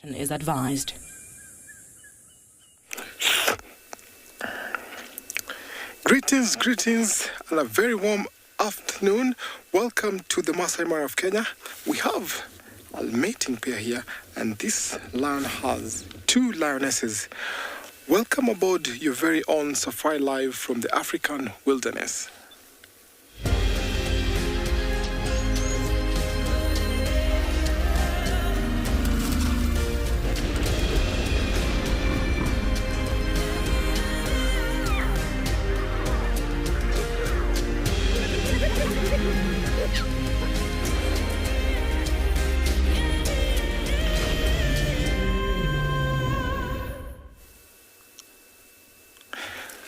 Caution is advised. Greetings, and a very warm afternoon. Welcome to the Masai Mara of Kenya. We have a mating pair here, and this lion has 2 lionesses. Welcome aboard your very own Safari Live from the African wilderness.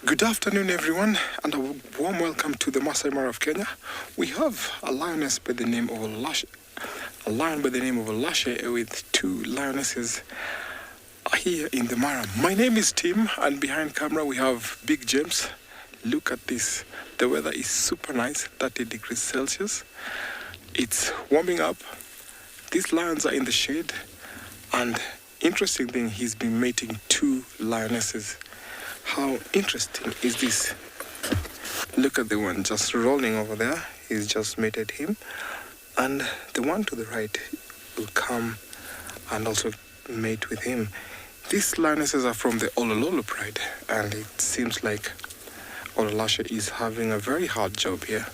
Good afternoon, everyone, and a warm welcome to the Masai Mara of Kenya. We have a lioness by the name of a lion by the name of Olashe with 2 lionesses here in the Mara. My name is Tim, and behind camera we have Big James. Look at this. The weather is super nice, 30 degrees Celsius. It's warming up. These lions are in the shade, and interesting thing, he's been mating 2 lionesses. How interesting is this? Look at the one just rolling over there. He's just mated him. And the one to the right will come and also mate with him. These lionesses are from the Olololo Pride, and it seems like Olashe is having a very hard job here.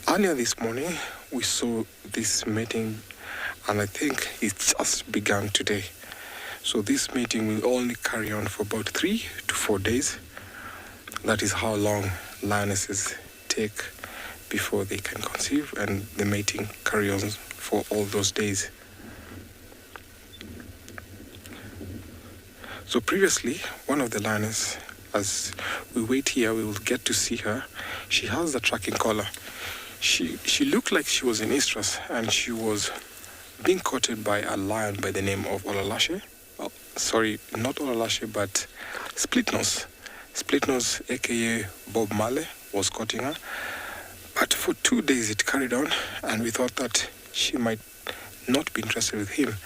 Earlier this morning, we saw this mating, and I think it's just begun today. So this mating will only carry on for about 3 to 4 days. That is how long lionesses take before they can conceive, and the mating carries on for all those days. So previously, one of the lionesses, as we wait here, we will get to see her. She has the tracking collar. She looked like she was in estrus, and she was being courted by a lion by the name of Olashe. Oh, sorry, not Olashe, but Splitnose. Splitnose, aka Bob Marley, was courting her. But for 2 days it carried on, and we thought that she might not be interested with him.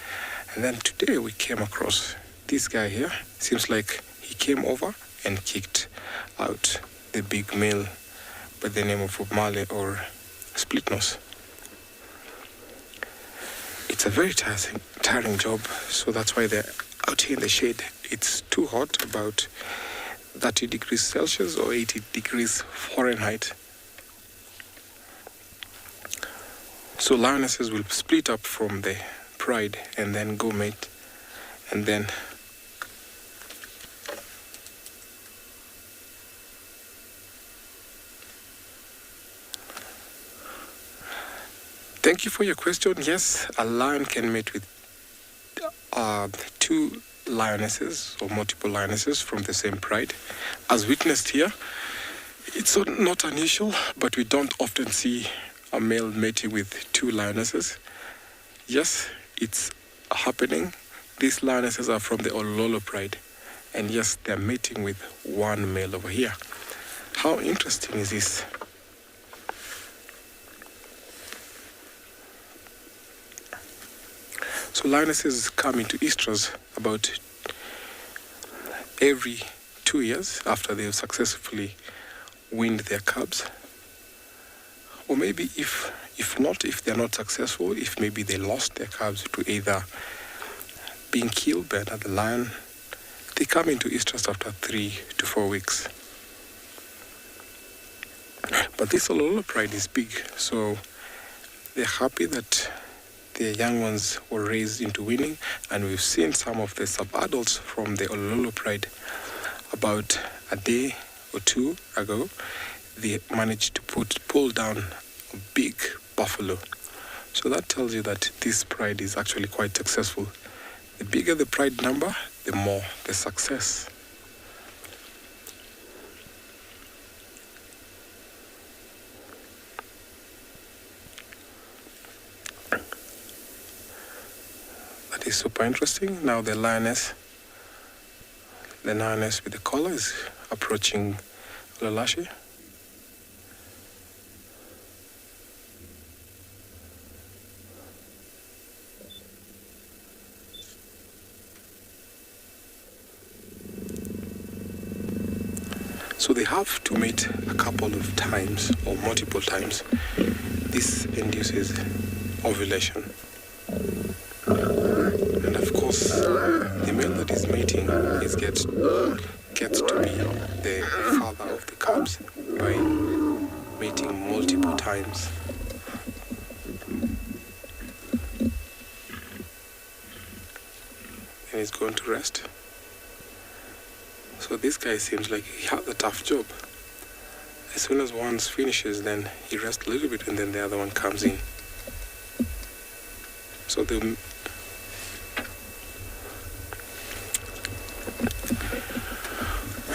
And then today we came across this guy here. Seems like he came over and kicked out the big male by the name of Bob Marley or Splitnose. It's a very tiring job, so that's why they're out here in the shade. It's too hot, about 30 degrees Celsius or 80 degrees Fahrenheit. So lionesses will split up from the pride and then go mate, and then thank you for your question. Yes, a lion can mate with 2 lionesses or multiple lionesses from the same pride. As witnessed here, it's not unusual, but we don't often see a male mating with 2 lionesses. Yes, it's happening. These lionesses are from the Olololo Pride, and yes, they're mating with 1 male over here. How interesting is this? So lionesses come into estrus about every 2 years after they've successfully weaned their cubs. Or maybe if they're not successful, if maybe they lost their cubs to either being killed by another lion, they come into estrus after 3 to 4 weeks. But this Olololo Pride is big, so they're happy that the young ones were raised into weaning, and we've seen some of the sub-adults from the Olololo Pride. About a day or 2 ago, they managed to pull down a big buffalo. So that tells you that this pride is actually quite successful. The bigger the pride number, the more the success. That is super interesting. Now the lioness with the collar is approaching Olashe. So they have to mate a couple of times or multiple times. This induces ovulation. And of course, the male that is mating gets to be the father of the cubs by mating multiple times. And he's going to rest. So this guy seems like he has a tough job. As soon as one finishes, then he rests a little bit and then the other one comes in. So we're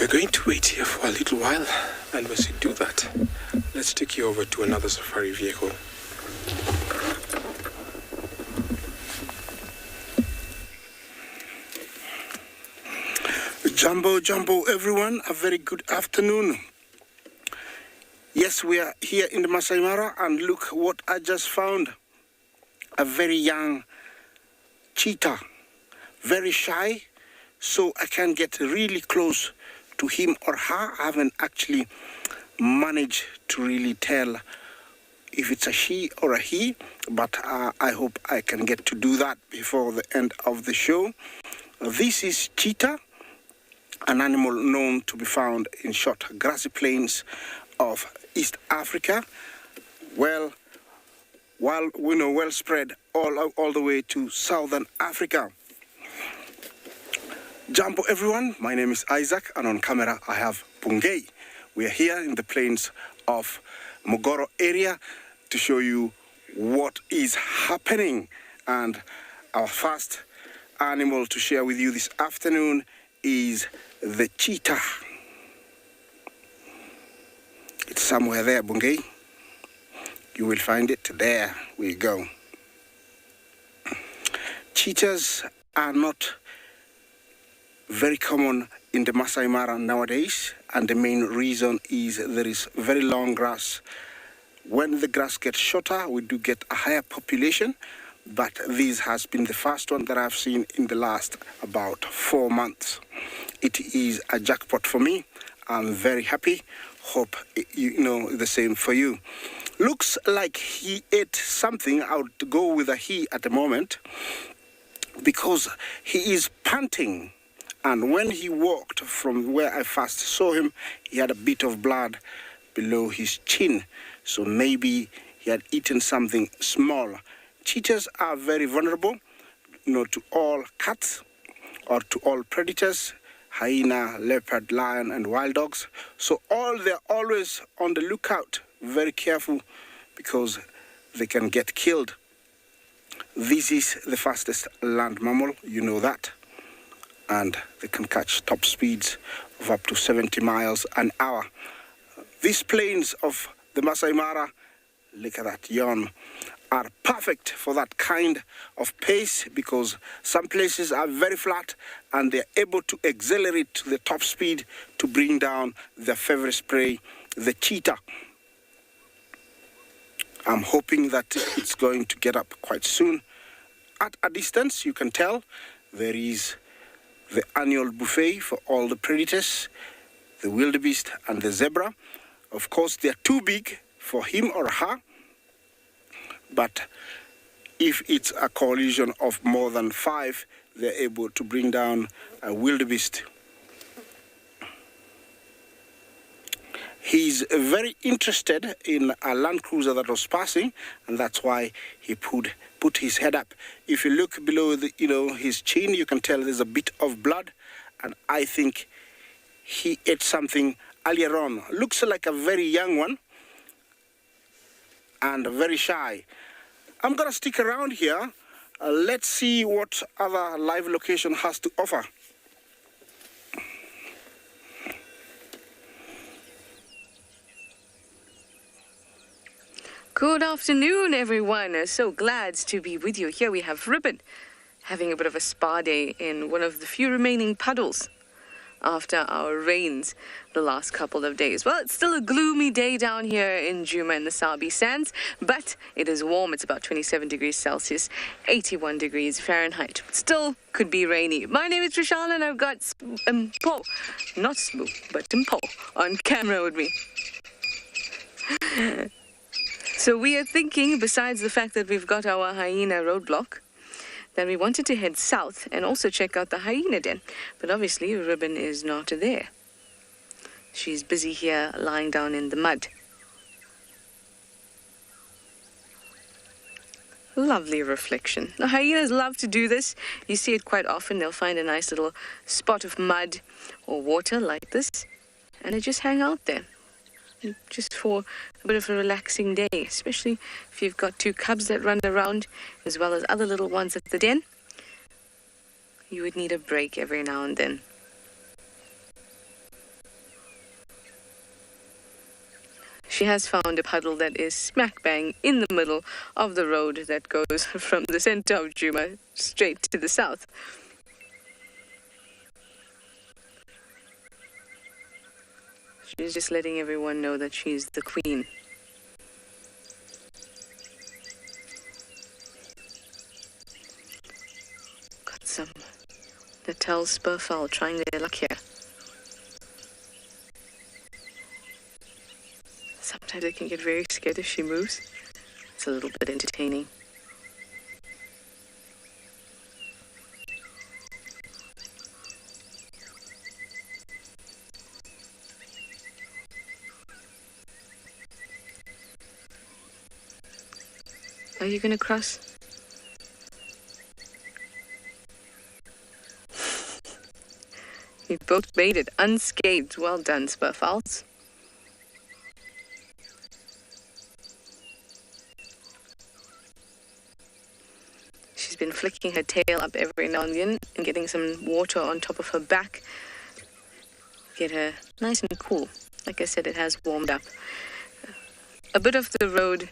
going to wait here for a little while, and once we do that, let's take you over to another safari vehicle. Jumbo everyone, a very good afternoon. Yes, we are here in the Masai Mara, and look what I just found. A very young cheetah, very shy, so I can't get really close to him or her. I haven't actually managed to really tell if it's a she or a he, but I hope I can get to do that before the end of the show. This is cheetah, an animal known to be found in short grassy plains of East Africa. Well spread all the way to Southern Africa. Jumbo everyone, my name is Isaac, and on camera I have Bungei. We are here in the plains of Mogoro area to show you what is happening. And our first animal to share with you this afternoon is the cheetah. It's somewhere there, Bungei. You will find it. There we go. Cheetahs are not very common in the Masai Mara nowadays, and the main reason is there is very long grass. When the grass gets shorter, we do get a higher population, but this has been the first one that I've seen in the last about 4 months. It is a jackpot for me. I'm very happy. Hope you know the same for you. Looks like he ate something. I would go with a he at the moment because he is panting. And when he walked from where I first saw him, he had a bit of blood below his chin. So maybe he had eaten something small. Cheetahs are very vulnerable, to all cats or to all predators, hyena, leopard, lion, and wild dogs. So they're always on the lookout, very careful, because they can get killed. This is the fastest land mammal, you know that. And they can catch top speeds of up to 70 miles an hour. These plains of the Masai Mara, look at that yawn, are perfect for that kind of pace because some places are very flat and they're able to accelerate to the top speed to bring down their favorite prey, the cheetah. I'm hoping that it's going to get up quite soon. At a distance, you can tell there is the annual buffet for all the predators, the wildebeest and the zebra. Of course, they're too big for him or her, but if it's a coalition of more than 5, they're able to bring down a wildebeest. He's very interested in a Land Cruiser that was passing, and that's why he put his head up. If you look below his chin, you can tell there's a bit of blood, and I think he ate something earlier on. Looks like a very young one and very shy. I'm gonna stick around here. Let's see what other live location has to offer. Good afternoon, everyone. So glad to be with you. Here we have Ribbon having a bit of a spa day in one of the few remaining puddles after our rains the last couple of days. Well, it's still a gloomy day down here in Djuma in the Sabi sands, but it is warm. It's about 27 degrees Celsius, 81 degrees Fahrenheit. Still could be rainy. My name is TRISHALA, and I've got Mpo, not Smoo, but Mpo on camera with me. So we are thinking, besides the fact that we've got our hyena roadblock, then we wanted to head south and also check out the hyena den. But obviously, Ribbon is not there. She's busy here lying down in the mud. Lovely reflection. The hyenas love to do this. You see it quite often. They'll find a nice little spot of mud or water like this, and they just hang out there, just for a bit of a relaxing day, especially if you've got two cubs that run around as well as other little ones at the den. You would need a break every now and then. She has found a puddle that is smack bang in the middle of the road that goes from the center of Djuma straight to the south. She's just letting everyone know that she's the queen. Got some Natal spurfowl trying their luck here. Sometimes I can get very scared if she moves. It's a little bit entertaining. Are you gonna cross? You both made it unscathed. Well done, spurfowls. She's been flicking her tail up every now and then and getting some water on top of her back. Get her nice and cool. Like I said, it has warmed up. A bit of the road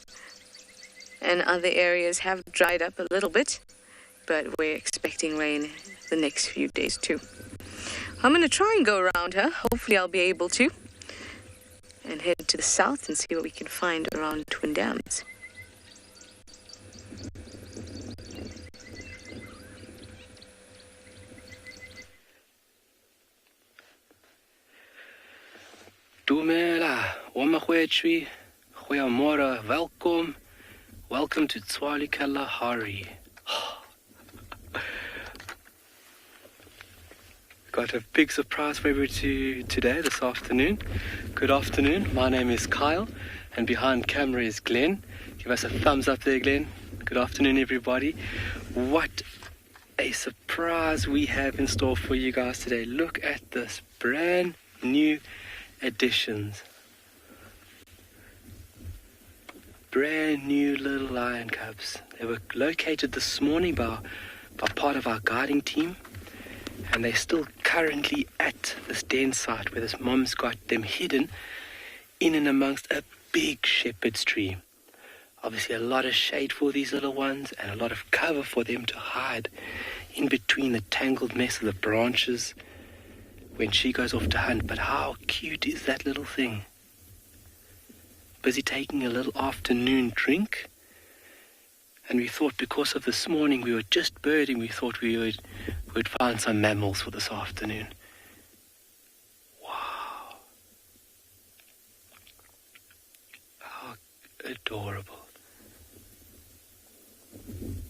and other areas have dried up a little bit, but we're expecting rain the next few days too. I'm going to try and go around her. Hopefully I'll be able to. And head to the south and see what we can find around Twin Dams. Dumela, Wamahwetri, Goeiemorgen, welcome. Welcome to Tswalu Kalahari. Got a big surprise for everybody today, this afternoon. Good afternoon, my name is Kyle, and behind camera is Glenn. Give us a thumbs up there, Glenn. Good afternoon, everybody. What a surprise we have in store for you guys today. Look at this, brand new additions. Brand new little lion cubs. They were located this morning by part of our guiding team, and they're still currently at this den site where this mom's got them hidden in and amongst a big shepherd's tree. Obviously a lot of shade for these little ones and a lot of cover for them to hide in between the tangled mess of the branches when she goes off to hunt. But how cute is that little thing? Busy taking a little afternoon drink, and we thought because of this morning we were just birding, we thought we would find some mammals for this afternoon. Wow. How adorable.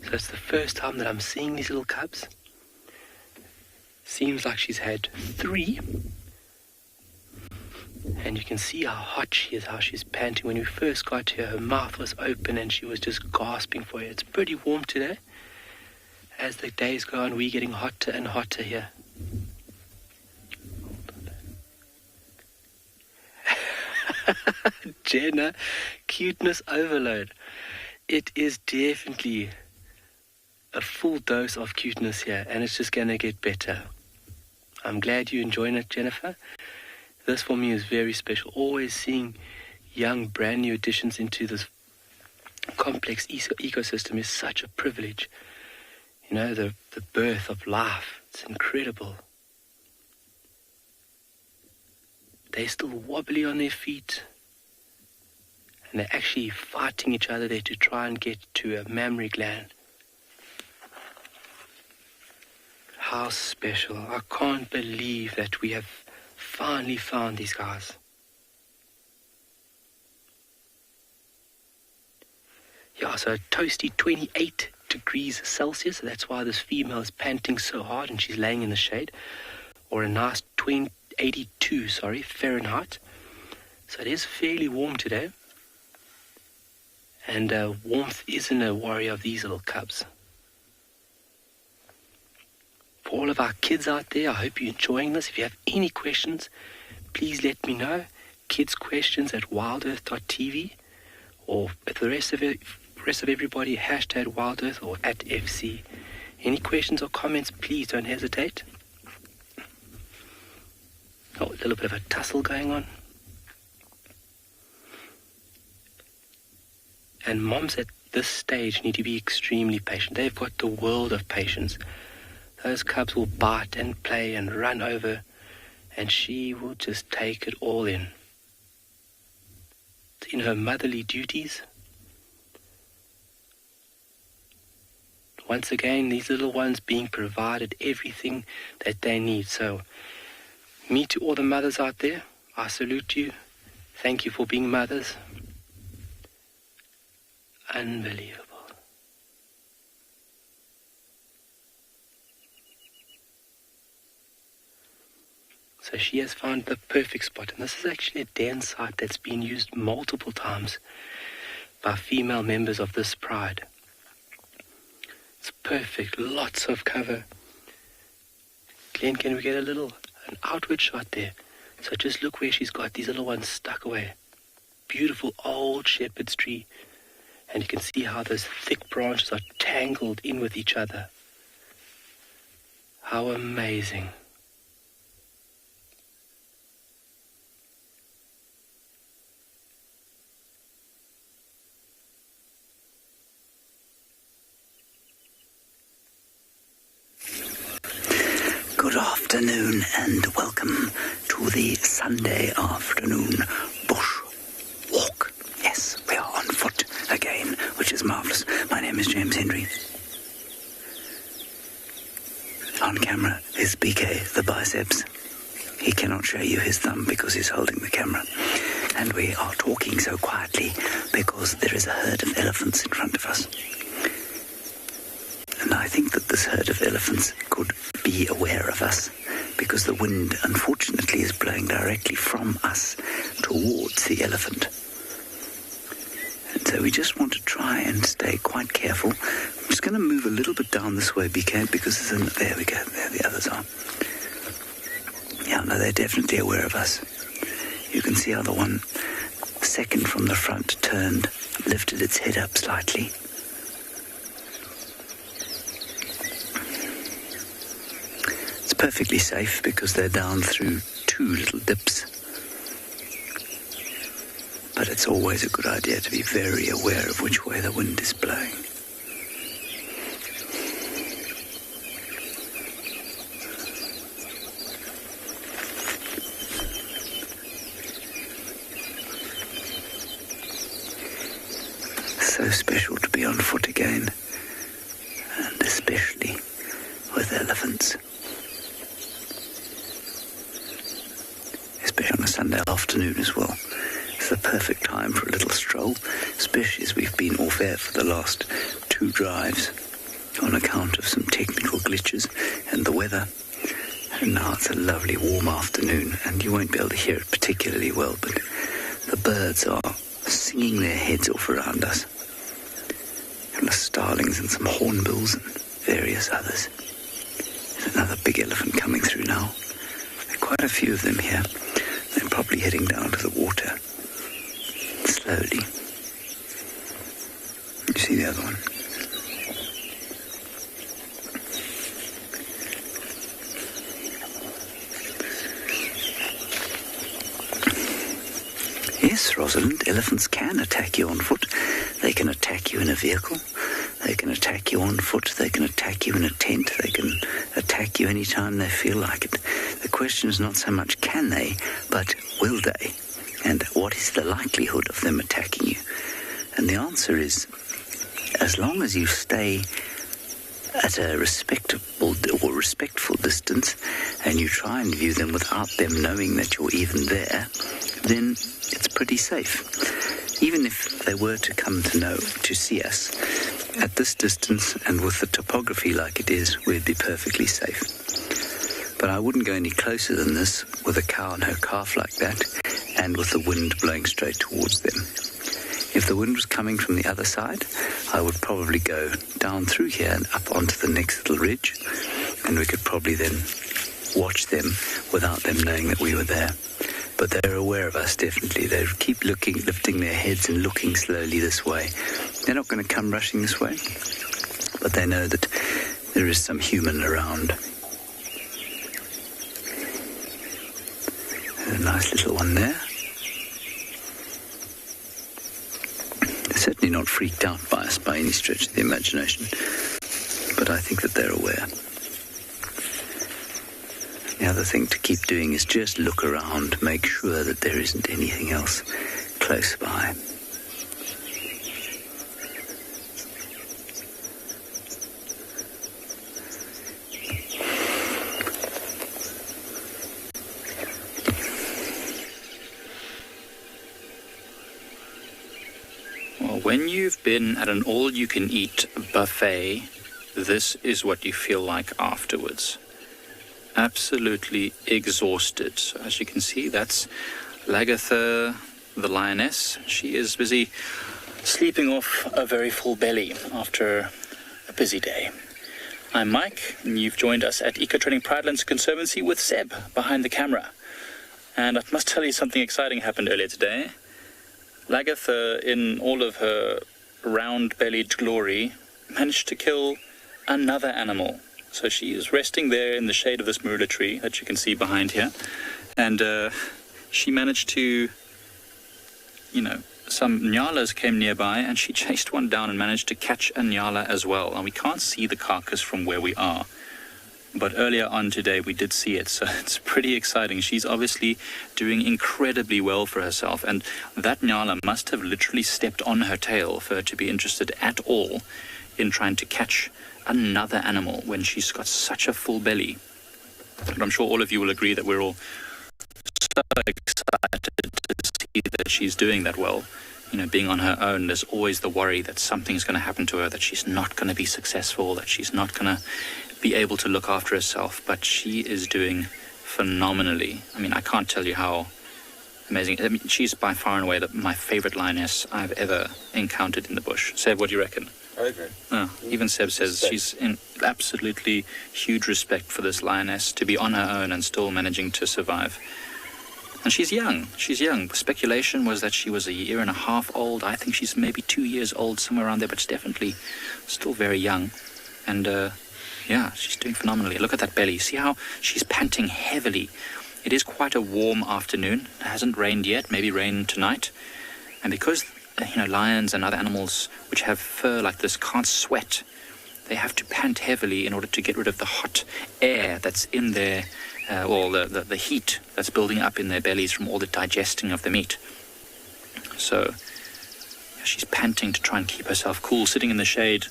So it's the first time that I'm seeing these little cubs. Seems like she's had 3. And you can see how hot she is, how she's panting. When we first got here, her mouth was open and she was just gasping for air. It's pretty warm today. As the days go on, we're getting hotter and hotter here. Jenna, cuteness overload. It is definitely a full dose of cuteness here, and it's just going to get better. I'm glad you're enjoying it, Jennifer. This for me is very special. Always seeing young, brand new additions into this complex ecosystem is such a privilege. You know, the birth of life. It's incredible. they're still wobbly on their feet. And they're actually fighting each other there to try and get to a mammary gland. How special. I can't believe that we have finally found these guys. Yeah, so a toasty 28 degrees Celsius. So that's why this female is panting so hard and she's laying in the shade. Or a nice 82 Fahrenheit. So it is fairly warm today. And warmth isn't a worry of these little cubs. For all of our kids out there, I hope you're enjoying this. If you have any questions, please let me know. Kidsquestions at WildEarth.tv, or with the rest of everybody, hashtag WildEarth or at FC. Any questions or comments, please don't hesitate. Oh, a little bit of a tussle going on. And moms at this stage need to be extremely patient. They've got the world of patience. Those cubs will bite and play and run over, and she will just take it all in. It's in her motherly duties. Once again, these little ones being provided everything that they need. So, me to all the mothers out there, I salute you. Thank you for being mothers. Unbelievable. So she has found the perfect spot. And this is actually a den site that's been used multiple times by female members of this pride. It's perfect. Lots of cover. Glenn, can we get an outward shot there? So just look where she's got these little ones stuck away. Beautiful old shepherd's tree. And you can see how those thick branches are tangled in with each other. How amazing. Good afternoon and welcome to the Sunday afternoon bush walk. Yes, we are on foot again, which is marvellous. My name is James Hendry. On camera is BK, the biceps. He cannot show you his thumb because he's holding the camera. And we are talking so quietly because there is a herd of elephants in front of us. And I think that this herd of elephants could be aware of us because the wind, unfortunately, is blowing directly from us towards the elephant. And so we just want to try and stay quite careful. I'm just going to move a little bit down this way, BK, because there we go. There the others are. Yeah, no, they're definitely aware of us. You can see how the one second from the front turned, lifted its head up slightly. It's perfectly safe because they're down through two little dips. But it's always a good idea to be very aware of which way the wind is blowing. So special to be on foot again, and especially with elephants. Especially on a Sunday afternoon as well. It's the perfect time for a little stroll, especially as we've been off air for the last 2 drives on account of some technical glitches and the weather. And now it's a lovely warm afternoon, and you won't be able to hear it particularly well, but the birds are singing their heads off around us. And the starlings and some hornbills and various others. There's another big elephant coming through now. There are quite a few of them here. They're probably heading down to the water. Slowly. You see the other one? Yes, Rosalind, elephants can attack you on foot. They can attack you in a vehicle. They can attack you on foot, they can attack you in a tent, they can attack you anytime they feel like it. The question is not so much can they, but will they? And what is the likelihood of them attacking you? And the answer is, as long as you stay at a respectable or respectful distance and you try and view them without them knowing that you're even there, then it's pretty safe. Even if they were to come to see us, at this distance and with the topography like it is, we'd be perfectly safe. But I wouldn't go any closer than this with a cow and her calf like that, and with the wind blowing straight towards them. If the wind was coming from the other side, I would probably go down through here and up onto the next little ridge, and we could probably then watch them without them knowing that we were there. But they're aware of us, definitely. They keep looking, lifting their heads and looking slowly this way. They're not going to come rushing this way, but they know that there is some human around. There's a nice little one there. They're certainly not freaked out by us by any stretch of the imagination, but I think that they're aware. The other thing to keep doing is just look around, make sure that there isn't anything else close by. Well, when you've been at an all-you-can-eat buffet, this is what you feel like afterwards. Absolutely exhausted. So as you can see, that's Lagatha, the lioness. She is busy sleeping off a very full belly after a busy day. I'm Mike, and you've joined us at Eco-Training Pridelands Conservancy with Seb behind the camera. And I must tell you something exciting happened earlier today. Lagatha, in all of her round-bellied glory, managed to kill another animal. So she is resting there in the shade of this marula tree that you can see behind here. And she managed to, some nyalas came nearby and she chased one down and managed to catch a nyala as well. And we can't see the carcass from where we are. But earlier on today we did see it, so it's pretty exciting. She's obviously doing incredibly well for herself. And that nyala must have literally stepped on her tail for her to be interested at all in trying to catch another animal when she's got such a full belly. But I'm sure all of you will agree that we're all so excited to see that she's doing that well. Being on her own, there's always the worry that something's going to happen to her, that she's not going to be successful, that she's not going to be able to look after herself. But she is doing phenomenally. I can't tell you how amazing. She's by far and away my favorite lioness I've ever encountered in the bush. Seb, what do you reckon? I agree. Even Seb says she's in absolutely huge respect for this lioness to be on her own and still managing to survive. And she's young. Speculation was that she was 1.5 years old. I think she's maybe 2 years old, somewhere around there, but she's definitely still very young. And she's doing phenomenally. Look at that belly. See how she's panting heavily. It is quite a warm afternoon. It hasn't rained yet, maybe rain tonight. And because lions and other animals which have fur like this can't sweat, they have to pant heavily in order to get rid of the hot air that's in their, the heat that's building up in their bellies from all the digesting of the meat. So she's panting to try and keep herself cool, sitting in the shade.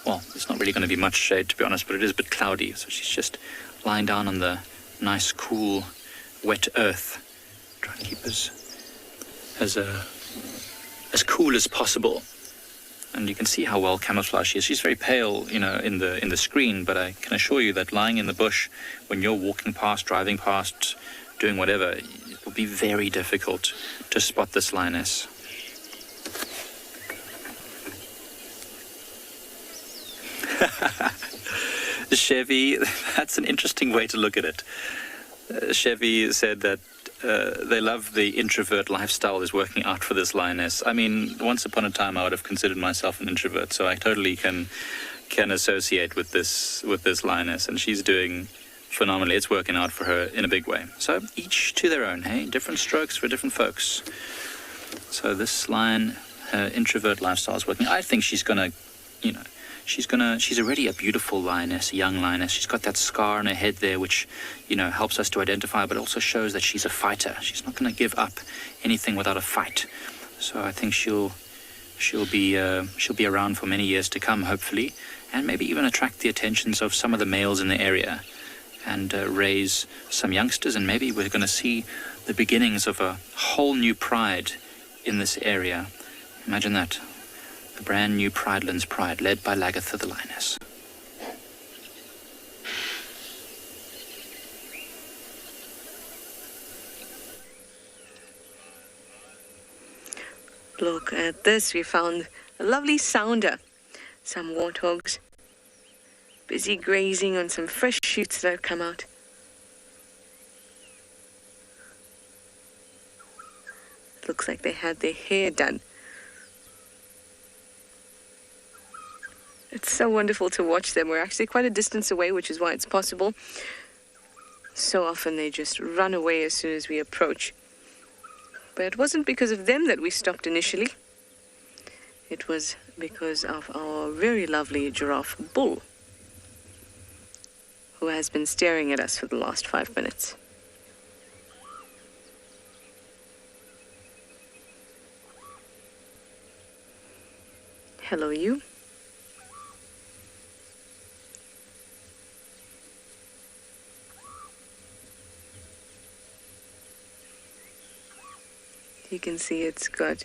Well, there's not really going to be much shade, to be honest, but it is a bit cloudy, so she's just lying down on the nice, cool, wet earth, trying to keep as cool as possible. And you can see how well camouflaged she is. She's very pale, in the screen, but I can assure you that lying in the bush, when you're walking past, driving past, doing whatever, it will be very difficult to spot this lioness. Chevy, that's an interesting way to look at it. Chevy said that they love the introvert lifestyle is working out for this lioness. Once upon a time I would have considered myself an introvert, so I totally can associate with this lioness, and she's doing phenomenally. It's working out for her in a big way. So each to their own, hey? Different strokes for different folks. So this lion, introvert lifestyle is working. I think she's going to, She's already a beautiful lioness, a young lioness. She's got that scar on her head there, which, helps us to identify, but also shows that she's a fighter. She's not going to give up anything without a fight. So I think she'll be around for many years to come, hopefully, and maybe even attract the attentions of some of the males in the area, and raise some youngsters, and maybe we're going to see the beginnings of a whole new pride in this area. Imagine that. The brand new Pridelands Pride, led by Lagatha the lioness. Look at this. We found a lovely sounder. Some warthogs busy grazing on some fresh shoots that have come out. Looks like they had their hair done. It's so wonderful to watch them. We're actually quite a distance away, which is why it's possible. So often they just run away as soon as we approach. But it wasn't because of them that we stopped initially. It was because of our very lovely giraffe bull, who has been staring at us for the last 5 minutes. Hello, you. You can see it's got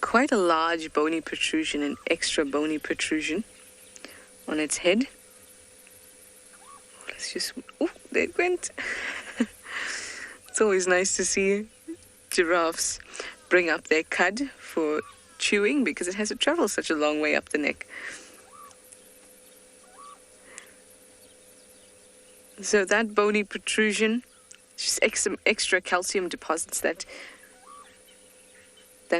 quite a large bony protrusion, an extra bony protrusion on its head. Let's just... Oh, there it went. It's always nice to see giraffes bring up their cud for chewing, because it has to travel such a long way up the neck. So that bony protrusion, just extra calcium deposits that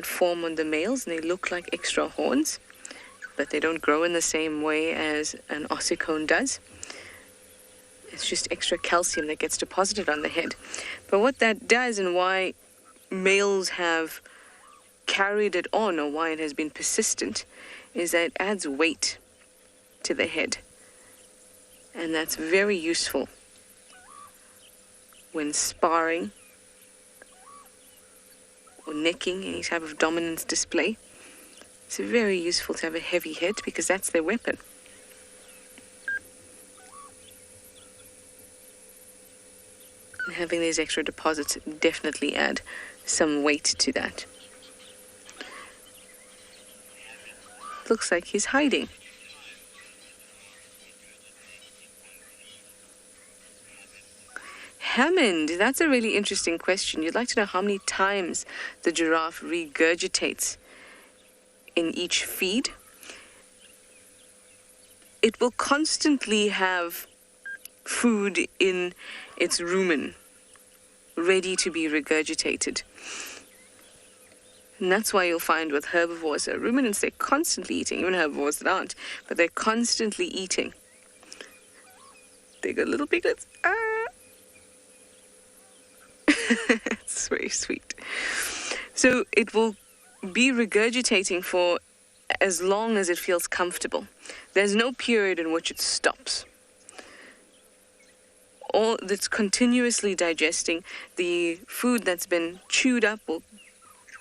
form on the males, and they look like extra horns, but they don't grow in the same way as an ossicone does. It's just extra calcium that gets deposited on the head. But what that does, and why males have carried it on, or why it has been persistent, is that it adds weight to the head. And that's very useful when sparring or necking, any type of dominance display. It's very useful to have a heavy head, because that's their weapon. And having these extra deposits definitely add some weight to that. Looks like he's hiding. Hammond, that's a really interesting question. You'd like to know how many times the giraffe regurgitates in each feed. It will constantly have food in its rumen, ready to be regurgitated. And that's why you'll find with herbivores, ruminants, they're constantly eating, even herbivores that aren't, but they're constantly eating. They got little piglets. It's very sweet. So it will be regurgitating for as long as it feels comfortable. There's no period in which it stops. All that's continuously digesting. The food that's been chewed up will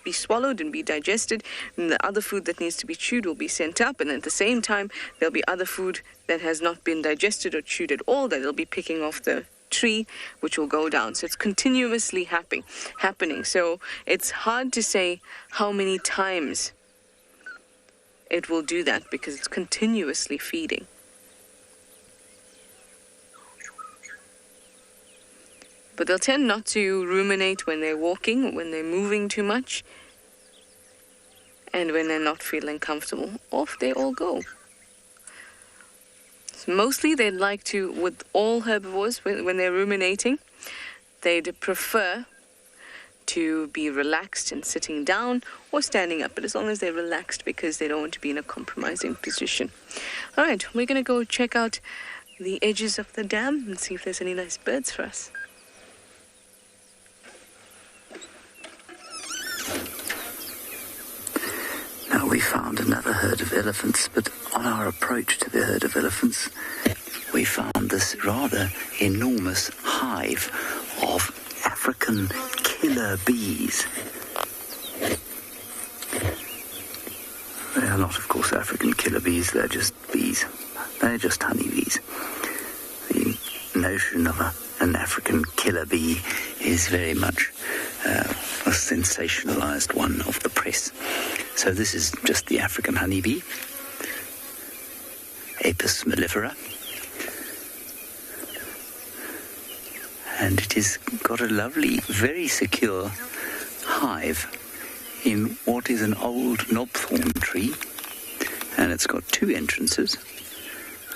be swallowed and be digested, and the other food that needs to be chewed will be sent up, and at the same time there'll be other food that has not been digested or chewed at all that they'll be picking off the tree, which will go down. So it's continuously happening. So it's hard to say how many times it will do that, because it's continuously feeding. But they'll tend not to ruminate when they're walking, when they're moving too much, and when they're not feeling comfortable. Off they all go. Mostly they'd like to, with all herbivores, when they're ruminating, they'd prefer to be relaxed and sitting down or standing up, but as long as they're relaxed, because they don't want to be in a compromising position. All right, we're going to go check out the edges of the dam and see if there's any nice birds for us. Now we found another herd of elephants, but on our approach to the herd of elephants, we found this rather enormous hive of African killer bees. They are not, of course, African killer bees, they're just bees. They're just honeybees. The notion of an African killer bee is very much a sensationalized one of the press. So this is just the African honeybee, Apis mellifera. And it has got a lovely, very secure hive in what is an old knobthorn tree. And it's got 2 entrances.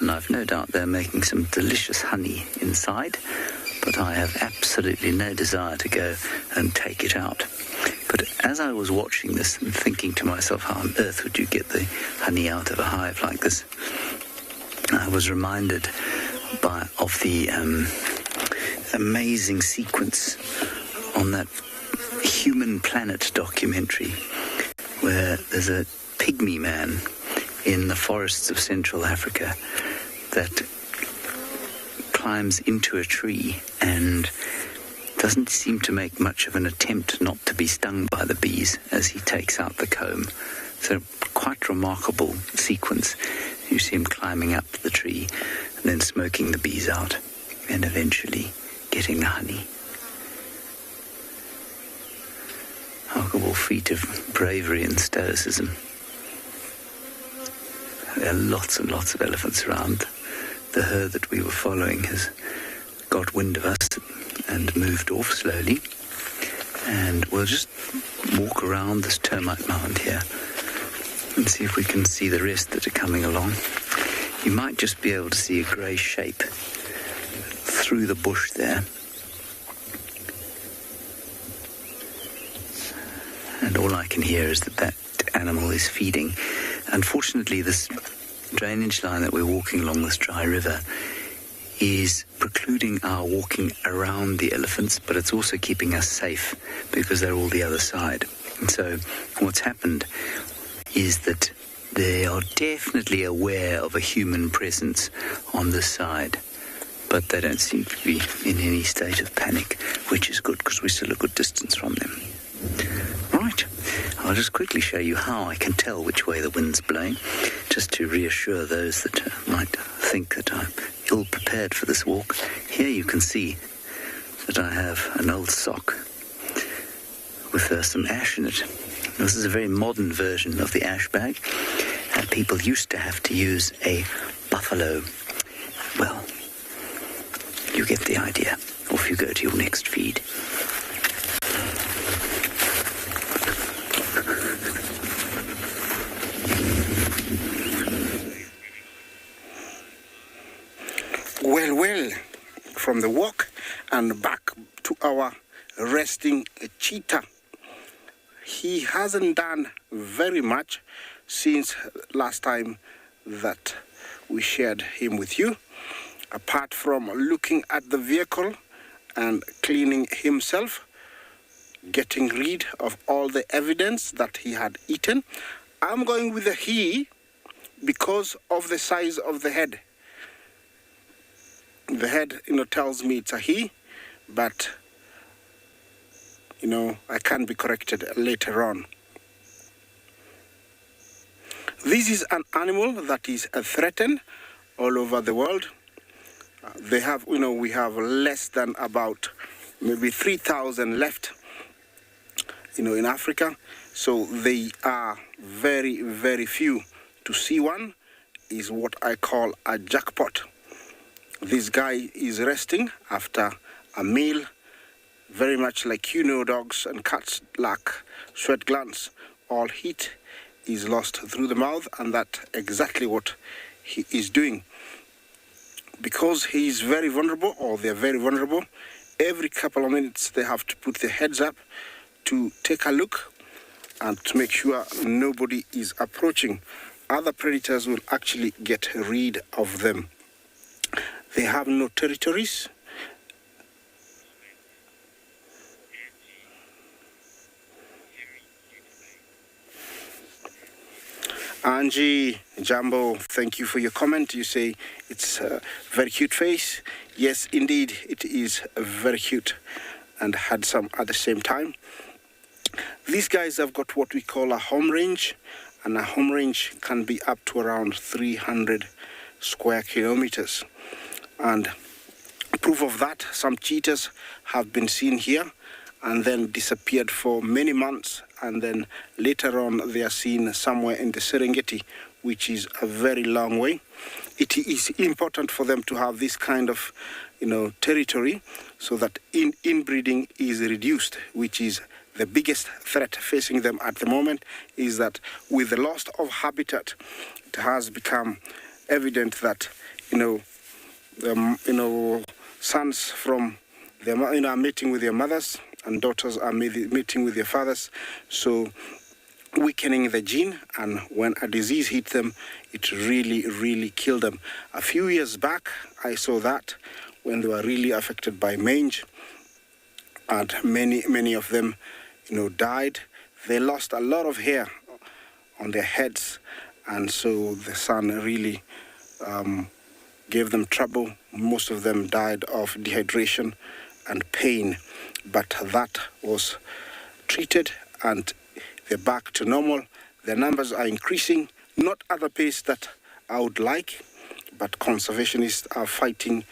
And I've no doubt they're making some delicious honey inside, but I have absolutely no desire to go and take it out. But as I was watching this and thinking to myself, how on earth would you get the honey out of a hive like this? I was reminded of the amazing sequence on that Human Planet documentary where there's a pygmy man in the forests of Central Africa that climbs into a tree and doesn't seem to make much of an attempt not to be stung by the bees as he takes out the comb. So quite remarkable sequence. You see him climbing up the tree and then smoking the bees out and eventually getting the honey. Remarkable feat of bravery and stoicism. There are lots and lots of elephants around. The herd that we were following has got wind of us and moved off slowly. And we'll just walk around this termite mound here and see if we can see the rest that are coming along. You might just be able to see a grey shape through the bush there. And all I can hear is that animal is feeding. Unfortunately, this drainage line that we're walking along, this dry river, is precluding our walking around the elephants, but it's also keeping us safe because they're all the other side. And so what's happened is that they are definitely aware of a human presence on this side, but they don't seem to be in any state of panic, which is good because we're still a good distance from them. Right, I'll just quickly show you how I can tell which way the wind's blowing, just to reassure those that might think that I'm ill-prepared for this walk. Here you can see that I have an old sock with some ash in it. This is a very modern version of the ash bag. People used to have to use a buffalo. Well, you get the idea. Off you go to your next feed. Well, from the walk and back to our resting cheetah. He hasn't done very much since last time that we shared him with you, apart from looking at the vehicle and cleaning himself, getting rid of all the evidence that he had eaten. I'm going with a he because of the size of the head. The head, tells me it's a he, but, I can be corrected later on. This is an animal that is threatened all over the world. They have, we have less than about maybe 3,000 left, in Africa. So they are very, very few. To see one is what I call a jackpot. This guy is resting after a meal, very much like dogs and cats lack sweat glands. All heat is lost through the mouth, and that's exactly what he is doing. Because he is very vulnerable, or they're very vulnerable, every couple of minutes they have to put their heads up to take a look and to make sure nobody is approaching. Other predators will actually get rid of them. They have no territories. Angie, Jumbo, thank you for your comment. You say it's a very cute face. Yes, indeed, it is very cute and handsome at the same time. These guys have got what we call a home range, and a home range can be up to around 300 square kilometers. And proof of that, some cheetahs have been seen here and then disappeared for many months, and then later on they are seen somewhere in the Serengeti, which is a very long way. It is important for them to have this kind of, territory, so that inbreeding is reduced, which is the biggest threat facing them at the moment. Is that with the loss of habitat, it has become evident that sons from them are mating with their mothers, and daughters are mating with their fathers, so weakening the gene, and when a disease hit them, it really killed them. A few years back, I saw that when they were really affected by mange, and many of them, died. They lost a lot of hair on their heads, and so the sun really gave them trouble. Most of them died of dehydration and pain, but that was treated and they're back to normal. Their numbers are increasing, not at the pace that I would like, but conservationists are fighting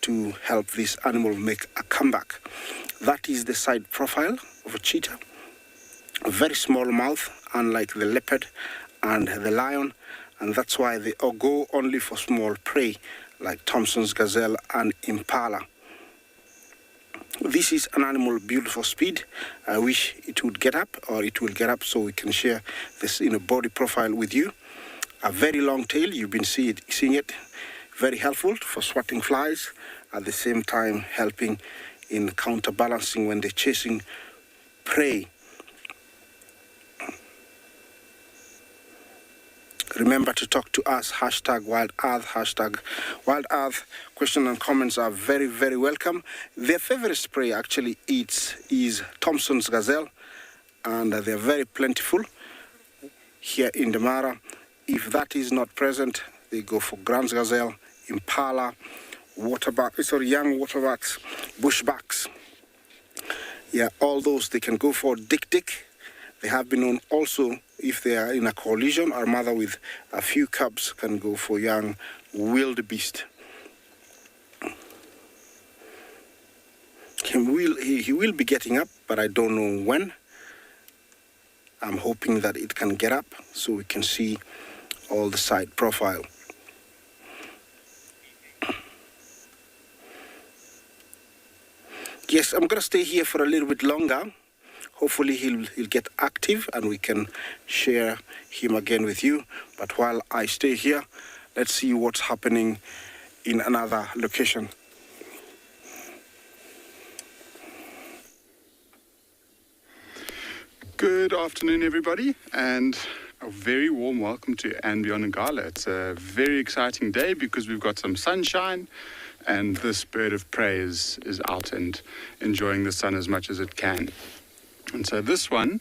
to help this animal make a comeback. That is the side profile of a cheetah. A very small mouth, unlike the leopard and the lion, and that's why they go only for small prey like Thompson's gazelle and impala. This is an animal built for speed. I wish it would get up, or it will get up, so we can share this body profile with you. A very long tail, you've been seeing it. Very helpful for swatting flies, at the same time helping in counterbalancing when they're chasing prey. Remember to talk to us, #WildEarth, #WildEarth. Questions and comments are very welcome. Their favorite prey actually is Thompson's gazelle, and they're very plentiful here in the Mara. If that is not present, they go for Grant's gazelle, impala, young waterbacks, bushbacks. Yeah, all those they can go for. Dick. They have been known also, if they are in a collision, or mother with a few cubs can go for young wildebeest. He will be getting up, but I don't know when. I'm hoping that it can get up so we can see all the side profile. Yes, I'm going to stay here for a little bit longer. Hopefully he'll get active and we can share him again with you. But while I stay here, let's see what's happening in another location. Good afternoon, everybody, and a very warm welcome to andBeyond Ngala. It's a very exciting day because we've got some sunshine, and this bird of prey is out and enjoying the sun as much as it can. And so this one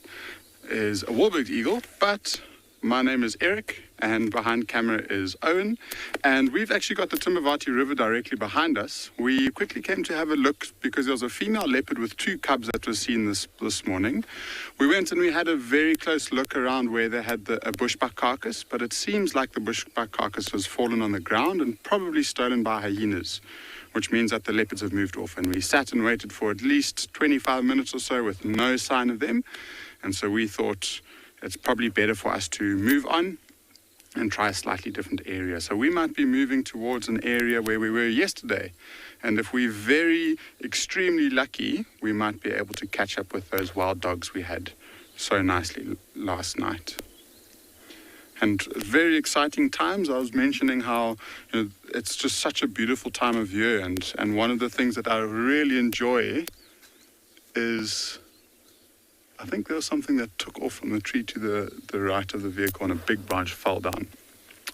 is a Wahlberg eagle, but my name is Eric, and behind camera is Owen, and we've actually got the Timavati River directly behind us. We quickly came to have a look because there was a female leopard with 2 cubs that was seen this morning. We went and we had a very close look around where they had a bushbuck carcass, but it seems like the bushbuck carcass was fallen on the ground and probably stolen by hyenas, which means that the leopards have moved off. And we sat and waited for at least 25 minutes or so with no sign of them. And so we thought it's probably better for us to move on and try a slightly different area. So we might be moving towards an area where we were yesterday. And if we're very extremely lucky, we might be able to catch up with those wild dogs we had so nicely last night. And very exciting times. I was mentioning how it's just such a beautiful time of year, and one of the things that I really enjoy is, I think there was something that took off from the tree to the right of the vehicle and a big branch fell down.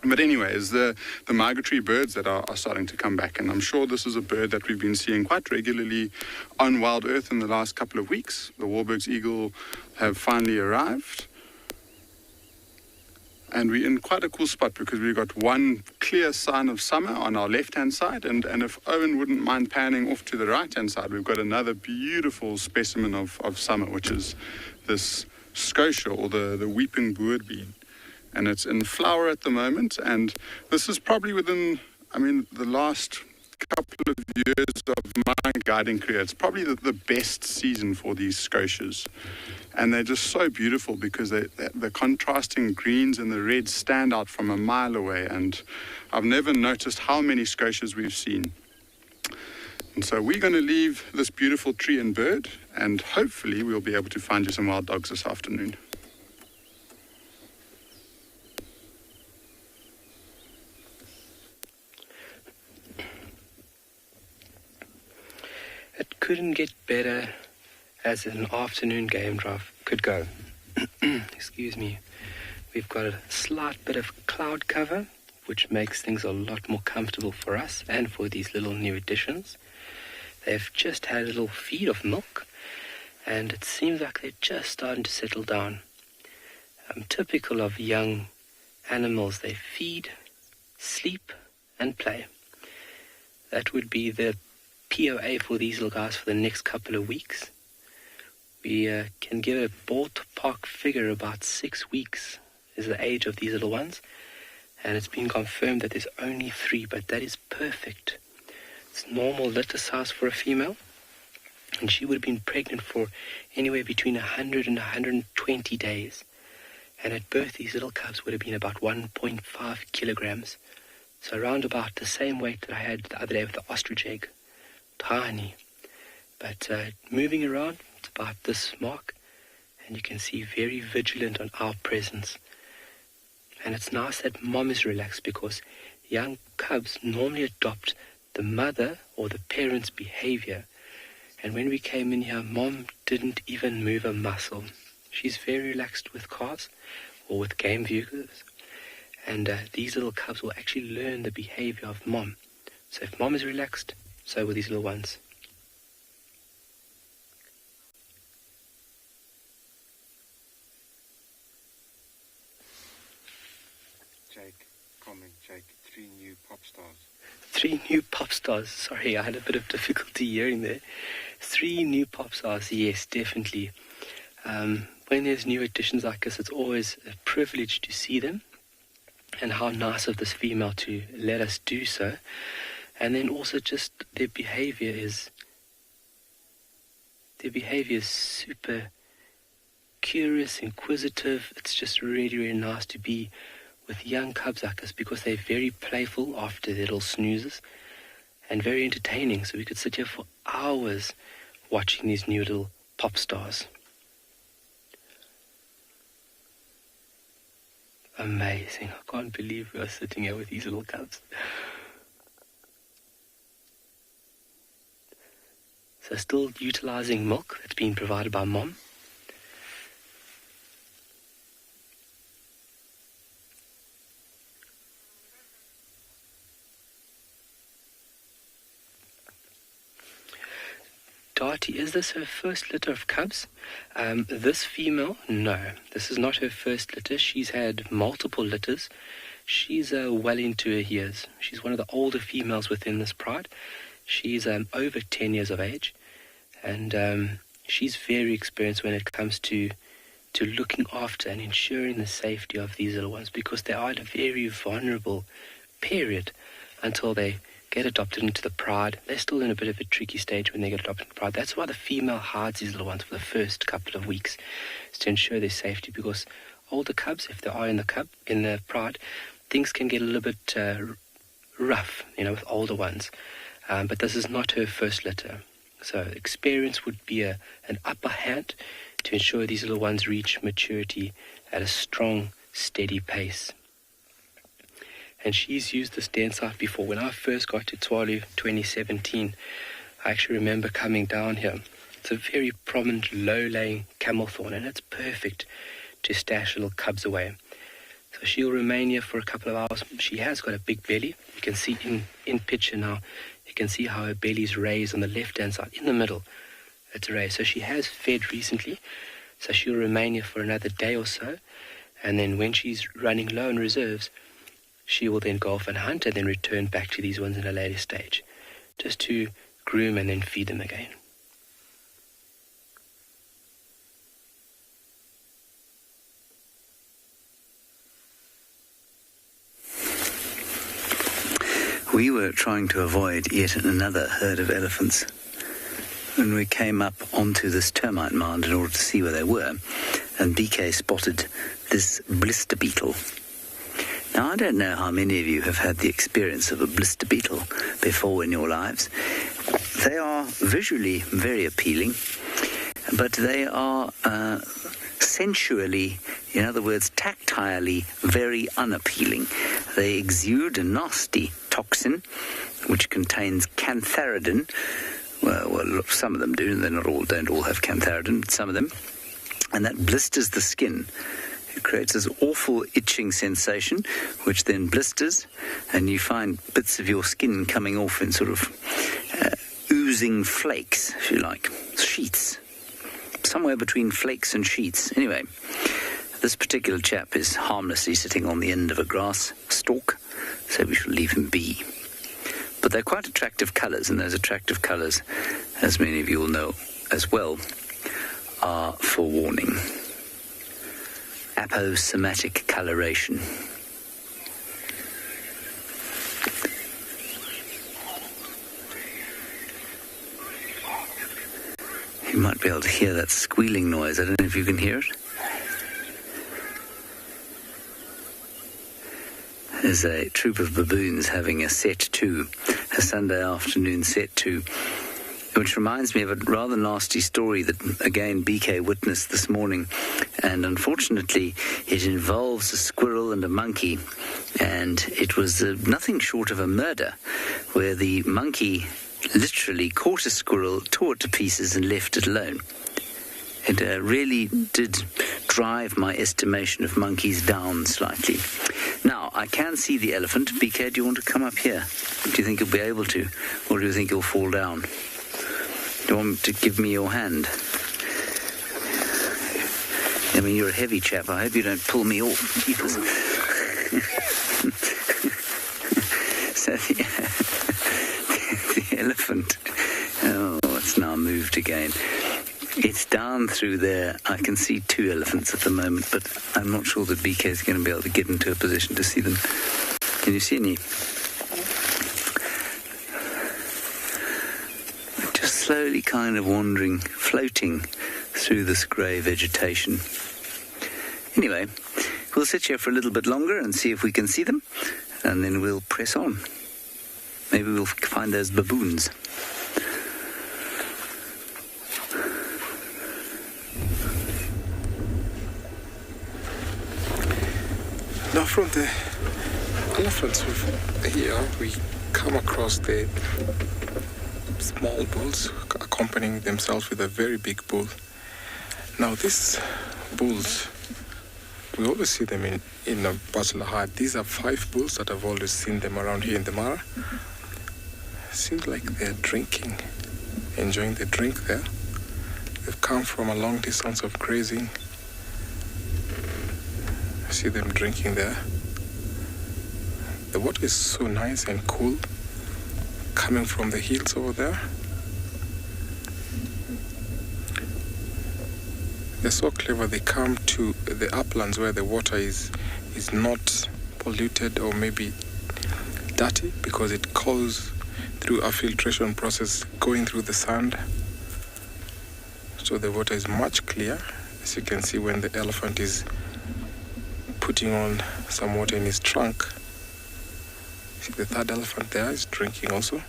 But anyways, the migratory birds that are starting to come back, and I'm sure this is a bird that we've been seeing quite regularly on WildEarth in the last couple of weeks. The Wahlberg's eagle have finally arrived. And we're in quite a cool spot because we've got one clear sign of summer on our left-hand side. And if Owen wouldn't mind panning off to the right-hand side, we've got another beautiful specimen of summer, which is this Scotia, or the weeping boerbean. And it's in flower at the moment. And this is probably within, the last couple of years of my guiding career, it's probably the best season for these Scotias. And they're just so beautiful because the contrasting greens and the reds stand out from a mile away. And I've never noticed how many Scotias we've seen. And so we're going to leave this beautiful tree and bird, and hopefully we'll be able to find you some wild dogs this afternoon. It couldn't get better as an afternoon game drive could go. Excuse me. We've got a slight bit of cloud cover, which makes things a lot more comfortable for us and for these little new additions. They've just had a little feed of milk, and it seems like they're just starting to settle down. Typical of young animals, they feed, sleep, and play. That would be the POA for these little guys for the next couple of weeks. We can give a ballpark figure about 6 weeks is the age of these little ones, and it's been confirmed that there's only 3, but that is perfect. It's normal litter size for a female, and she would have been pregnant for anywhere between 100 and 120 days. And at birth, these little cubs would have been about 1.5 kilograms. So around about the same weight that I had the other day with the ostrich egg. Tiny. But moving around, it's about this mark, and you can see very vigilant on our presence. And it's nice that mom is relaxed because young cubs normally adopt the mother or the parent's behavior. And when we came in here, mom didn't even move a muscle. She's very relaxed with cars or with game viewers. And these little cubs will actually learn the behavior of mom. So if mom is relaxed, so will these little ones. Jake, 3 new pop stars. 3 new pop stars. Sorry, I had a bit of difficulty hearing there. 3 new pop stars, yes, definitely. When there's new additions like this, it's always a privilege to see them. And how nice of this female to let us do so. And then also just their behavior is super curious, inquisitive. It's just really, really nice to be with young cubs like us because they're very playful after their little snoozes and very entertaining. So we could sit here for hours watching these new little pop stars. Amazing. I can't believe we are sitting here with these little cubs. So still utilizing milk that's been provided by mom. Darty, is this her first litter of cubs? This female, no. This is not her first litter. She's had multiple litters. She's well into her years. She's one of the older females within this pride. She's over 10 years of age. And she's very experienced when it comes to looking after and ensuring the safety of these little ones because they are at a very vulnerable period until they get adopted into the pride. They're still in a bit of a tricky stage when they get adopted into pride. That's why the female hides these little ones for the first couple of weeks, is to ensure their safety, because older cubs, if they are in the pride, things can get a little bit rough, with older ones. But this is not her first litter. So experience would be an upper hand to ensure these little ones reach maturity at a strong, steady pace. And she's used this den site before. When I first got to Tswalu 2017, I actually remember coming down here. It's a very prominent low-laying camel thorn, and it's perfect to stash little cubs away. So she'll remain here for a couple of hours. She has got a big belly. You can see in picture now, you can see how her belly's raised on the left-hand side. In the middle, it's raised. So she has fed recently. So she'll remain here for another day or so. And then when she's running low on reserves, she will then go off and hunt and then return back to these ones in a later stage, just to groom and then feed them again. We were trying to avoid yet another herd of elephants when we came up onto this termite mound in order to see where they were, and BK spotted this blister beetle. Now, I don't know how many of you have had the experience of a blister beetle before in your lives. They are visually very appealing, but they are sensually, in other words, tactilely very unappealing. They exude a nasty toxin which contains cantharidin. Well, some of them do. They don't all have cantharidin, but some of them. And that blisters the skin. It creates this awful itching sensation, which then blisters, and you find bits of your skin coming off in sort of oozing flakes, if you like, sheets. Somewhere between flakes and sheets. Anyway, this particular chap is harmlessly sitting on the end of a grass stalk, so we shall leave him be. But they're quite attractive colours, and those attractive colours, as many of you will know as well, are forewarning. Aposematic coloration. You might be able to hear that squealing noise. I don't know if you can hear it. There's a troop of baboons having a Sunday afternoon set to, which reminds me of a rather nasty story that, again, BK witnessed this morning. And unfortunately, it involves a squirrel and a monkey. And it was nothing short of a murder, where the monkey literally caught a squirrel, tore it to pieces, and left it alone. It really did drive my estimation of monkeys down slightly. Now, I can see the elephant. BK, do you want to come up here? Do you think you'll be able to? Or do you think you'll fall down? Do you want to give me your hand? I mean, you're a heavy chap. I hope you don't pull me off. So the elephant, it's now moved again. It's down through there. I can see two elephants at the moment, but I'm not sure that BK is going to be able to get into a position to see them. Can you see any? Just slowly kind of wandering, floating through this grey vegetation. Anyway, we'll sit here for a little bit longer and see if we can see them, and then we'll press on. Maybe we'll find those baboons. Now from the elephants here, we come across the small bulls accompanying themselves with a very big bull. Now these bulls, we always see them in a bachelor hut. These are 5 bulls that I've always seen them around here in the Mara. Seems like they're drinking, enjoying the drink there. They've come from a long distance of grazing. I see them drinking there. The water is so nice and cool, coming from the hills over there. They're so clever. They come to the uplands where the water is not polluted or maybe dirty, because it goes through a filtration process going through the sand. So the water is much clear, as you can see when the elephant is putting on some water in his trunk. See, the third elephant there is drinking also.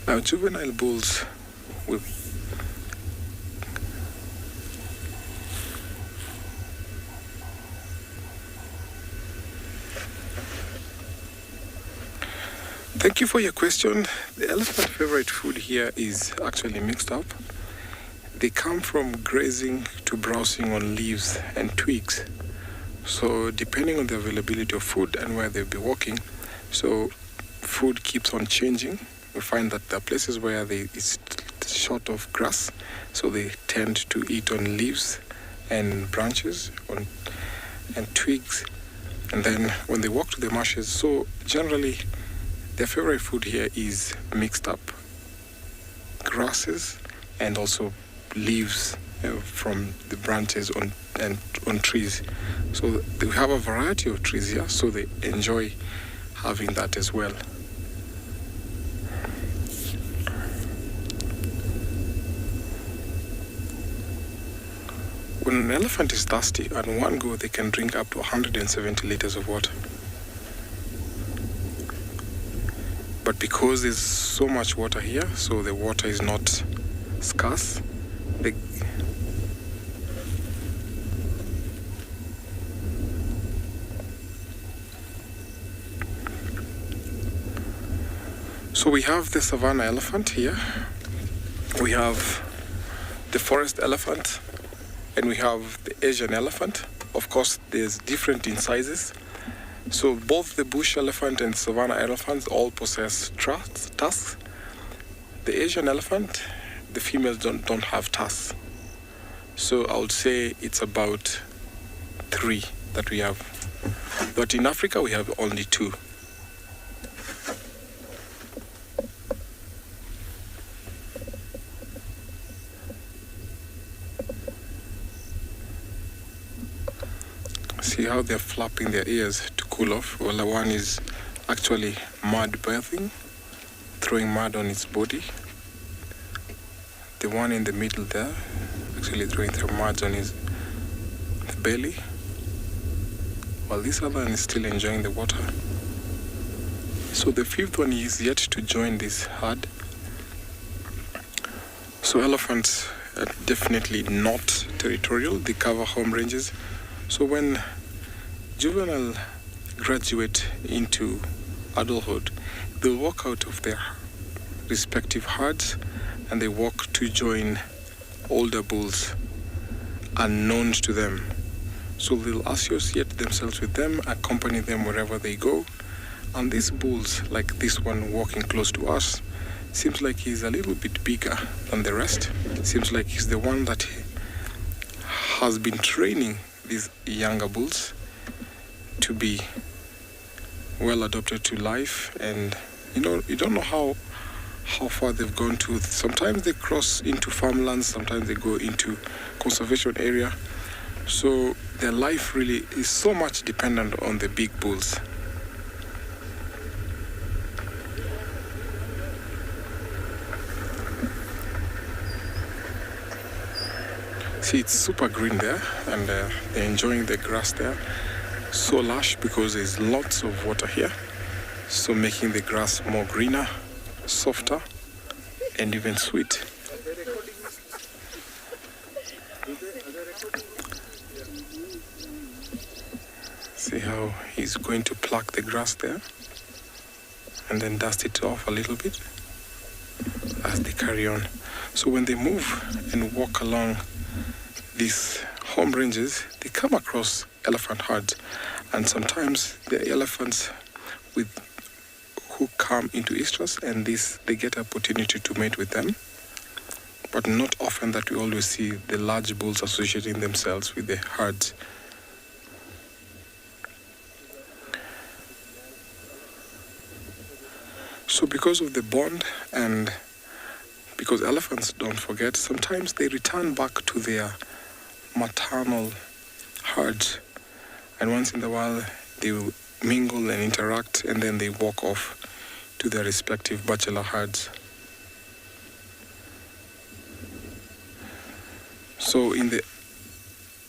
Now, juvenile bulls will Thank you for your question. The elephant favorite food here is actually mixed up. They come from grazing to browsing on leaves and twigs. So depending on the availability of food and where they'll be walking, so food keeps on changing. We find that there are places where it's short of grass, so they tend to eat on leaves and branches and twigs. And then when they walk to the marshes, so generally their favorite food here is mixed up grasses and also leaves from the branches on trees. So they have a variety of trees here, so they enjoy having that as well. When an elephant is thirsty, at one go they can drink up to 170 liters of water. But because there's so much water here, so the water is not scarce, so we have the savanna elephant here, we have the forest elephant, and we have the Asian elephant. Of course, there's different in sizes. So both the bush elephant and savanna elephants all possess tusks. The Asian elephant, the females don't have tusks. So I would say it's about 3 that we have. But in Africa, we have only 2. See how they're flapping their ears to cool off? Well, the one is actually mud bathing, throwing mud on its body. The one in the middle there, actually throwing some mud on his belly, while this other one is still enjoying the water. So the 5th one is yet to join this herd. So elephants are definitely not territorial. They cover home ranges. So when juvenile graduate into adulthood, they'll walk out of their respective herds and they walk to join older bulls unknown to them. So they'll associate themselves with them, accompany them wherever they go. And these bulls, like this one walking close to us, seems like he's a little bit bigger than the rest. Seems like he's the one that has been training these younger bulls to be well adapted to life. And you don't know how far they've gone to. Sometimes they cross into farmlands, sometimes they go into conservation area. So their life really is so much dependent on the big bulls. See, it's super green there, and they're enjoying the grass there. So lush because there's lots of water here, so making the grass more greener, softer, and even sweet. See how he's going to pluck the grass there and then dust it off a little bit as they carry on. So when they move and walk along these home ranges, they come across elephant herds, and sometimes the elephants who come into estrus, and they get an opportunity to mate with them. But not often that we always see the large bulls associating themselves with the herds. So because of the bond, and because elephants, don't forget, sometimes they return back to their maternal herds, and once in a while they will mingle and interact, and then they walk off to their respective bachelor herds. So in the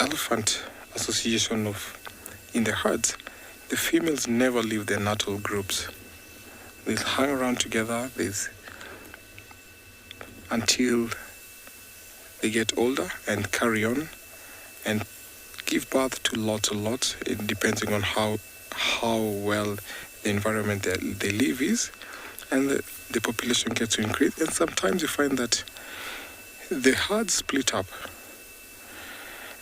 elephant association in the herds, the females never leave their natal groups. They'll hang around together until they get older and carry on and give birth to lots and lots, depending on how well the environment they live is, and the population gets to increase. And sometimes you find that the herds split up.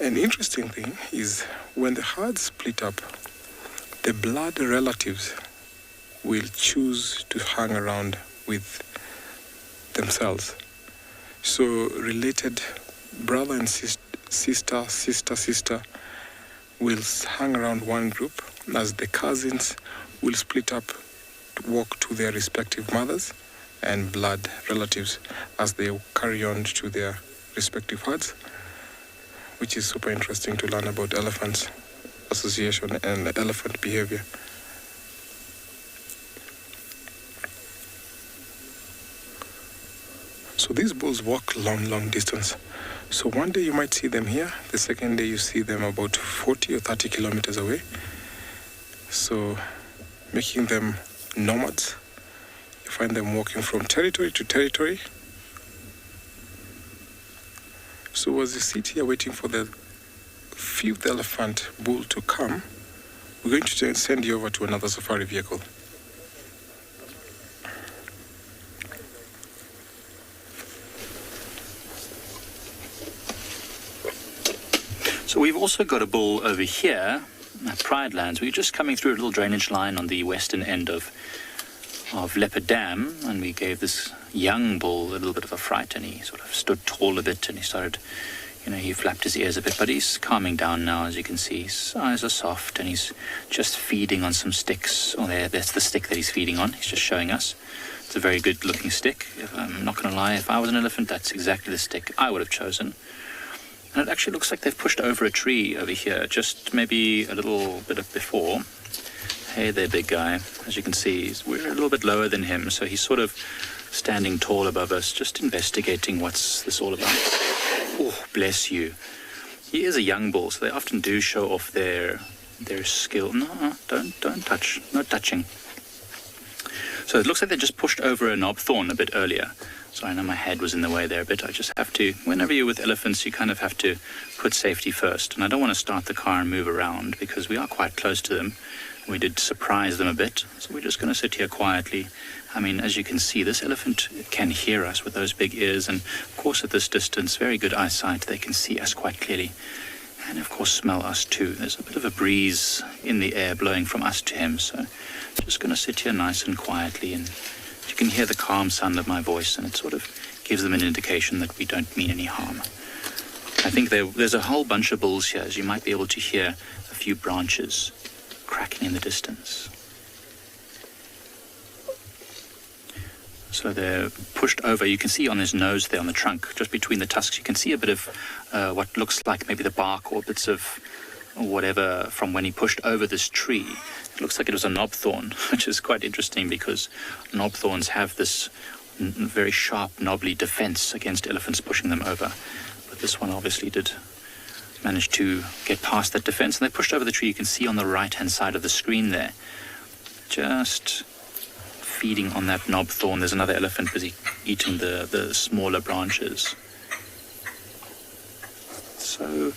An interesting thing is when the herds split up, the blood relatives will choose to hang around with themselves. So related brother and sister will hang around one group, as the cousins will split up to walk to their respective mothers and blood relatives as they carry on to their respective herds, which is super interesting to learn about elephants association and elephant behavior. So these bulls walk long distance. So one day you might see them here, the second day you see them about 40 or 30 kilometers away. So making them nomads. You find them walking from territory to territory. So as you sit here waiting for the fifth elephant bull to come, we're going to send you over to another safari vehicle. So we've also got a bull over here at Pride Lands. We're just coming through a little drainage line on the western end of Leopard Dam, and we gave this young bull a little bit of a fright, and he sort of stood tall a bit, and he started, he flapped his ears a bit, but he's calming down now, as you can see. His eyes are soft, and he's just feeding on some sticks. Oh, that's the stick that he's feeding on. He's just showing us. It's a very good-looking stick. I'm not going to lie, if I was an elephant, that's exactly the stick I would have chosen. And it actually looks like they've pushed over a tree over here, just maybe a little bit before. Hey there, big guy. As you can see, we're a little bit lower than him, so he's sort of standing tall above us, just investigating what's this all about. Oh, bless you. He is a young bull, so they often do show off their skill. No, don't touch. No touching. So it looks like they just pushed over a knob thorn a bit earlier. So I know my head was in the way there a bit. I just have to, whenever you're with elephants, you kind of have to put safety first. And I don't want to start the car and move around because we are quite close to them. We did surprise them a bit. So we're just going to sit here quietly. I mean, as you can see, this elephant can hear us with those big ears. And of course, at this distance, very good eyesight. They can see us quite clearly. And of course, smell us too. There's a bit of a breeze in the air blowing from us to him. So just going to sit here nice and quietly, and you can hear the calm sound of my voice, and it sort of gives them an indication that we don't mean any harm. I think there's a whole bunch of bulls here, as you might be able to hear a few branches cracking in the distance. So they're pushed over. You can see on his nose there, on the trunk, just between the tusks, you can see a bit of what looks like maybe the bark or bits of whatever from when he pushed over this tree. It looks like it was a knob thorn, which is quite interesting because knob thorns have this very sharp, knobbly defense against elephants pushing them over. But this one obviously did manage to get past that defense. And they pushed over the tree. You can see on the right-hand side of the screen there, just feeding on that knob thorn. There's another elephant busy eating the smaller branches. So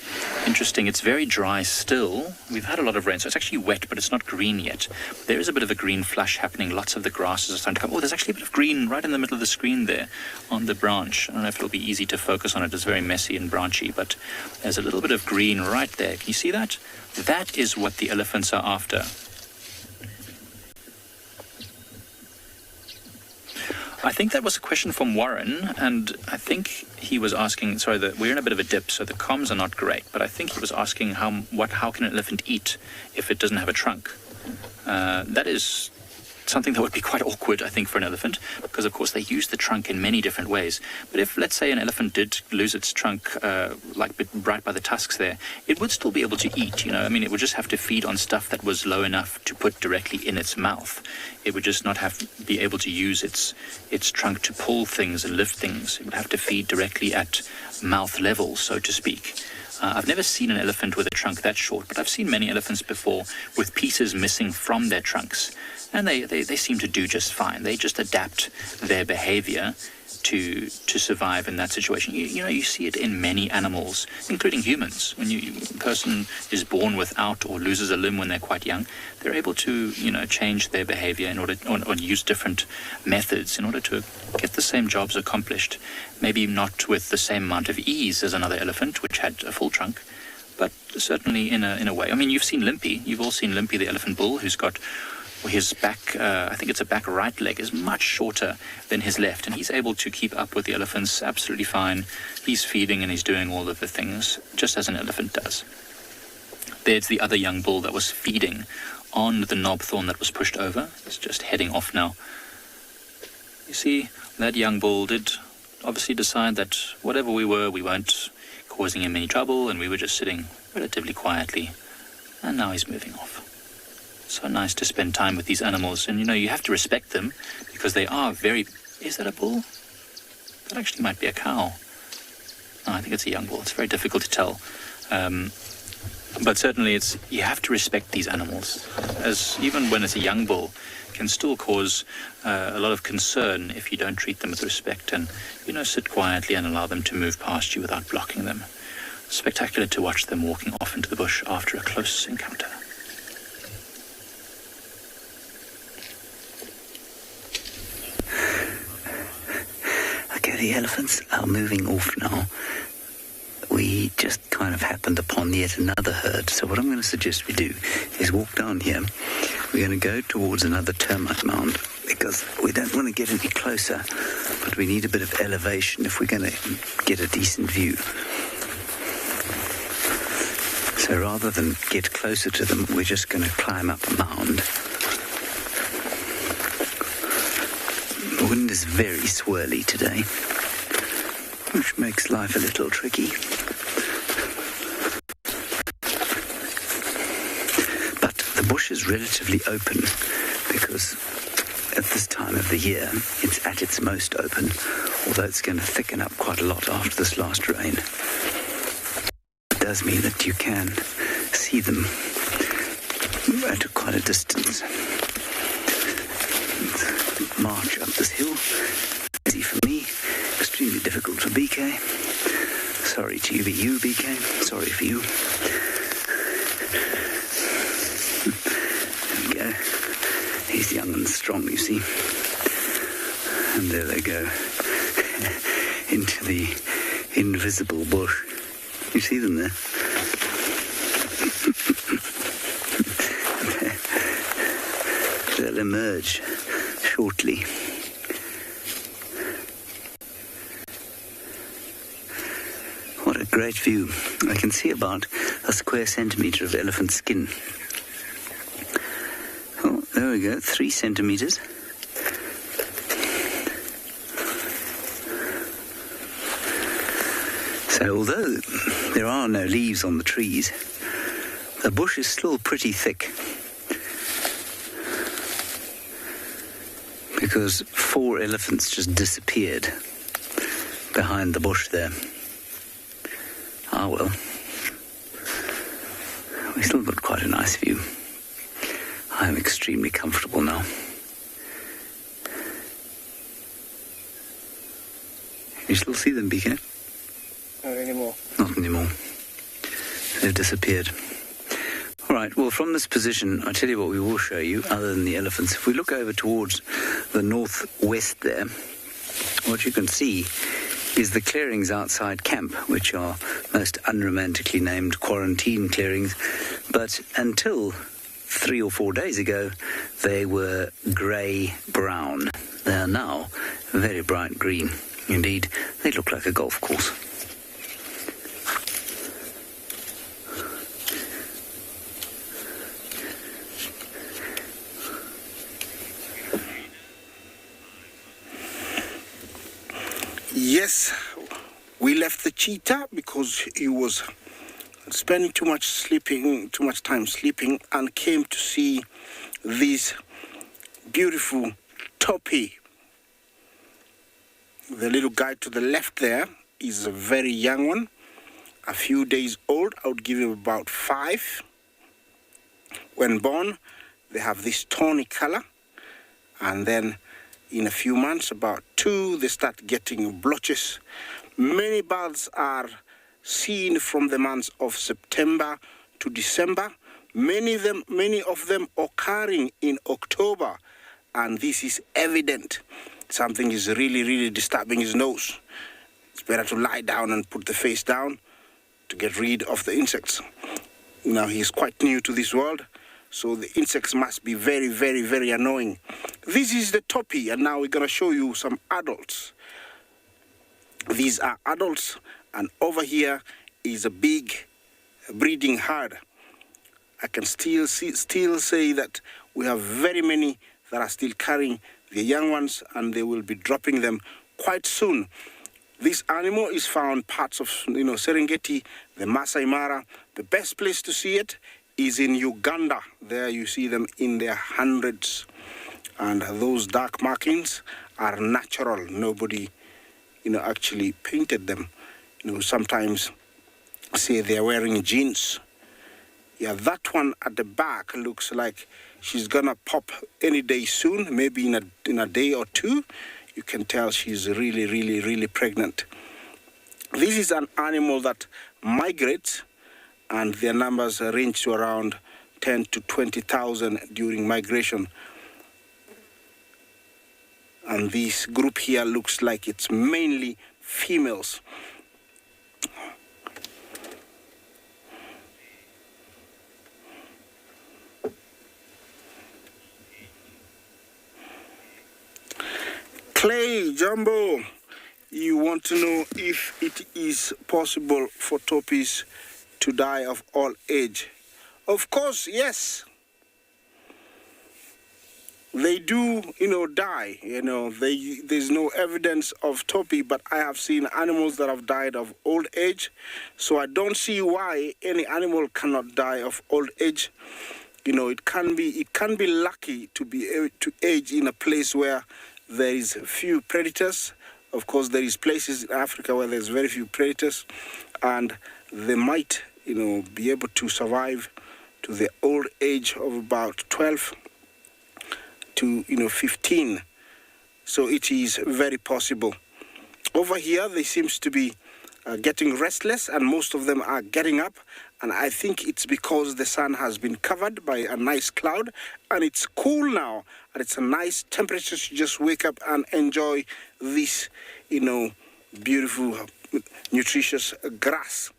interesting. It's very dry still. We've had a lot of rain, so it's actually wet, but it's not green yet. There is a bit of a green flush happening. Lots of the grasses are starting to come. Oh, there's actually a bit of green right in the middle of the screen there on the branch. I don't know if it'll be easy to focus on it. It's very messy and branchy, but there's a little bit of green right there. Can you see that? That is what the elephants are after. I think that was a question from Warren, and I think he was asking, sorry, we're in a bit of a dip, so the comms are not great, but I think he was asking how can an elephant eat if it doesn't have a trunk? That is something that would be quite awkward, I think, for an elephant, because, of course, they use the trunk in many different ways. But if, let's say, an elephant did lose its trunk, right by the tusks there, it would still be able to eat, I mean, it would just have to feed on stuff that was low enough to put directly in its mouth. It would just not be able to use its trunk to pull things and lift things. It would have to feed directly at mouth level, so to speak. I've never seen an elephant with a trunk that short, but I've seen many elephants before with pieces missing from their trunks. And they seem to do just fine. They just adapt their behavior to survive in that situation. You see it in many animals, including humans. When a person is born without or loses a limb when they're quite young, they're able to, change their behavior in order or use different methods in order to get the same jobs accomplished. Maybe not with the same amount of ease as another elephant, which had a full trunk, but certainly in a way. I mean, you've seen Limpy. You've all seen Limpy, the elephant bull, who's got his back, I think it's a back right leg, is much shorter than his left, and he's able to keep up with the elephants absolutely fine. He's feeding and he's doing all of the things, just as an elephant does. There's the other young bull that was feeding on the knob thorn that was pushed over. It's just heading off now. You see, that young bull did obviously decide that whatever we weren't causing him any trouble, and we were just sitting relatively quietly, and now he's moving off. So nice to spend time with these animals, and you have to respect them because they are very... Is that a bull? That actually might be a cow. No, I think it's a young bull. It's very difficult to tell. But certainly you have to respect these animals, as even when it's a young bull, can still cause a lot of concern if you don't treat them with respect and, sit quietly and allow them to move past you without blocking them. Spectacular to watch them walking off into the bush after a close encounter. Okay, the elephants are moving off now. We just kind of happened upon yet another herd. So what I'm going to suggest we do is walk down here. We're going to go towards another termite mound because we don't want to get any closer, but we need a bit of elevation if we're going to get a decent view. So rather than get closer to them, we're just going to climb up a mound. The wind is very swirly today, which makes life a little tricky. But the bush is relatively open because at this time of the year it's at its most open, although it's going to thicken up quite a lot after this last rain. It does mean that you can see them at quite a distance. March up this hill. Easy for me, extremely difficult for BK. Sorry to you, BK. Sorry for you. There we go. He's young and strong, you see. And there they go. Into the invisible bush. You see them there? They'll emerge shortly. What a great view. I can see about a square centimetre of elephant skin. Oh, there we go, 3 centimetres. So although there are no leaves on the trees, the bush is still pretty thick, because 4 elephants just disappeared behind the bush there. Ah well, we still got quite a nice view. I am extremely comfortable now. You still see them, BK? Not anymore. Not anymore. They've disappeared. All right, well, from this position, I'll tell you what we will show you, other than the elephants. If we look over towards the northwest there, what you can see is the clearings outside camp, which are most unromantically named quarantine clearings. But until 3 or 4 days ago, they were grey-brown. They are now very bright green. Indeed, they look like a golf course. Yes, we left the cheetah because he was spending too much time sleeping, and came to see this beautiful topi. The little guy to the left there is a very young one, a few days old. I would give him about 5. When born, they have this tawny color, and then in a few months, about 2, they start getting blotches. Many birds are seen from the months of September to December. Many of them occurring in October, and this is evident. Something is really, really disturbing his nose. It's better to lie down and put the face down to get rid of the insects. Now, he's quite new to this world, So the insects must be very, very, very annoying. This is the toppy, and now we're going to show you some adults. These are adults, and over here is a big breeding herd. I can still say that we have very many that are still carrying the young ones, and they will be dropping them quite soon. This animal is found parts of Serengeti, the Masai Mara. The best place to see it is in Uganda. There you see them in their hundreds, and those dark markings are natural. Nobody actually painted them. Sometimes say they're wearing jeans. Yeah, that one at the back looks like she's gonna pop any day soon, maybe in a day or two. You can tell she's really, really, really pregnant. This is an animal that migrates, and their numbers range to around 10 to 20,000 during migration. And this group here looks like it's mainly females. Clay Jumbo, you want to know if it is possible for toppies to die of old age? Of course, yes. They do, die. There's no evidence of toppy, but I have seen animals that have died of old age. So I don't see why any animal cannot die of old age. It can be lucky to be able to age in a place where there is few predators. Of course, there is places in Africa where there's very few predators, and they might, be able to survive to the old age of about 12 to 15. So it is very possible. Over here, they seems to be getting restless, and most of them are getting up, and I think it's because the sun has been covered by a nice cloud, and it's cool now, and it's a nice temperature to just wake up and enjoy this, beautiful, nutritious grass.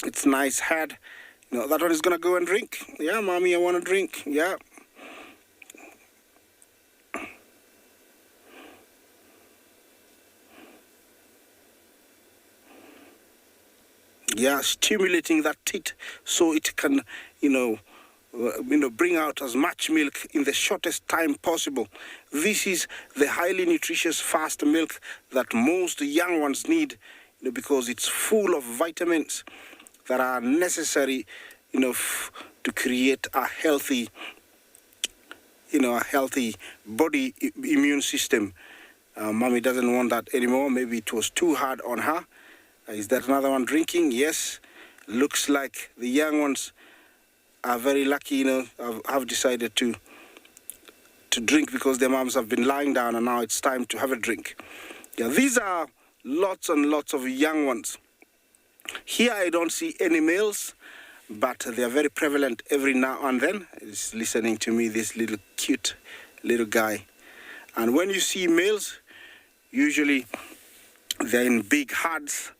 It's nice head. That one is gonna go and drink. Yeah, mommy, I want to drink. Yeah. Yeah, stimulating that teat so it can, bring out as much milk in the shortest time possible. This is the highly nutritious fast milk that most young ones need, because it's full of vitamins that are necessary, to create a healthy, body immune system. Mommy doesn't want that anymore. Maybe it was too hard on her. Is that another one drinking? Yes. Looks like the young ones are very lucky, have decided to drink because their moms have been lying down, and now it's time to have a drink. Yeah, these are lots and lots of young ones. Here I don't see any males, but they are very prevalent every now and then. He's listening to me, this little cute little guy. And when you see males, usually they're in big herds.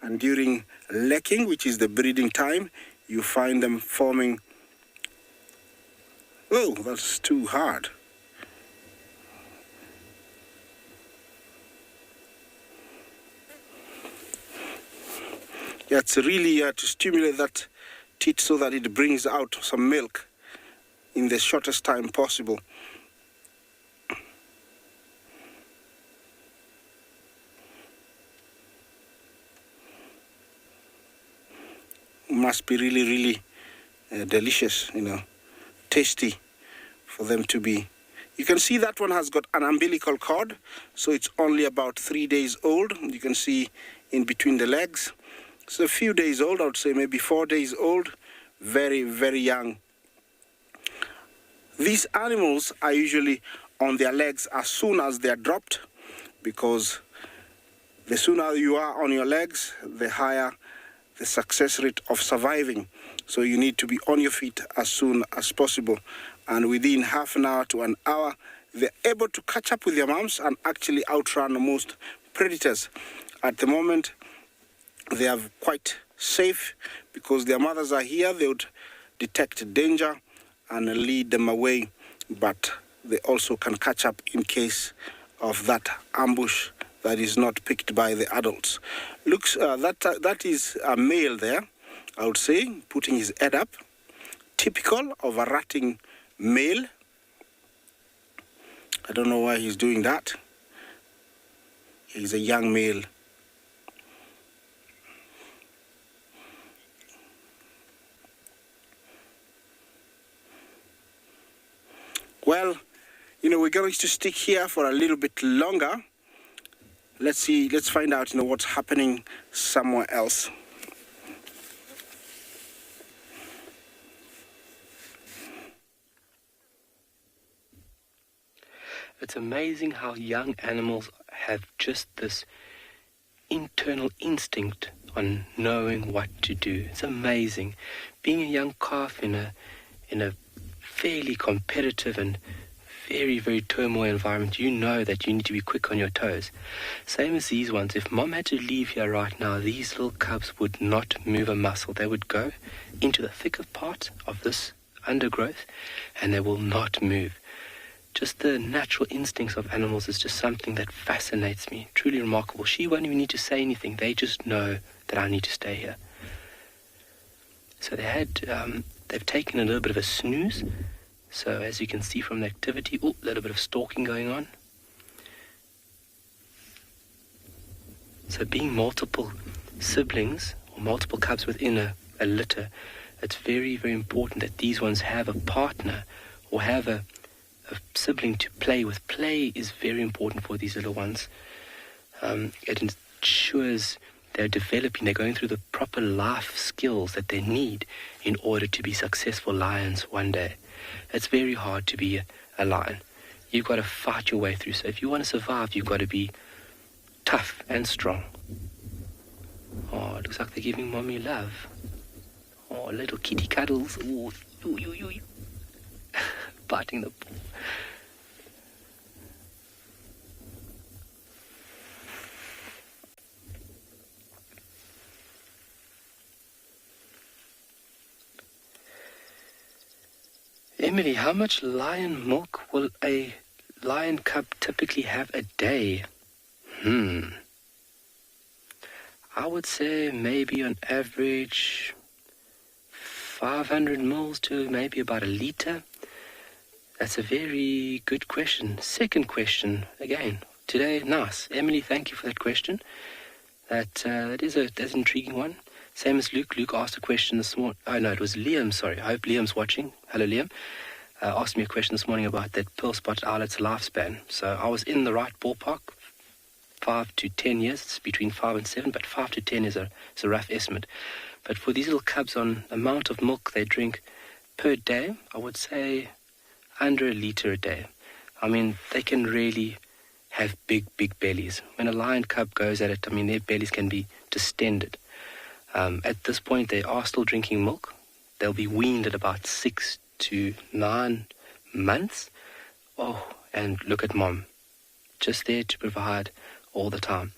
And during lacking, which is the breeding time, you find them forming... Oh, that's too hard. Yeah, it's really to stimulate that teat so that it brings out some milk in the shortest time possible. Must be really, really delicious, tasty for them to be. You can see that one has got an umbilical cord, so it's only about 3 days old. You can see in between the legs. It's a few days old, I would say maybe 4 days old. Very, very young. These animals are usually on their legs as soon as they are dropped, because the sooner you are on your legs, the higher the success rate of surviving. So you need to be on your feet as soon as possible. And within half an hour to an hour, they're able to catch up with their moms and actually outrun most predators. At the moment, they are quite safe because their mothers are here. They would detect danger and lead them away, but they also can catch up in case of that ambush that is not picked by the adults. Looks that is a male there, I would say, putting his head up, typical of a ratting male. I don't know why he's doing that. He's a young male. Well, we're going to stick here for a little bit longer. Let's find out, what's happening somewhere else. It's amazing how young animals have just this internal instinct on knowing what to do. It's amazing. Being a young calf in a fairly competitive and very, very turmoil environment, you know that you need to be quick on your toes. Same as these ones. If Mom had to leave here right now, these little cubs would not move a muscle. They would go into the thicker part of this undergrowth and they will not move. Just the natural instincts of animals is just something that fascinates me. Truly remarkable. She won't even need to say anything. They just know that I need to stay here. So they've taken a little bit of a snooze. So as you can see from the activity, a little bit of stalking going on. So being multiple siblings or multiple cubs within a litter, it's very, very important that these ones have a partner or have a sibling to play with. Play is very important for these little ones. It ensures they're developing, they're going through the proper life skills that they need in order to be successful lions one day. It's very hard to be a lion. You've got to fight your way through. So if you want to survive, you've got to be tough and strong. Oh, it looks like they're giving Mommy love. Oh, little kitty cuddles. Ooh, biting the ball. Emily, how much lion milk will a lion cub typically have a day? I would say maybe on average 500 mils to maybe about a liter. That's a very good question. Second question, again, today, nice. Emily, thank you for that question. That's an intriguing one. Same as Luke. Luke asked a question this morning. Oh, no, it was Liam, sorry. I hope Liam's watching. Hello, Liam. Asked me a question this morning about that pearl-spotted owlet's lifespan. So I was in the right ballpark, 5 to 10 years. It's between 5 and 7, but 5 to 10 is a rough estimate. But for these little cubs, on amount of milk they drink per day, I would say under a liter a day. I mean, they can really have big, big bellies. When a lion cub goes at it, I mean, their bellies can be distended. At this point, they are still drinking milk. They'll be weaned at about 6 to 9 months. Oh, and look at Mom, just there to provide all the time.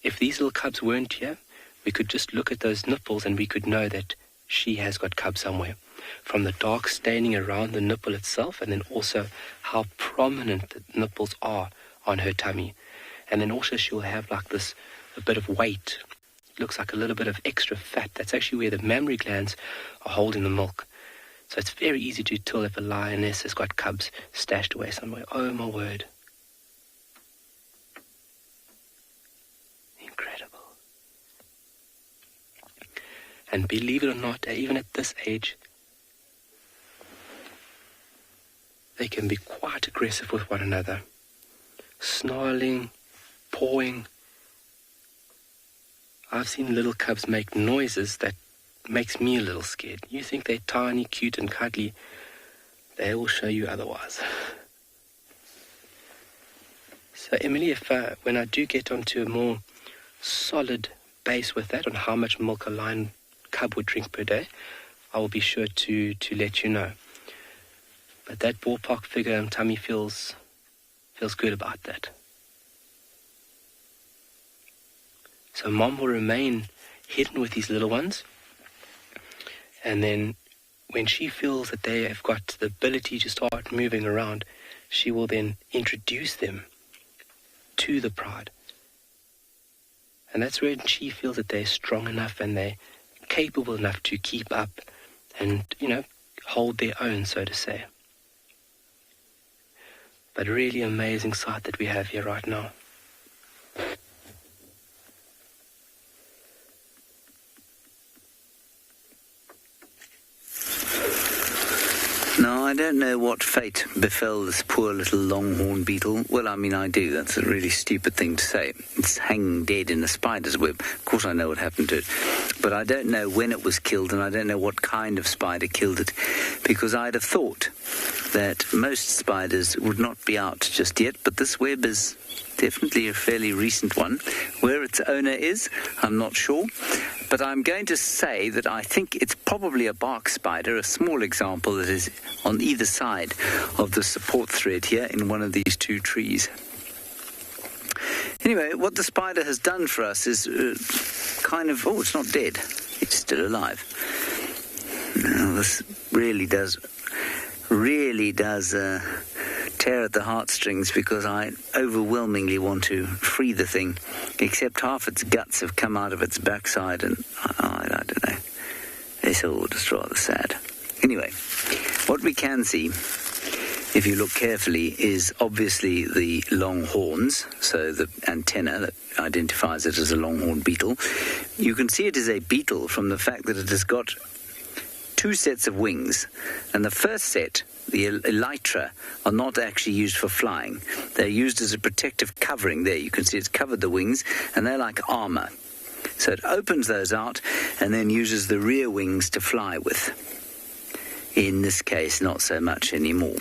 If these little cubs weren't here, we could just look at those nipples and we could know that she has got cubs somewhere. From the dark staining around the nipple itself, and then also how prominent the nipples are on her tummy. And then also she'll have like this, a bit of weight. Looks like a little bit of extra fat. That's actually where the mammary glands are holding the milk. So it's very easy to tell if a lioness has got cubs stashed away somewhere. Oh, my word. Incredible. And believe it or not, even at this age, they can be quite aggressive with one another. Snarling, pawing. I've seen little cubs make noises that makes me a little scared. You think they're tiny, cute and cuddly. They will show you otherwise. So Emily, if when I do get onto a more solid base with that on how much milk a lion cub would drink per day, I will be sure to let you know. But that ballpark figure and tummy feels good about that. So Mom will remain hidden with these little ones. And then when she feels that they have got the ability to start moving around, she will then introduce them to the pride. And that's when she feels that they're strong enough and they're capable enough to keep up and, hold their own, so to say. But a really amazing sight that we have here right now. Now, I don't know what fate befell this poor little longhorn beetle. Well, I mean, I do. That's a really stupid thing to say. It's hanging dead in a spider's web. Of course I know what happened to it. But I don't know when it was killed, and I don't know what kind of spider killed it, because I'd have thought that most spiders would not be out just yet, but this web is definitely a fairly recent one. Where its owner is, I'm not sure. But I'm going to say that I think it's probably a bark spider, a small example that is on either side of the support thread here in one of these two trees. Anyway, what the spider has done for us is it's not dead. It's still alive. Now, this really does tear at the heartstrings, because I overwhelmingly want to free the thing, except half its guts have come out of its backside, and I don't know. It's all just rather sad. Anyway, what we can see, if you look carefully, is obviously the long horns, so the antenna that identifies it as a longhorn beetle. You can see it is a beetle from the fact that it has got two sets of wings, and the first set, the elytra, are not actually used for flying. They're used as a protective covering. There, you can see it's covered the wings, and they're like armor. So it opens those out and then uses the rear wings to fly with. In this case, not so much anymore.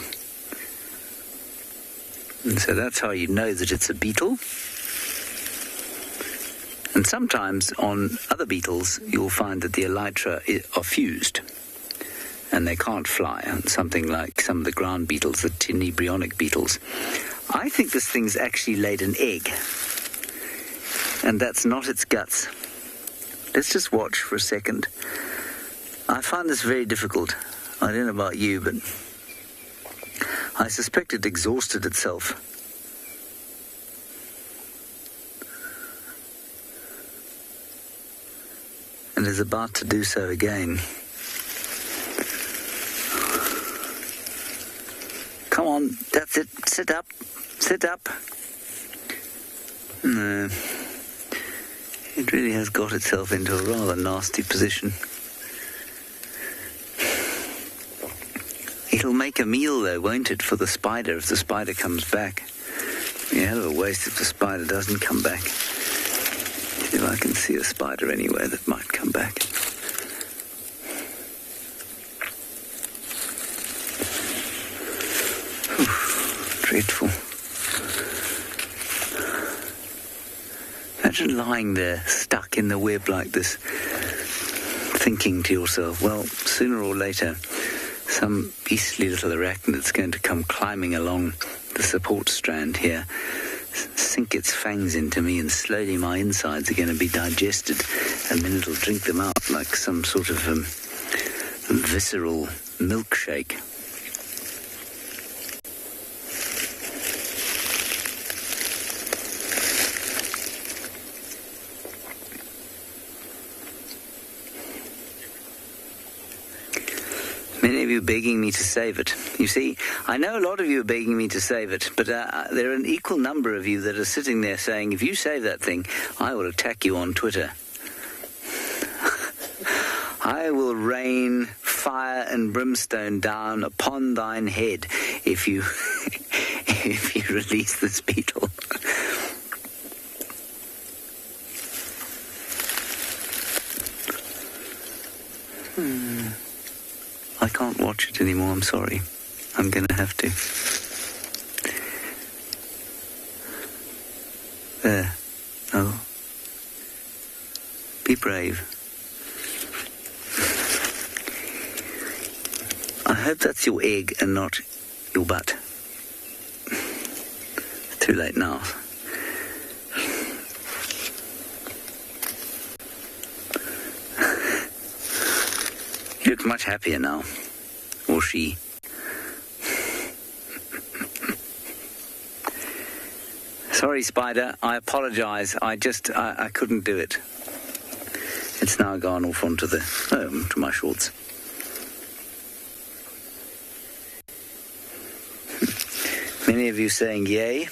And so that's how you know that it's a beetle. And sometimes on other beetles, you'll find that the elytra are fused, and they can't fly, something like some of the ground beetles, the embryonic beetles. I think this thing's actually laid an egg, and that's not its guts. Let's just watch for a second. I find this very difficult. I don't know about you, but I suspect it exhausted itself. And is about to do so again. Come on, that's it. Sit up. Sit up. No. It really has got itself into a rather nasty position. It'll make a meal, though, won't it, for the spider if the spider comes back? It'll be a hell of a waste if the spider doesn't come back. See if I can see a spider anywhere that might come back. Dreadful. Imagine lying there, stuck in the web like this, thinking to yourself, well, sooner or later, some beastly little arachnid's going to come climbing along the support strand here, sink its fangs into me, and slowly my insides are going to be digested, and then it'll drink them out like some sort of visceral milkshake. Many of you begging me to save it. You see, I know a lot of you are begging me to save it, but there are an equal number of you that are sitting there saying, if you save that thing, I will attack you on Twitter. I will rain fire and brimstone down upon thine head if you if you release this beetle. I can't watch it anymore, I'm sorry. I'm going to have to. There. Oh. Be brave. I hope that's your egg and not your butt. It's too late now. He looks much happier now. Or she. Sorry, Spider. I apologise. I couldn't do it. It's now gone off onto to my shorts. Many of you saying yay.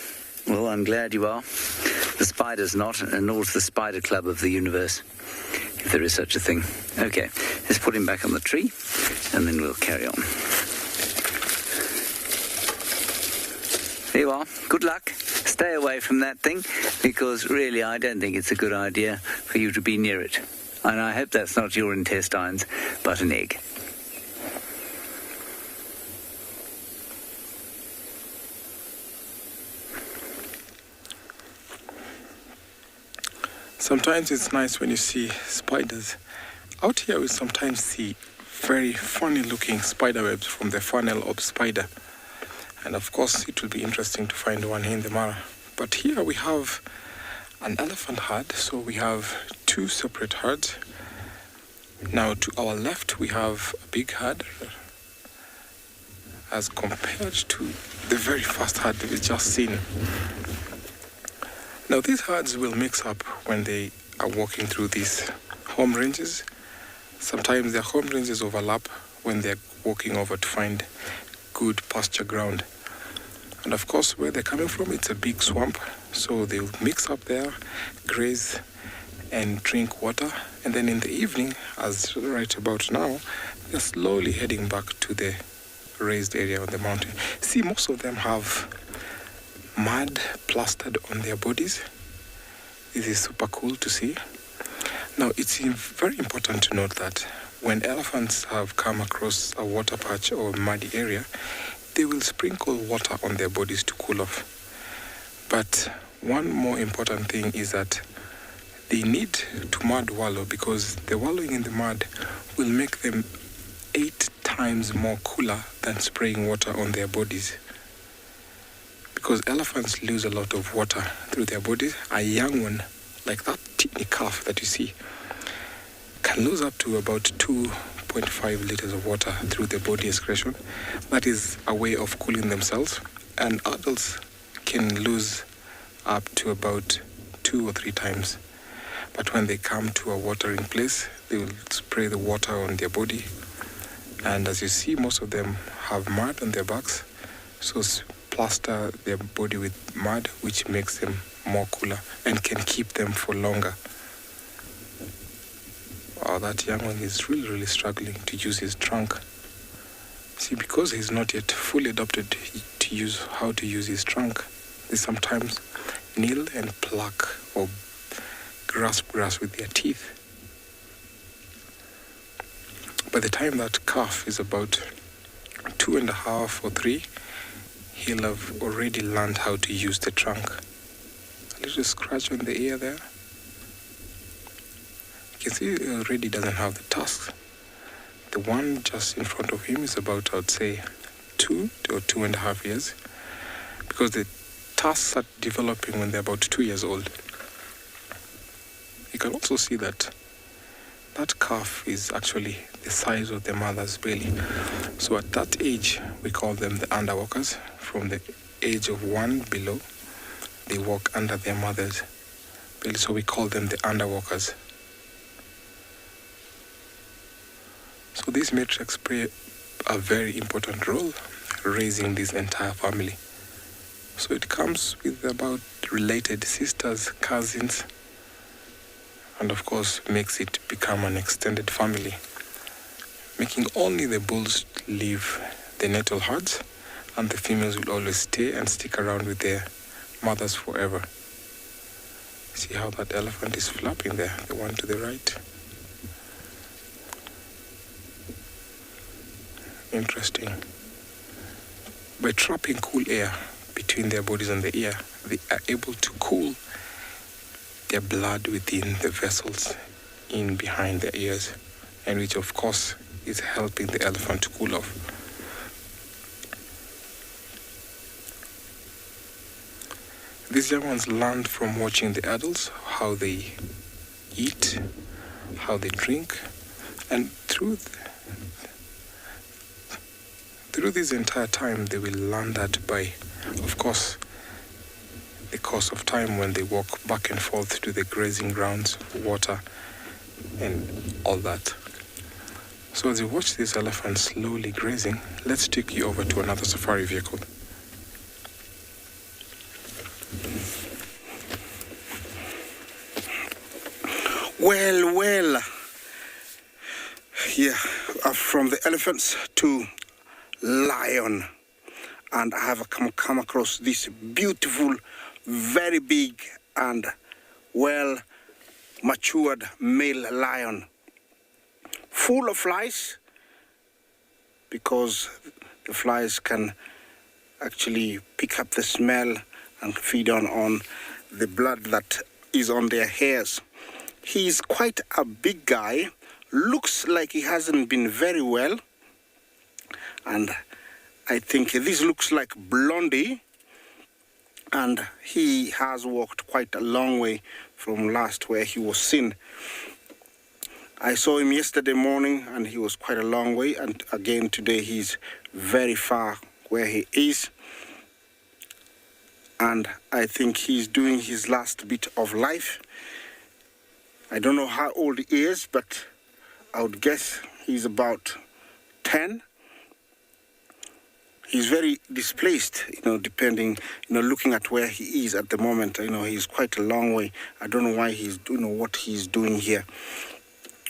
Well, I'm glad you are. The spider's not, and nor is the spider club of the universe, if there is such a thing. Okay, let's put him back on the tree, and then we'll carry on. There you are. Good luck. Stay away from that thing, because really I don't think it's a good idea for you to be near it. And I hope that's not your intestines, but an egg. Sometimes it's nice when you see spiders. Out here we sometimes see very funny looking spider webs from the funnel of spider. And of course it will be interesting to find one here in the Mara. But here we have an elephant herd, so we have two separate herds. Now to our left we have a big herd as compared to the very first herd that we just seen. Now these herds will mix up when they are walking through these home ranges. Sometimes their home ranges overlap when they're walking over to find good pasture ground. And of course where they're coming from, it's a big swamp, so they'll mix up there, graze and drink water, and then in the evening, as right about now, they're slowly heading back to the raised area on the mountain. See, most of them have mud plastered on their bodies. This is super cool to see. Now, it's very important to note that when elephants have come across a water patch or muddy area, they will sprinkle water on their bodies to cool off. But one more important thing is that they need to mud wallow, because the wallowing in the mud will make them 8 times more cooler than spraying water on their bodies. Because elephants lose a lot of water through their bodies. A young one, like that teeny calf that you see, can lose up to about 2.5 liters of water through their body excretion. That is a way of cooling themselves. And adults can lose up to about 2 or 3 times. But when they come to a watering place, they will spray the water on their body. And as you see, most of them have mud on their backs. So plaster their body with mud, which makes them more cooler and can keep them for longer. Wow, that young one is really struggling to use his trunk. See, because he's not yet fully adopted to how to use his trunk, they sometimes kneel and pluck or grasp grass with their teeth. By the time that calf is about 2.5 or 3, he'll have already learned how to use the trunk. A little scratch on the ear there. You can see he already doesn't have the tusks. The one just in front of him is about, I would say, 2 or 2.5 years, because the tusks are developing when they're about 2 years old. You can also see that calf is actually the size of the mother's belly. So at that age, we call them the underwalkers. From the age of 1 below, they walk under their mother's belly. So we call them the underwalkers. So these matriarchs play a very important role raising this entire family. So it comes with about related sisters, cousins, and of course makes it become an extended family, making only the bulls leave the natal herds, and the females will always stay and stick around with their mothers forever. See how that elephant is flapping there, the one to the right. Interesting. By trapping cool air between their bodies and the ear, they are able to cool their blood within the vessels in behind their ears, and which of course is helping the elephant to cool off. These young ones learned from watching the adults how they eat, how they drink, And through this entire time, they will learn that by, of course, the course of time when they walk back and forth to the grazing grounds, water, and all that. So as you watch these elephants slowly grazing, let's take you over to another safari vehicle. Well, yeah, from the elephants to lion, and I have come across this beautiful, very big and well matured male lion, full of flies, because the flies can actually pick up the smell and feed on the blood that is on their hairs. He's quite a big guy, looks like he hasn't been very well, and I think this looks like Blondie, and he has walked quite a long way from last where he was seen. I saw him yesterday morning and he was quite a long way, and again today he's very far where he is, and I think he's doing his last bit of life. I don't know how old he is, but I would guess he's about 10. He's very displaced, depending, looking at where he is at the moment. He's quite a long way. I don't know why he's doing what he's doing here.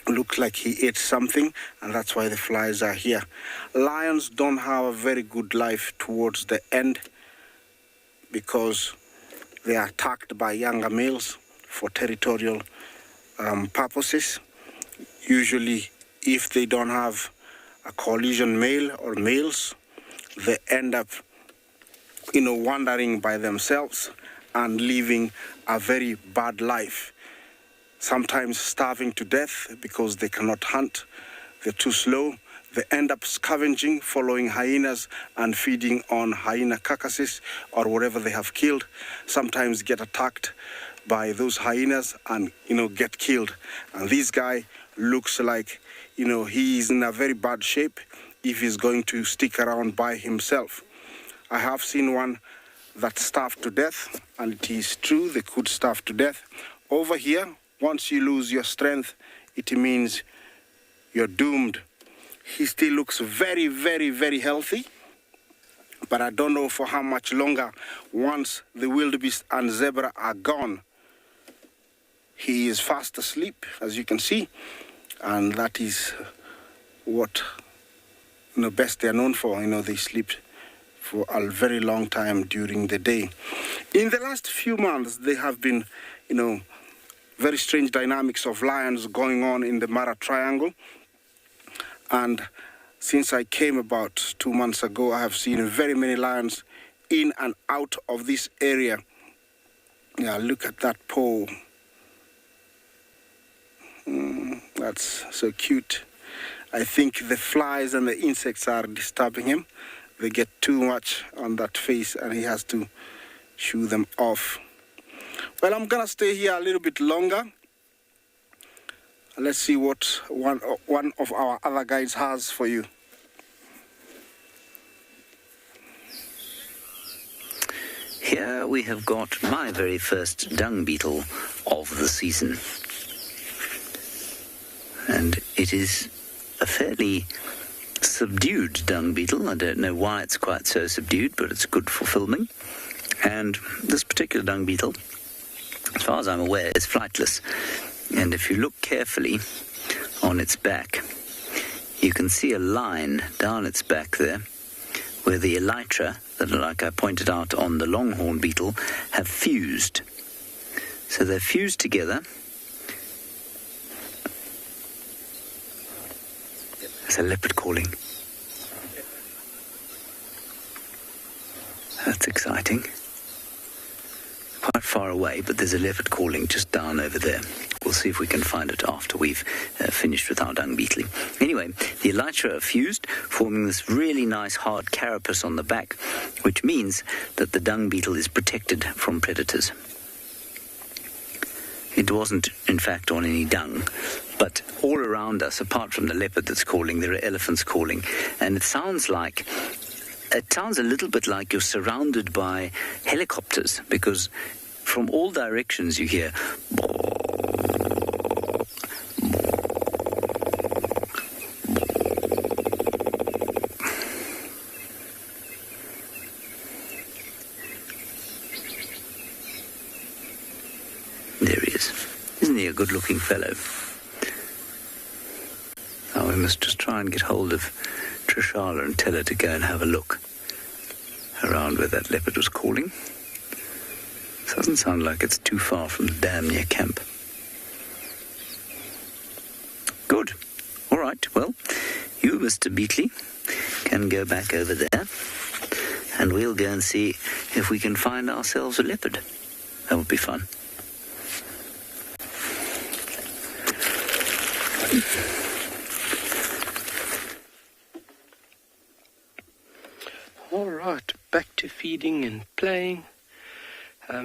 Looks like he ate something, and that's why the flies are here. Lions don't have a very good life towards the end because they are attacked by younger males for territorial purposes. Usually, if they don't have a coalition male or males, they end up, wandering by themselves and living a very bad life. Sometimes starving to death because they cannot hunt. They're too slow. They end up scavenging, following hyenas and feeding on hyena carcasses or whatever they have killed. Sometimes get attacked by those hyenas and, get killed. And this guy looks like, he is in a very bad shape if he's going to stick around by himself. I have seen one that starved to death, and it is true, they could starve to death. Over here, once you lose your strength, it means you're doomed. He still looks very, very, very healthy, but I don't know for how much longer once the wildebeest and zebra are gone. He is fast asleep, as you can see, and that is what best they are known for. They sleep for a very long time during the day. In the last few months, there have been, very strange dynamics of lions going on in the Mara Triangle. And since I came about 2 months ago, I have seen very many lions in and out of this area. Yeah, look at that paw. That's so cute. I think the flies and the insects are disturbing him. They get too much on that face and he has to shoo them off. Well, I'm gonna stay here a little bit longer. Let's see what one of our other guides has for you. Here we have got my very first dung beetle of the season. And it is a fairly subdued dung beetle. I don't know why it's quite so subdued, but it's good for filming. And this particular dung beetle, as far as I'm aware, is flightless. And if you look carefully on its back, you can see a line down its back there where the elytra, that, like I pointed out on the longhorn beetle, have fused. So they're fused together. There's a leopard calling. That's exciting. Quite far away, but there's a leopard calling just down over there. We'll see if we can find it after we've finished with our dung beetling. Anyway, the elytra are fused, forming this really nice hard carapace on the back, which means that the dung beetle is protected from predators. It wasn't, in fact, on any dung But all around us, apart from the leopard that's calling, there are elephants calling. And it sounds a little bit like you're surrounded by helicopters, because from all directions you hear There he is. Isn't he a good-looking fellow? Now we must just try and get hold of TRISHALA and tell her to go and have a look around where that leopard was calling. Doesn't sound like it's too far from the dam near camp. Good. All right, well, you, Mr. Beatley, can go back over there, and we'll go and see if we can find ourselves a leopard. That would be fun. All right, back to feeding and playing.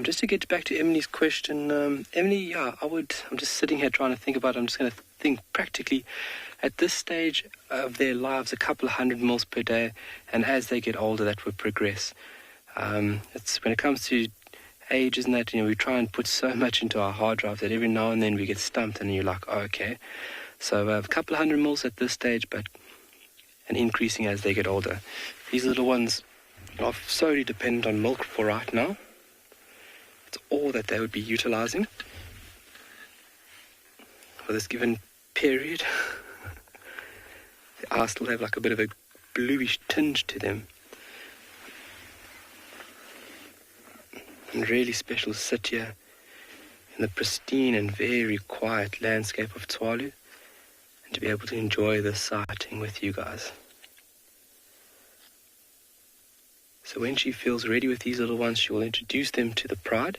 Just to get back to Emily's question, Emily, I'm just sitting here trying to think about it. I'm just going to think practically. At this stage of their lives, a couple of 100 mils per day, and as they get older, that will progress. It's when it comes to age, isn't that, we try and put so much into our hard drive that every now and then we get stumped and you're like, oh, okay. So a couple of 100 mils at this stage, and increasing as they get older. These little ones are solely dependent on milk for right now. It's all that they would be utilizing for this given period. The eyes still have like a bit of a bluish tinge to them. And really special to sit here in the pristine and very quiet landscape of Tswalu and to be able to enjoy this sighting with you guys. So when she feels ready with these little ones, she will introduce them to the pride.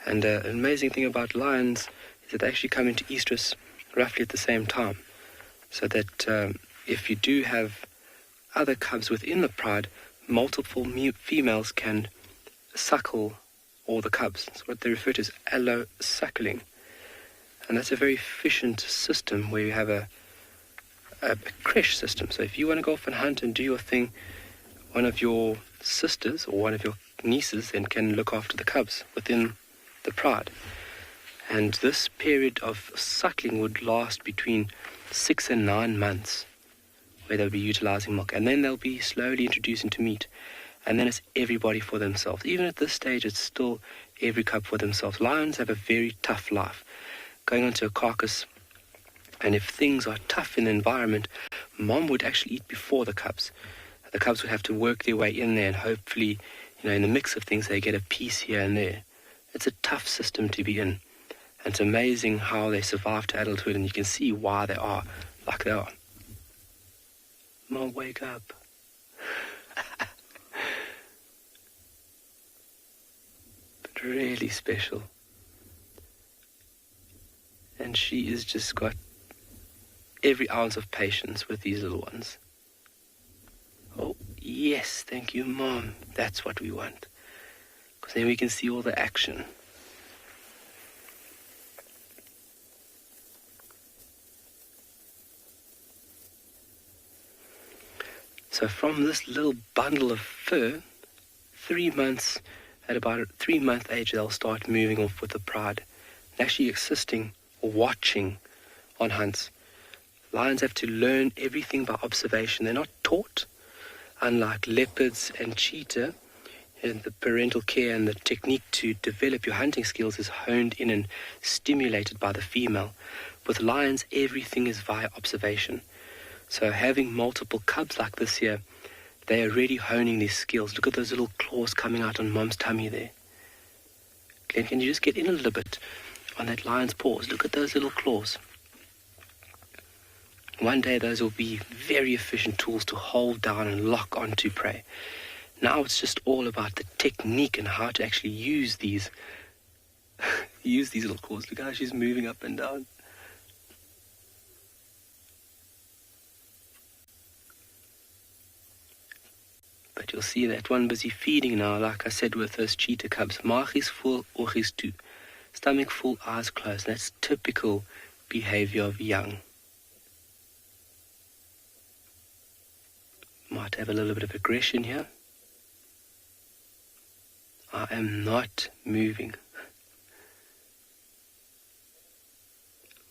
And an amazing thing about lions is that they actually come into estrus roughly at the same time. So that if you do have other cubs within the pride, multiple females can suckle all the cubs. That's what they refer to as allo-suckling. And that's a very efficient system where you have a creche system. So if you want to go off and hunt and do your thing, one of your sisters or one of your nieces then can look after the cubs within the pride. And this period of suckling would last between 6 and 9 months, where they'll be utilizing milk. And then they'll be slowly introduced into meat. And then it's everybody for themselves. Even at this stage, it's still every cub for themselves. Lions have a very tough life. Going onto a carcass, and if things are tough in the environment, mom would actually eat before the cubs. The cubs would have to work their way in there, and hopefully, in the mix of things, they get a piece here and there. It's a tough system to be in. And it's amazing how they survive to adulthood, and you can see why they are like they are. Mom, wake up. But really special. And she has just got every ounce of patience with these little ones. Oh, yes, thank you, Mom. That's what we want. Because then we can see all the action. So from this little bundle of fur, 3 months, at about a 3-month age, they'll start moving off with the pride. And actually assisting or watching on hunts. Lions have to learn everything by observation. They're not taught. Unlike leopards and cheetah, and the parental care and the technique to develop your hunting skills is honed in and stimulated by the female. With lions, everything is via observation. So having multiple cubs like this here, they are really honing these skills. Look at those little claws coming out on Mom's tummy there. Glenn, can you just get in a little bit on that lion's paws? Look at those little claws. One day those will be very efficient tools to hold down and lock onto prey. Now it's just all about the technique and how to actually use these little claws. Look how she's moving up and down. But you'll see that one busy feeding now, like I said with those cheetah cubs. Maag is full, oog is toe. Stomach full, eyes closed. That's typical behavior of young. Might have a little bit of aggression here. I am not moving.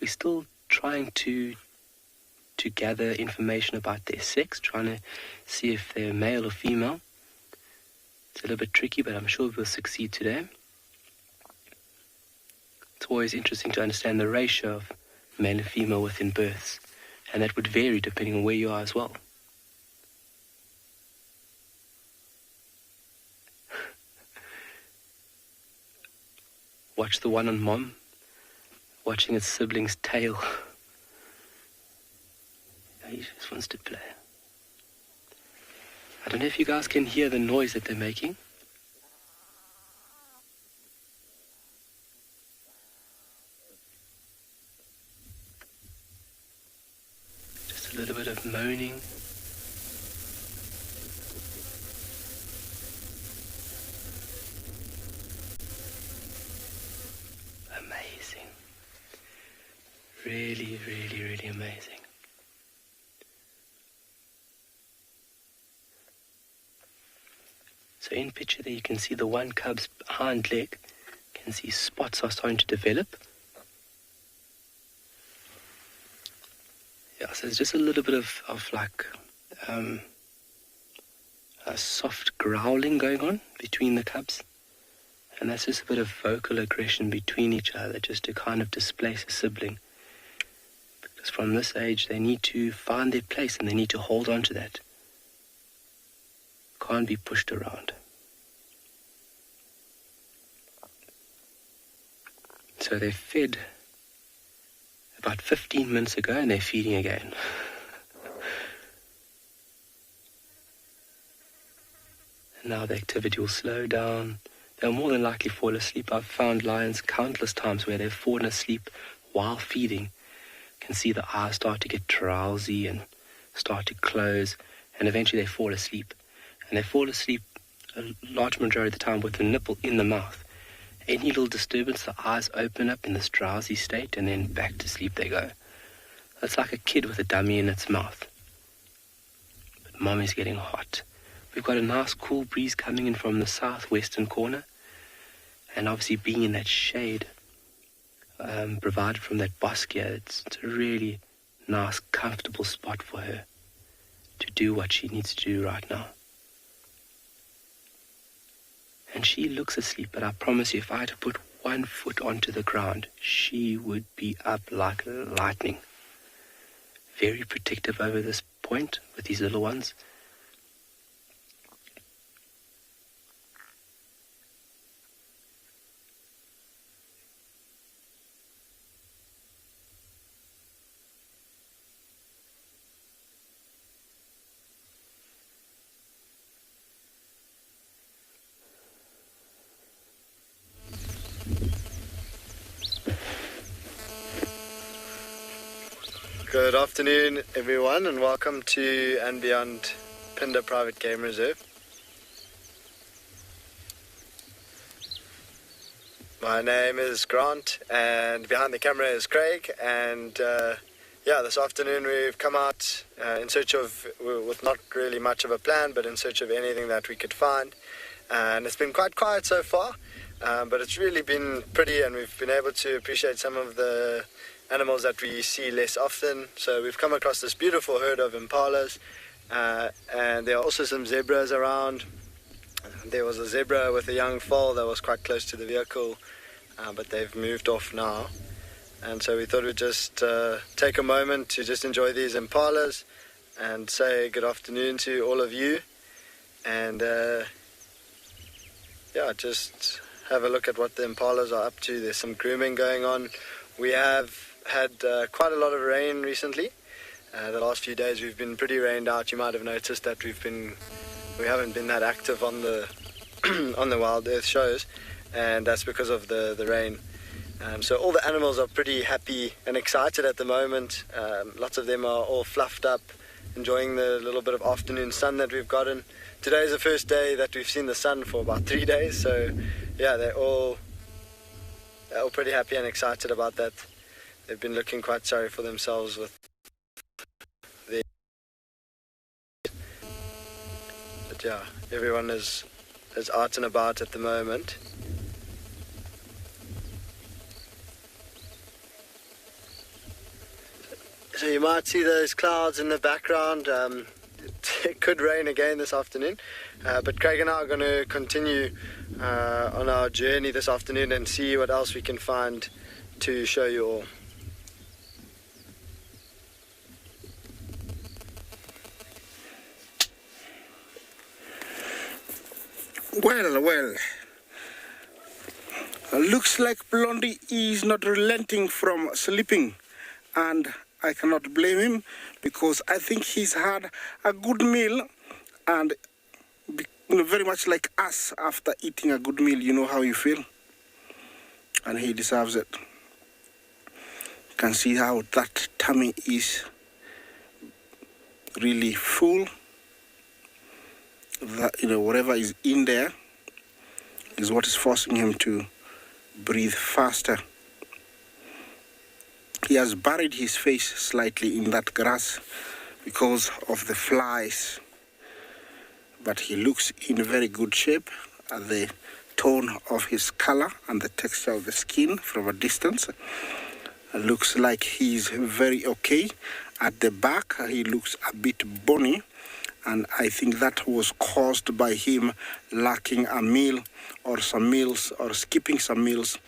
We're still trying to gather information about their sex, trying to see if they're male or female. It's a little bit tricky, but I'm sure we'll succeed today. It's always interesting to understand the ratio of male and female within births, and that would vary depending on where you are as well. Watch the one on mom, watching its sibling's tail. He just wants to play. I don't know if you guys can hear the noise that they're making. Just a little bit of moaning. Amazing. Really, really, really amazing. So in picture there you can see the one cub's hind leg. You can see spots are starting to develop. Yeah, so there's just a little bit of like a soft growling going on between the cubs. And that's just a bit of vocal aggression between each other, just to kind of displace a sibling. Because from this age they need to find their place and they need to hold on to that. Can't be pushed around. So they fed about 15 minutes ago and they're feeding again. And now the activity will slow down. They'll more than likely fall asleep. I've found lions countless times where they've fallen asleep while feeding. You can see the eyes start to get drowsy and start to close, and eventually they fall asleep. And they fall asleep a large majority of the time with the nipple in the mouth. Any little disturbance, the eyes open up in this drowsy state, and then back to sleep they go. It's like a kid with a dummy in its mouth. But mommy's getting hot. We've got a nice cool breeze coming in from the southwestern corner, and obviously being in that shade provided from that bosque here, it's a really nice, comfortable spot for her to do what she needs to do right now. And she looks asleep, but I promise you, if I had to put one foot onto the ground, she would be up like lightning. Very protective over this point with these little ones. Good afternoon, everyone, and welcome to andBeyond Phinda Private Game Reserve. My name is Grant, and behind the camera is Craig. And this afternoon we've come out in search of, with not really much of a plan, but in search of anything that we could find. And it's been quite quiet so far, but it's really been pretty, and we've been able to appreciate some of the animals that we see less often. So we've come across this beautiful herd of impalas, and there are also some zebras around. There was a zebra with a young foal that was quite close to the vehicle, but they've moved off now. And so we thought we'd just take a moment to just enjoy these impalas and say good afternoon to all of you, and just have a look at what the impalas are up to. There's some grooming going on. We have had quite a lot of rain recently. The last few days we've been pretty rained out. You might have noticed that we haven't been that active on the on the WildEarth shows, and that's because of the rain. So all the animals are pretty happy and excited at the moment. Lots of them are all fluffed up, enjoying the little bit of afternoon sun that we've gotten. Today is the first day that we've seen the sun for about 3 days, so yeah, they're all pretty happy and excited about that. they've been looking quite sorry for themselves with the. But yeah, everyone is out and about at the moment. So you might see those clouds in the background. It could rain again this afternoon, but Craig and I are going to continue on our journey this afternoon and see what else we can find to show you all. Well, looks like Blondie is not relenting from sleeping, and I cannot blame him because I think he's had a good meal, and very much like us after eating a good meal, you know how you feel, and he deserves it. You can see how that tummy is really full. That whatever is in there is what is forcing him to breathe faster. He has buried his face slightly in that grass because of the flies, but he looks in very good shape at the tone of his color and the texture of the skin from a distance. It looks like he's very okay. At the back, he looks a bit bony, and I think that was caused by him lacking a meal or some meals or skipping some meals.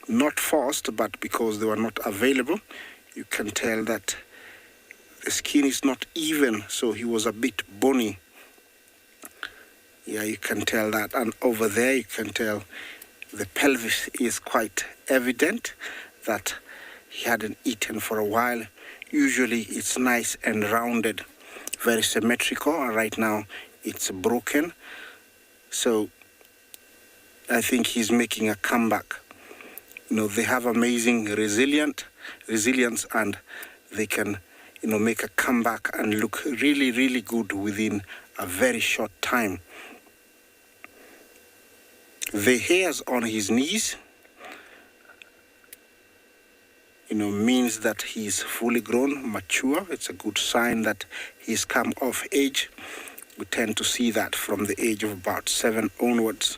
Not forced, but because they were not available. You can tell that the skin is not even, so he was a bit bony. Yeah, you can tell that. And over there, you can tell the pelvis is quite evident that he hadn't eaten for a while. Usually it's nice and rounded, very symmetrical, and right now it's broken. So I think he's making a comeback. They have amazing resilience, and they can, make a comeback and look really, really good within a very short time. The hairs on his knees, means that he's fully grown, mature. It's a good sign that he's come of age. We tend to see that from the age of about 7 onwards.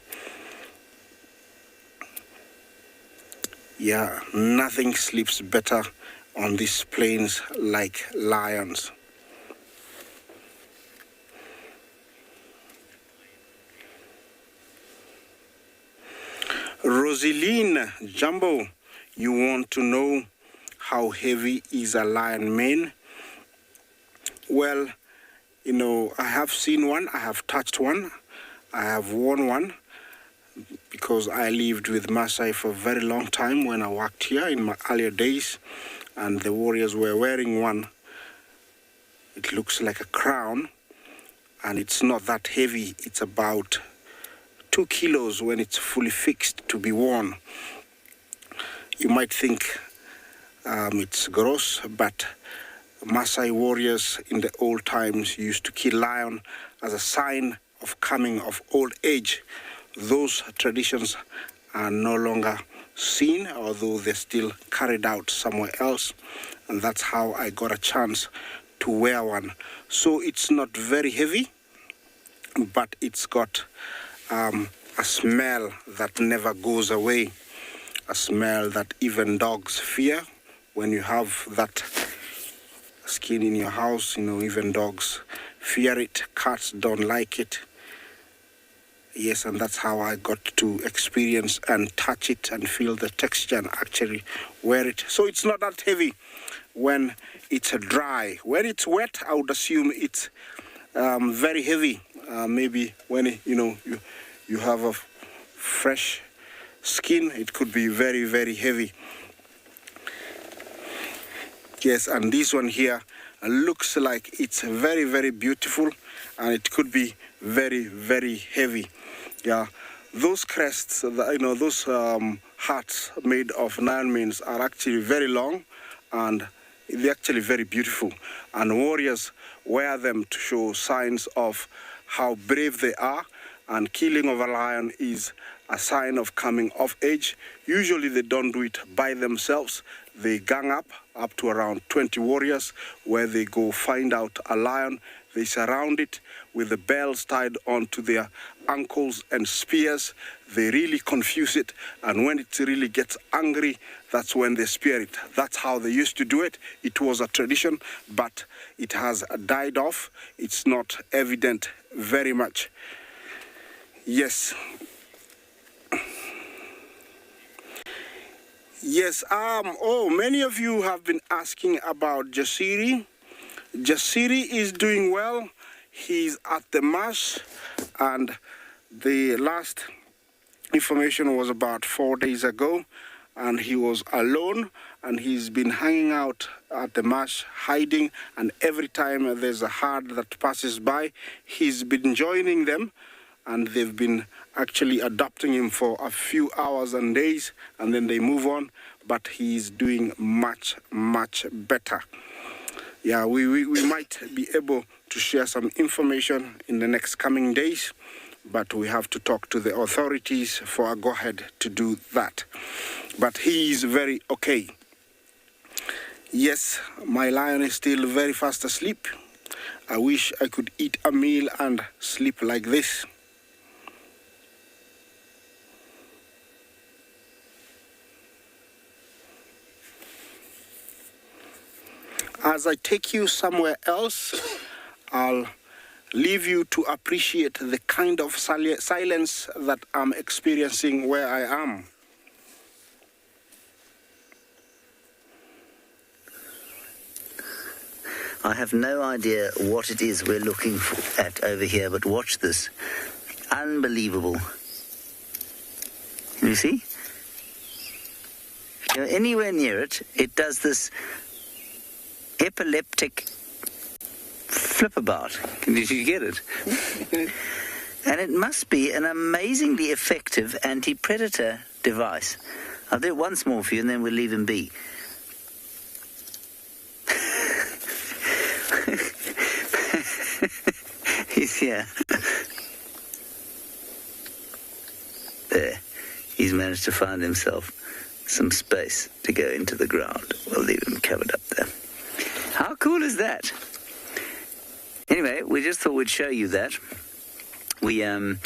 Yeah, nothing sleeps better on these plains like lions. Rosaline Jumbo, you want to know how heavy is a lion mane? Well, I have seen one, I have touched one, I have worn one, because I lived with Maasai for a very long time when I worked here in my earlier days, and the warriors were wearing one. It looks like a crown, and it's not that heavy. It's about 2 kilos when it's fully fixed to be worn. You might think it's gross, but Maasai warriors in the old times used to kill lion as a sign of coming of old age. Those traditions are no longer seen, although they're still carried out somewhere else. And that's how I got a chance to wear one. So it's not very heavy, but it's got a smell that never goes away. A smell that even dogs fear. When you have that skin in your house, even dogs fear it. Cats don't like it. Yes, and that's how I got to experience and touch it and feel the texture and actually wear it. So it's not that heavy when it's dry. When it's wet, I would assume it's very heavy. Maybe when you have a fresh skin, it could be very, very heavy. Yes, and this one here looks like it's very, very beautiful, and it could be very, very heavy. Yeah, those crests, those hats made of lion manes are actually very long, and they're actually very beautiful. And warriors wear them to show signs of how brave they are, and killing of a lion is a sign of coming of age. Usually they don't do it by themselves. they gang up to around 20 warriors, where they go find out a lion. They surround it with the bells tied onto their ankles and spears. They really confuse it, and when it really gets angry, that's when they spear it. That's how they used to do it. It was a tradition, but it has died off. It's not evident very much. Yes. Yes, many of you have been asking about Jasiri. Jasiri is doing well. He's at the mass, and the last information was about 4 days ago, and he was alone, and he's been hanging out at the mass, hiding, and every time there's a herd that passes by, he's been joining them, and they've been actually adopting him for a few hours and days, and then they move on, but he's doing much, much better. Yeah, we might be able to share some information in the next coming days, but we have to talk to the authorities for a go-ahead to do that. But he is very okay. Yes, my lion is still very fast asleep. I wish I could eat a meal and sleep like this. As I take you somewhere else, I'll leave you to appreciate the kind of silence that I'm experiencing where I am. I have no idea what it is we're looking at over here, but watch this. Unbelievable. You see? If you're anywhere near it, it does this epileptic flip about. Did you get it? And it must be an amazingly effective anti-predator device. I'll do it once more for you and then we'll leave him be. He's here. There. He's managed to find himself some space to go into the ground. We'll leave him covered up there. How cool is that? Anyway, we just thought we'd show you that. We haven't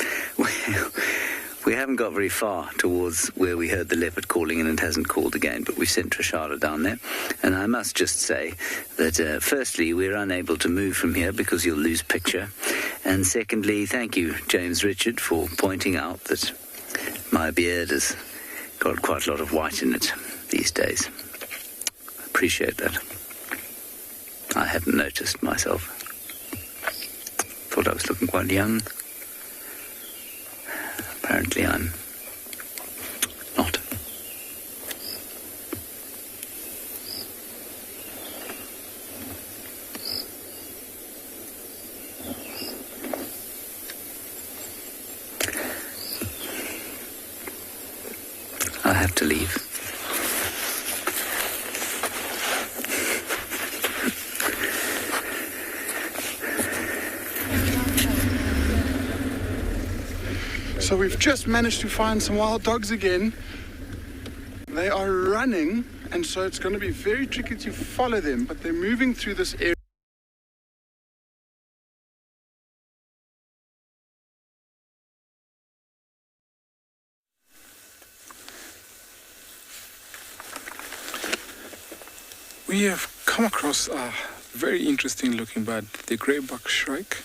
got very far towards where we heard the leopard calling and it hasn't called again, but we sent TRISHALA down there. And I must just say that firstly, we're unable to move from here because you'll lose picture. And secondly, thank you, James Richard, for pointing out that my beard has got quite a lot of white in it these days. I appreciate that. I hadn't noticed myself. Thought I was looking quite young. Apparently I'm not. I have to leave. So we've just managed to find some wild dogs again. They are running, and so it's going to be very tricky to follow them, but they're moving through this area. We have come across a very interesting looking bird, the greyback shrike.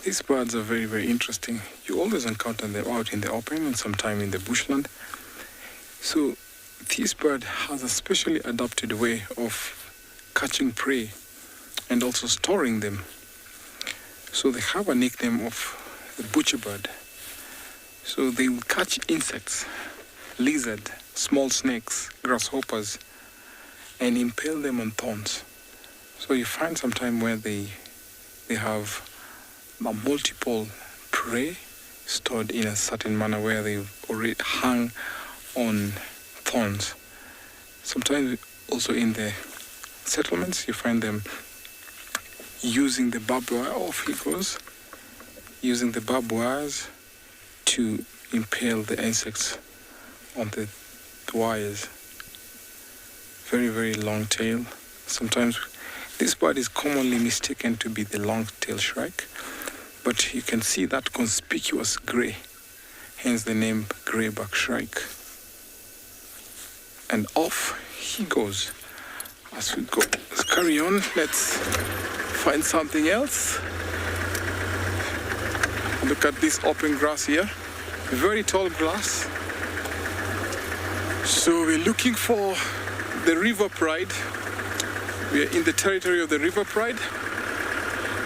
These birds are very, very interesting. You always encounter them out in the open and sometime in the bushland. So this bird has a specially adapted way of catching prey and also storing them. So they have a nickname of the butcher bird. So they will catch insects, lizard, small snakes, grasshoppers, and impale them on thorns. So you find sometime where they have multiple prey stored in a certain manner where they already hang on thorns. Sometimes also in the settlements you find them using the barbed wire, off he goes, using the barbed wires to impale the insects on the wires. Very, very long tail. Sometimes this bird is commonly mistaken to be the long-tailed shrike, but you can see that conspicuous grey, hence the name greyback shrike. And off he goes. As we go, let's carry on. Let's find something else. Look at this open grass here. Very tall grass. So we're looking for the River Pride. We are in the territory of the River Pride,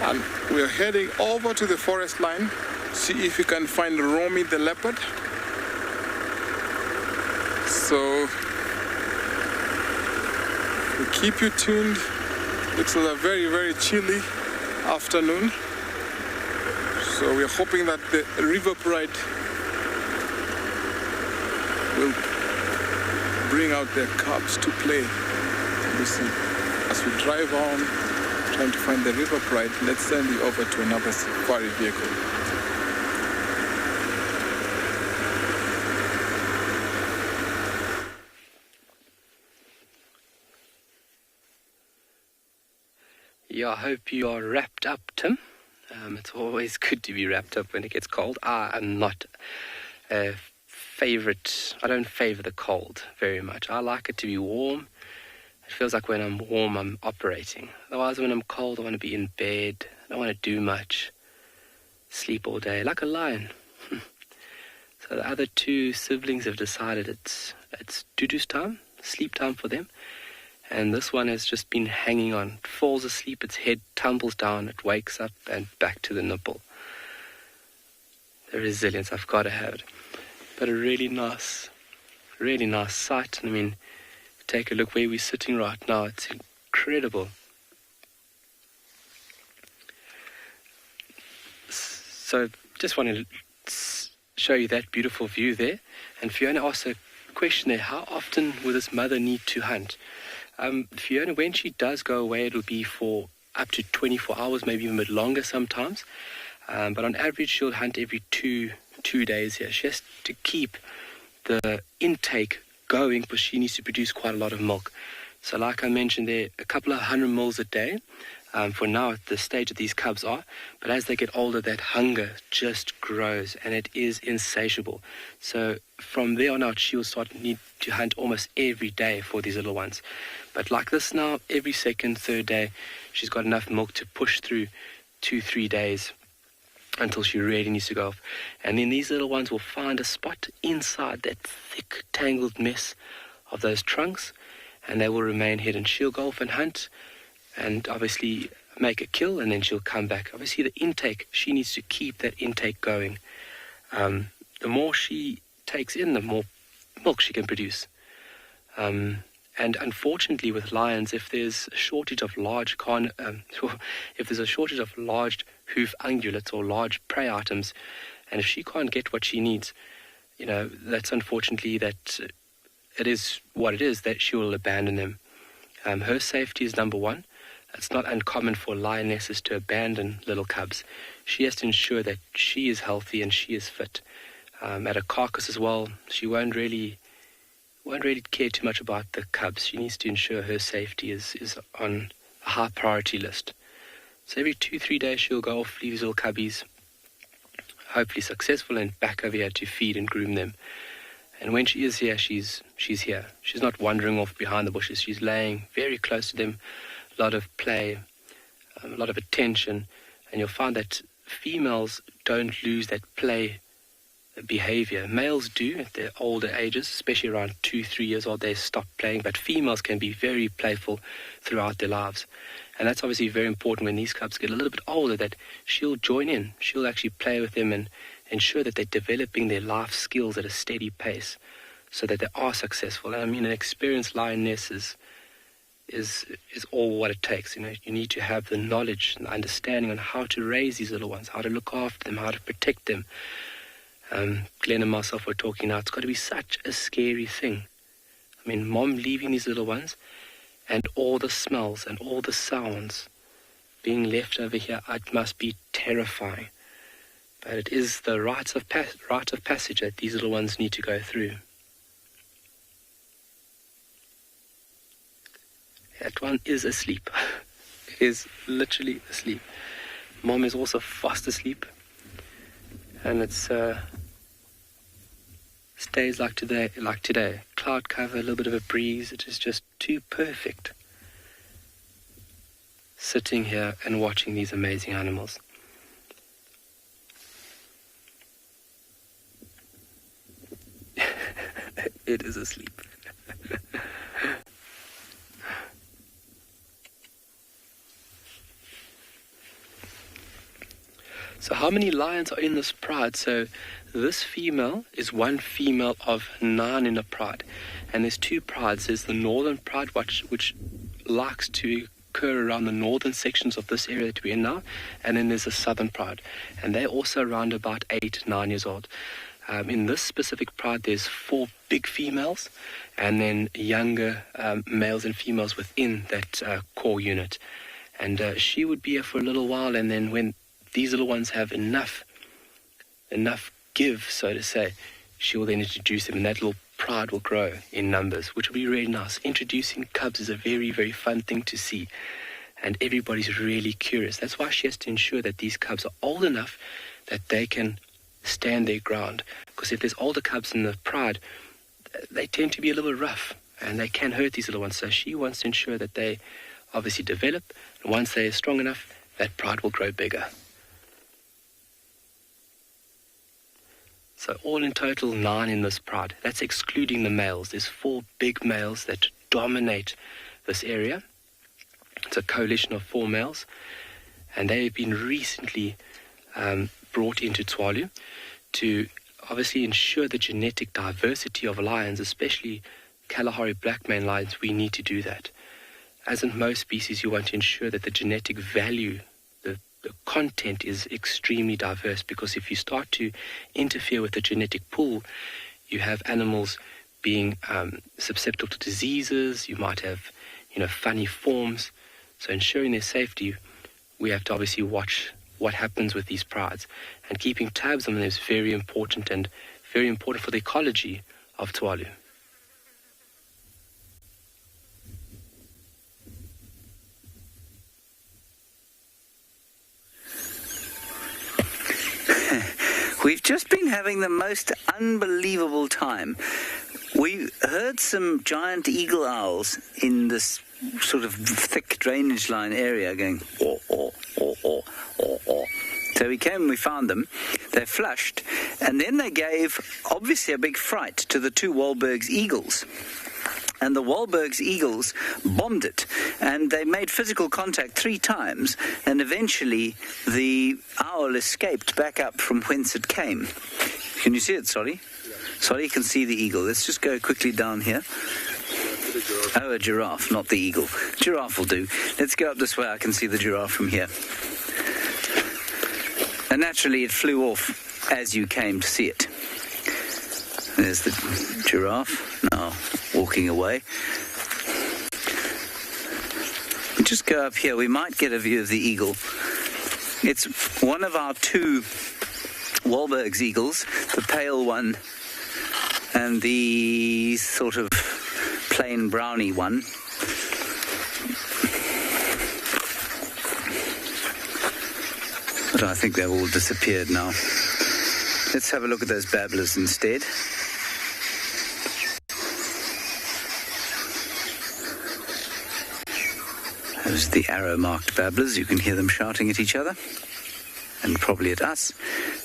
and we are heading over to the forest line, see if we can find Romy the leopard. So we keep you tuned. Looks like a very, very chilly afternoon. So we are hoping that the River Pride will bring out their cubs to play. Listen, as we drive on, trying to find the River Pride, let's send you over to another safari vehicle. Yeah, I hope you are wrapped up, Tim. It's always good to be wrapped up when it gets cold. I am not a favorite. I don't favor the cold very much. I like it to be warm. It feels like when I'm warm, I'm operating. Otherwise, when I'm cold, I want to be in bed. I don't want to do much. Sleep all day, like a lion. So the other two siblings have decided it's doo-doo's time, sleep time for them. And this one has just been hanging on. It falls asleep, its head tumbles down, it wakes up and back to the nipple. The resilience, I've got to have it. But a really nice sight. I mean, take a look where we're sitting right now. It's incredible. So just wanted to show you that beautiful view there. And Fiona asked a question there, how often will this mother need to hunt? Fiona, when she does go away, it'll be for up to 24 hours, maybe even a bit longer sometimes. But on average, she'll hunt every two days here. She has to keep the intake going because she needs to produce quite a lot of milk. So like I mentioned there, a couple of 100 mils a day for now at the stage that these cubs are. But as they get older, that hunger just grows and it is insatiable. So from there on out, she will need to hunt almost every day for these little ones. But like this now, every second, third day, she's got enough milk to push through 2-3 days until she really needs to go off. And then these little ones will find a spot inside that thick, tangled mess of those trunks, and they will remain hidden. She'll go off and hunt, and obviously make a kill, and then she'll come back. Obviously, the intake, she needs to keep that intake going. The more she takes in, the more milk she can produce. And unfortunately, with lions, if there's a shortage of large hoof ungulates or large prey items, and if she can't get what she needs, that's unfortunately that it is what it is, that she will abandon them. Her safety is number one. It's not uncommon for lionesses to abandon little cubs. She has to ensure that she is healthy and she is fit. At a carcass as well, she won't really care too much about the cubs. She needs to ensure her safety is on a high priority list. So every 2-3 days she'll go off, leave these little cubbies, hopefully successful, and back over here to feed and groom them. And when she is here, she's here. She's not wandering off behind the bushes. She's laying very close to them, a lot of play, a lot of attention, and you'll find that females don't lose that play behavior. Males do at their older ages, especially around 2-3 years old, they stop playing, but females can be very playful throughout their lives. And that's obviously very important when these cubs get a little bit older, that she'll join in. She'll actually play with them and ensure that they're developing their life skills at a steady pace so that they are successful. And I mean, an experienced lioness is all what it takes. You need to have the knowledge and the understanding on how to raise these little ones, how to look after them, how to protect them. Glenn and myself were talking now, it's got to be such a scary thing. I mean, mom leaving these little ones and all the smells and all the sounds being left over here, it must be terrifying. But it is the rite of passage that these little ones need to go through. That one is asleep. It is literally asleep. Mom is also fast asleep. And it's stays like today. Cloud cover, a little bit of a breeze. It is just too perfect. Sitting here and watching these amazing animals. It is asleep. So how many lions are in this pride? So this female is one female of 9 in a pride. And there's 2 prides. There's the northern pride, which likes to occur around the northern sections of this area that we're in now. And then there's a southern pride. And they're also around about 8, 9 years old. In this specific pride, there's 4 big females and then younger males and females within that core unit. And she would be here for a little while, and then when these little ones have enough give, so to say, she will then introduce them, and that little pride will grow in numbers, which will be really nice. Introducing cubs is a very, very fun thing to see, and everybody's really curious. That's why she has to ensure that these cubs are old enough that they can stand their ground, because if there's older cubs in the pride, they tend to be a little rough and they can hurt these little ones. So she wants to ensure that they obviously develop, and once they're strong enough, that pride will grow bigger. So all in total 9 in this pride. That's excluding the males. There's 4 big males that dominate this area. It's a coalition of 4 males, and they've been recently brought into Tswalu to obviously ensure the genetic diversity of lions, especially Kalahari black mane lions. We need to do that. As in most species, you want to ensure that the genetic value, the content is extremely diverse, because if you start to interfere with the genetic pool, you have animals being susceptible to diseases. You might have, funny forms. So ensuring their safety, we have to obviously watch what happens with these prides, and keeping tabs on them is very important, and very important for the ecology of Tswalu. We've just been having the most unbelievable time. We heard some giant eagle owls in this sort of thick drainage line area going, oh, oh, oh, oh, oh, oh. So we came and we found them. They flushed, and then they gave, obviously, a big fright to the 2 Wahlberg's eagles. And the Wahlberg's eagles bombed it, and they made physical contact 3 times, and eventually the owl escaped back up from whence it came. Can you see it, Sorry? Sorry, you can see the eagle. Let's just go quickly down here. Oh, a giraffe, not the eagle. Giraffe will do. Let's go up this way. I can see the giraffe from here. And naturally, it flew off as you came to see it. There's the giraffe now walking away. Just go up here. We might get a view of the eagle. It's one of our 2 Wahlberg's eagles, the pale one and the sort of plain browny one. But I think they've all disappeared now. Let's have a look at those babblers instead. Those are the arrow-marked babblers. You can hear them shouting at each other, and probably at us,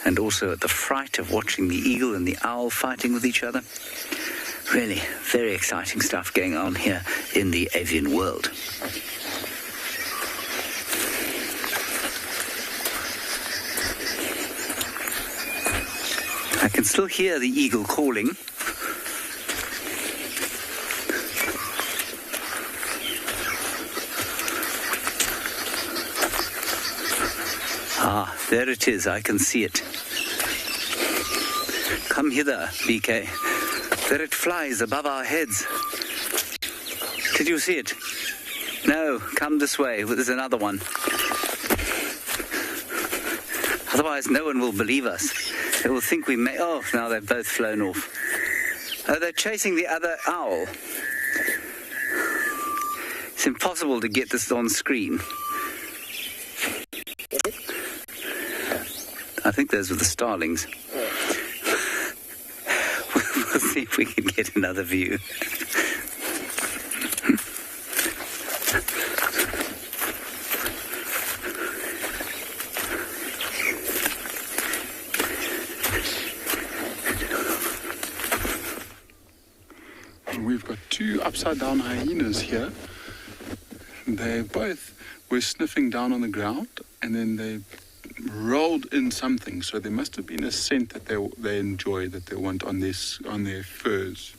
and also at the fright of watching the eagle and the owl fighting with each other. Really, very exciting stuff going on here in the avian world. I can still hear the eagle calling. Ah, there it is. I can see it. Come hither, BK. There it flies above our heads. Did you see it? No, come this way. There's another one. Otherwise, no one will believe us. They will think we may... Oh, now they've both flown off. Oh, they're chasing the other owl. impossible to get this on screen. I think those were the starlings. We'll see if we can get another view. We've got two upside-down hyenas here. They both were sniffing down on the ground, and then they rolled in something. So there must have been a scent that they enjoy, that they want on their furs.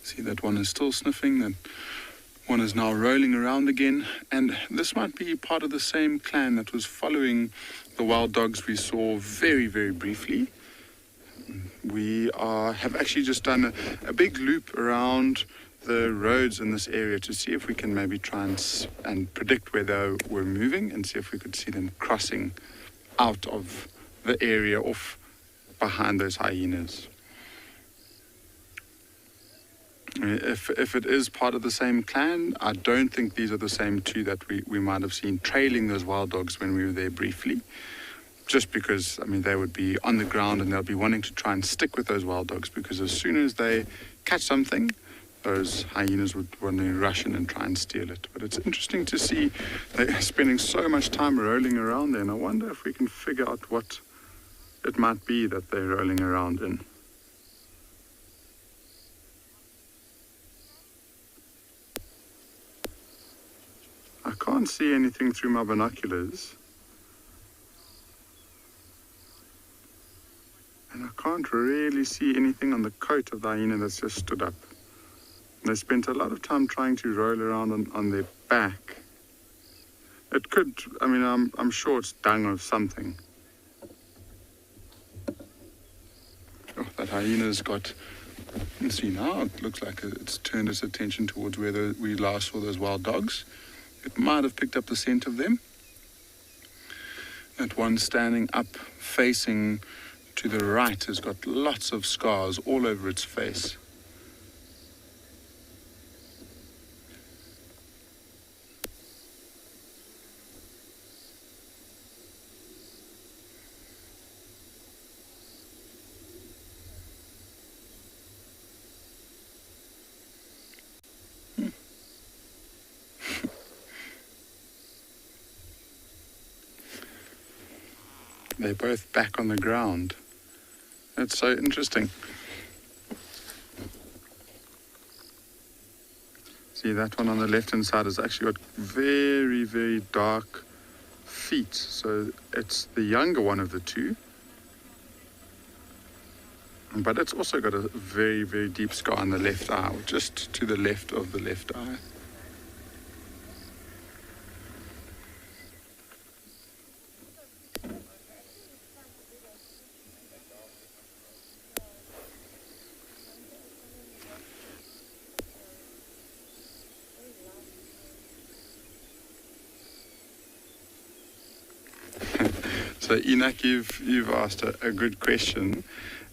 See, that one is still sniffing. That one is now rolling around again. And this might be part of the same clan that was following the wild dogs we saw very, very briefly. We have actually just done a big loop around the roads in this area to see if we can maybe try and predict where they were moving and see if we could see them crossing out of the area off behind those hyenas. If it is part of the same clan, I don't think these are the same two that we might have seen trailing those wild dogs when we were there briefly. Just because, I mean, they would be on the ground and they'll be wanting to try and stick with those wild dogs, because as soon as they catch something, those hyenas would want to rush in and try and steal it. But it's interesting to see they're spending so much time rolling around there, and I wonder if we can figure out what it might be that they're rolling around in. I can't see anything through my binoculars. And I can't really see anything on the coat of the hyena that's just stood up. They spent a lot of time trying to roll around on their back. It could, I mean, I'm sure it's dung or something. Oh, that hyena's got, you see now, it looks like it's turned its attention towards where we last saw those wild dogs. It might have picked up the scent of them. That one standing up facing to the right has got lots of scars all over its face. They're both back on the ground. That's so interesting. See, that one on the left-hand side has actually got very, very dark feet. So it's the younger one of the two. But it's also got a very, very deep scar on the left eye, just to the left of the left eye. So Enoch, you've asked a good question,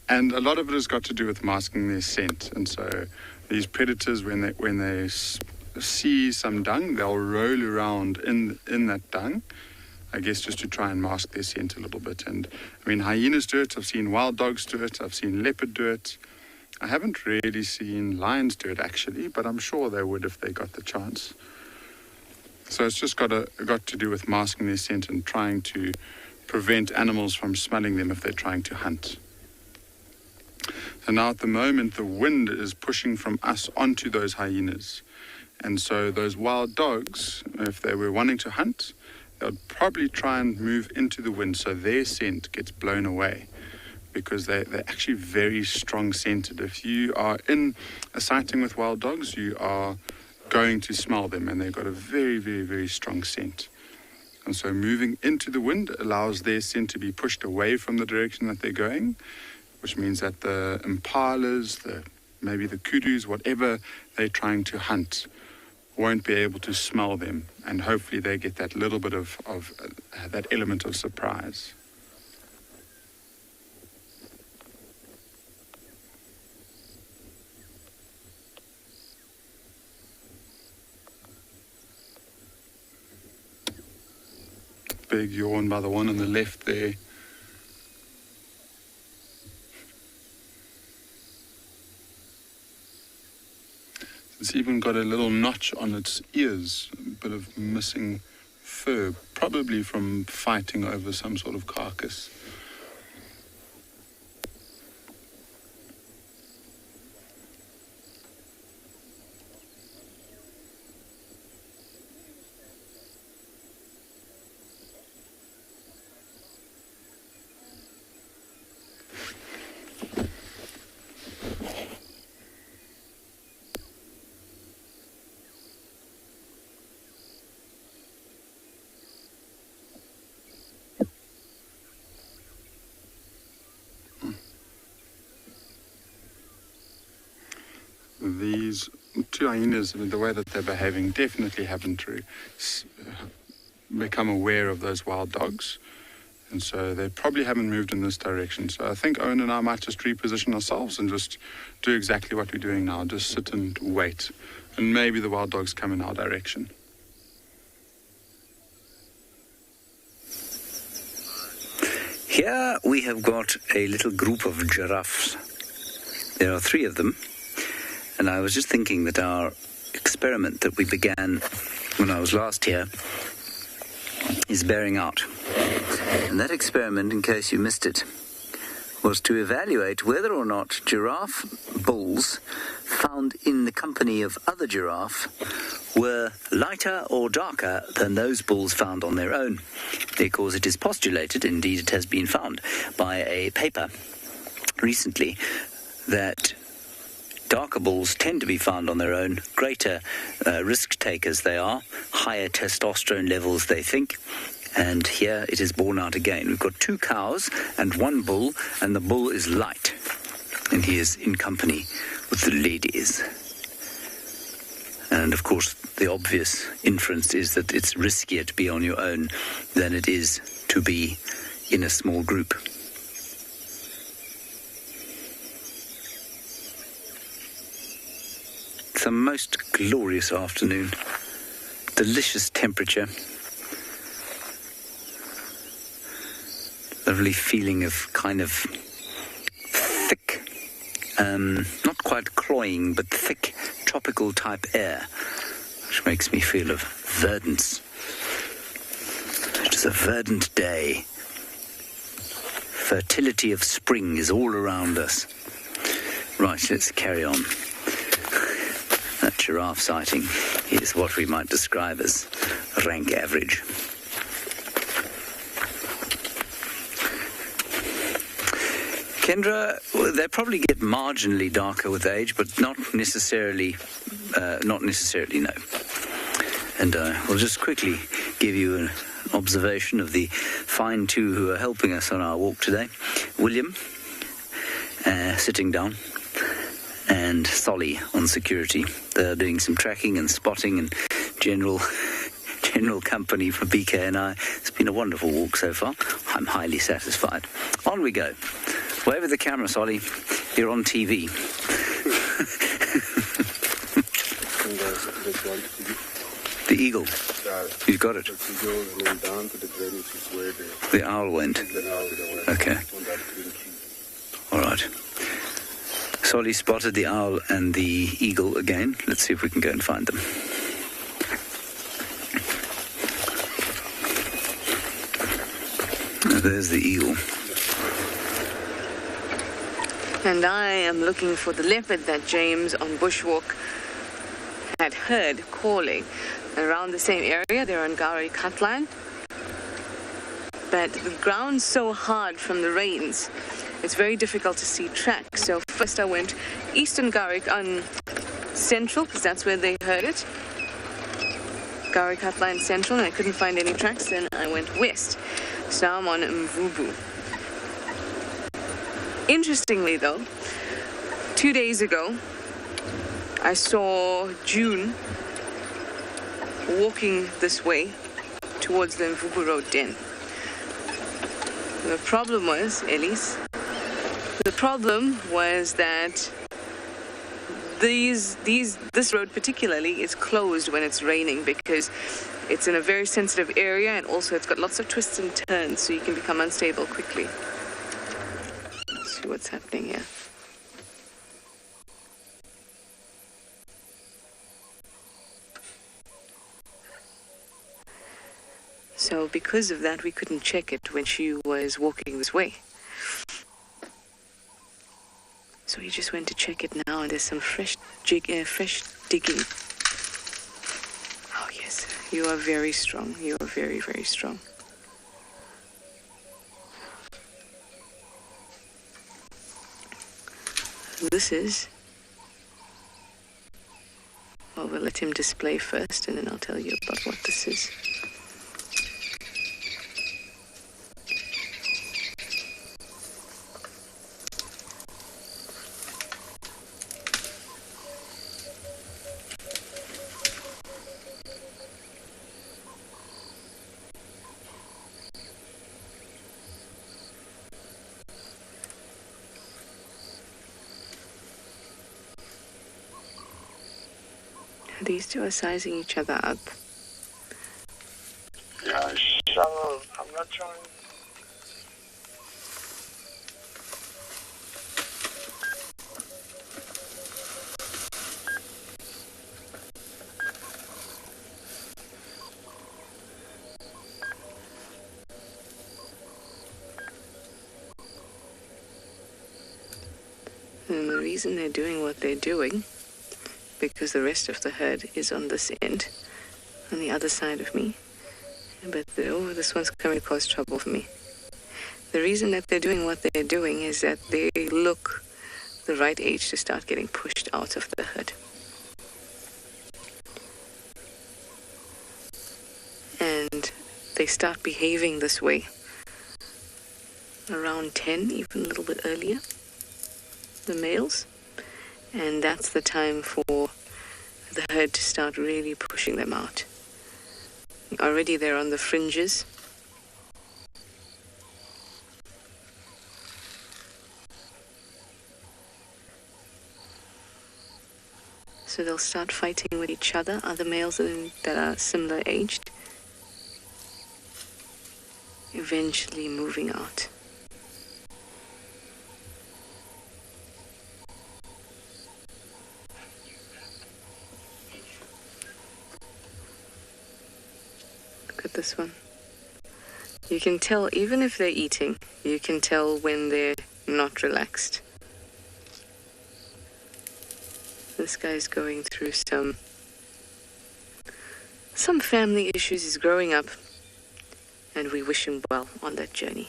and a lot of it has got to do with masking their scent. And so these predators, when they see some dung, they'll roll around in that dung, I guess just to try and mask their scent a little bit. And I mean, hyenas do it. I've seen wild dogs do it. I've seen leopard do it. I haven't really seen lions do it actually, but I'm sure they would if they got the chance. So it's just got to do with masking their scent and trying to prevent animals from smelling them if they're trying to hunt. So now at the moment, the wind is pushing from us onto those hyenas. And so those wild dogs, if they were wanting to hunt, they'll probably try and move into the wind so their scent gets blown away, because they're actually very strong scented. If you are in a sighting with wild dogs, you are going to smell them, and they've got a very, very, very strong scent. And so moving into the wind allows their scent to be pushed away from the direction that they're going, which means that the impalas, maybe the kudus, whatever they're trying to hunt, won't be able to smell them. And hopefully they get that little bit of that element of surprise. big yawn by the one on the left there. It's even got a little notch on its ears, a bit of missing fur, probably from fighting over some sort of carcass. These two hyenas, the way that they're behaving, definitely happen to become aware of those wild dogs. And so they probably haven't moved in this direction. So I think Owen and I might just reposition ourselves and just do exactly what we're doing now. Just sit and wait. And maybe the wild dogs come in our direction. Here we have got a little group of giraffes. There are 3 of them. And I was just thinking that our experiment that we began when I was last here is bearing out. And that experiment, in case you missed it, was to evaluate whether or not giraffe bulls found in the company of other giraffe were lighter or darker than those bulls found on their own. Because it is postulated, indeed it has been found by a paper recently, that darker bulls tend to be found on their own, greater risk takers they are, higher testosterone levels they think, and here it is borne out again. We've got 2 cows and 1 bull, and the bull is light, and he is in company with the ladies. And of course the obvious inference is that it's riskier to be on your own than it is to be in a small group. It's a most glorious afternoon. Delicious temperature. Lovely feeling of kind of thick, not quite cloying, but thick tropical type air, which makes me feel of verdance. It is a verdant day. Fertility of spring is all around us. Right, let's carry on. That giraffe sighting is what we might describe as rank average. Kendra, they probably get marginally darker with age, but not necessarily no. And we'll just quickly give you an observation of the fine 2 who are helping us on our walk today. William, sitting down, and Solly on security. They're doing some tracking and spotting and general company for BK and I. It's been a wonderful walk so far. I'm highly satisfied. On we go. Wave at the camera, Solly. You're on TV. The eagle. You've got it. The owl went. Okay. All right. Solly spotted the owl and the eagle again. Let's see if we can go and find them. There's the eagle. And I am looking for the leopard that James on Bushwalk had heard calling. Around the same area, they're on Ngala Cutline. But the ground's so hard from the rains, it's very difficult to see tracks. So first I went eastern Ngala on Central, because that's where they heard it. Ngala Cutline Central, and I couldn't find any tracks. Then I went west. So now I'm on Mvubu. Interestingly though, 2 days ago, I saw June walking this way towards the Mvubu Road Den. The problem was, Elise, that this road particularly is closed when it's raining because it's in a very sensitive area, and also it's got lots of twists and turns, so you can become unstable quickly. Let's see what's happening here. So because of that, we couldn't check it when she was walking this way. So we just went to check it now, and there's some fresh digging. Oh yes, you are very strong. You are very, very strong. This is... Well, we'll let him display first, and then I'll tell you about what this is. These two are sizing each other up. Yeah, shallow. I'm not trying. And the reason they're doing what they're doing, because the rest of the herd is on this end, on the other side of me. But this one's coming to cause trouble for me. The reason that they're doing what they're doing is that they look the right age to start getting pushed out of the herd. And they start behaving this way around 10, even a little bit earlier, the males. And that's the time for the herd to start really pushing them out. Already they're on the fringes. So they'll start fighting with each other, other males that are similar aged, eventually moving out. At this one, you can tell, even if they're eating, you can tell when they're not relaxed. This guy's going through some family issues. He's growing up, and we wish him well on that journey.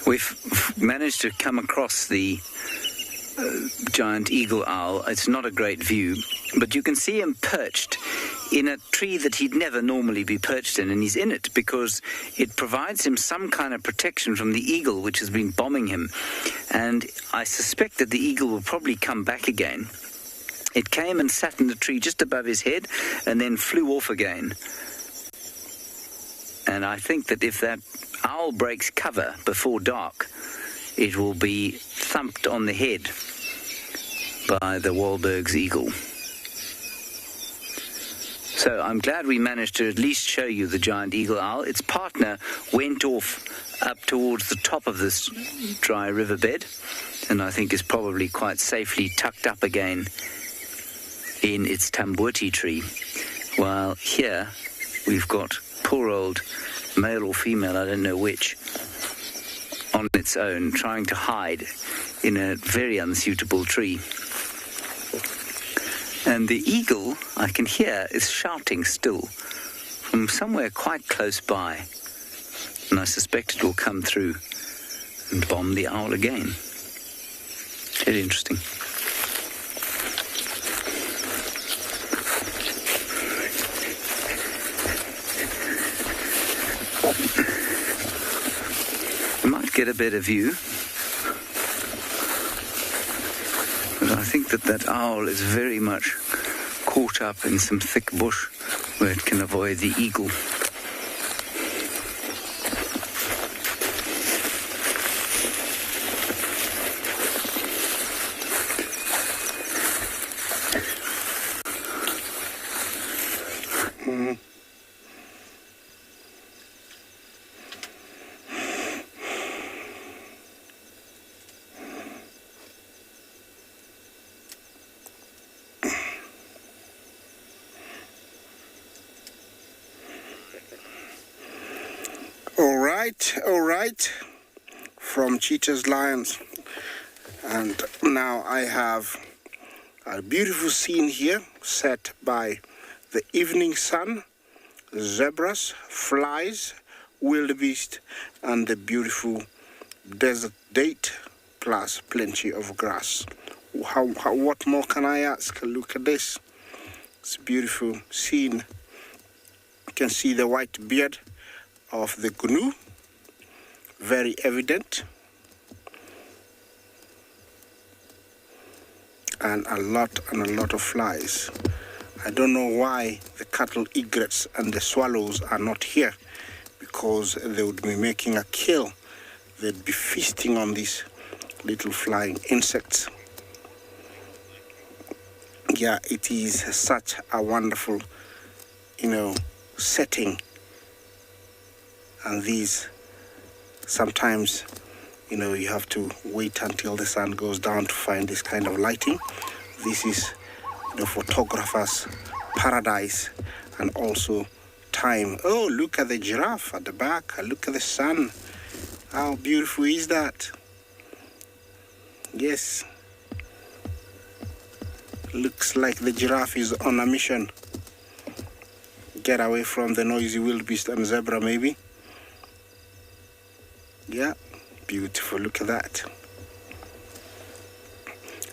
We've managed to come across the giant eagle owl. It's not a great view, but you can see him perched in a tree that he'd never normally be perched in, and he's in it because it provides him some kind of protection from the eagle which has been bombing him. And I suspect that the eagle will probably come back again. It came and sat in the tree just above his head and then flew off again. And I think that if that owl breaks cover before dark, it will be thumped on the head by the Wahlberg's eagle. So I'm glad we managed to at least show you the giant eagle owl. Its partner went off up towards the top of this dry riverbed, and I think is probably quite safely tucked up again in its tambuti tree. While here we've got poor old male or female, I don't know which, on its own, trying to hide in a very unsuitable tree. And the eagle, I can hear, is shouting still from somewhere quite close by. And I suspect it will come through and bomb the owl again. Very interesting. You might get a better view, but I think that owl is very much caught up in some thick bush where it can avoid the eagle. All right, from Cheetah's Lions. And now I have a beautiful scene here set by the evening sun, zebras, flies, wildebeest, and the beautiful desert date, plus plenty of grass. What more can I ask? Look at this. It's a beautiful scene. You can see the white beard of the gnu, very evident, and a lot of flies. I don't know why the cattle egrets and the swallows are not here, because they would be making a kill. They'd be feasting on these little flying insects. Yeah, it is such a wonderful, setting. And these, sometimes, you have to wait until the sun goes down to find this kind of lighting. This is the photographer's paradise and also time. Oh, look at the giraffe at the back. Look at the sun. How beautiful is that? Yes. Looks like the giraffe is on a mission. Get away from the noisy wildebeest and zebra, maybe. Yeah, beautiful. Look at that.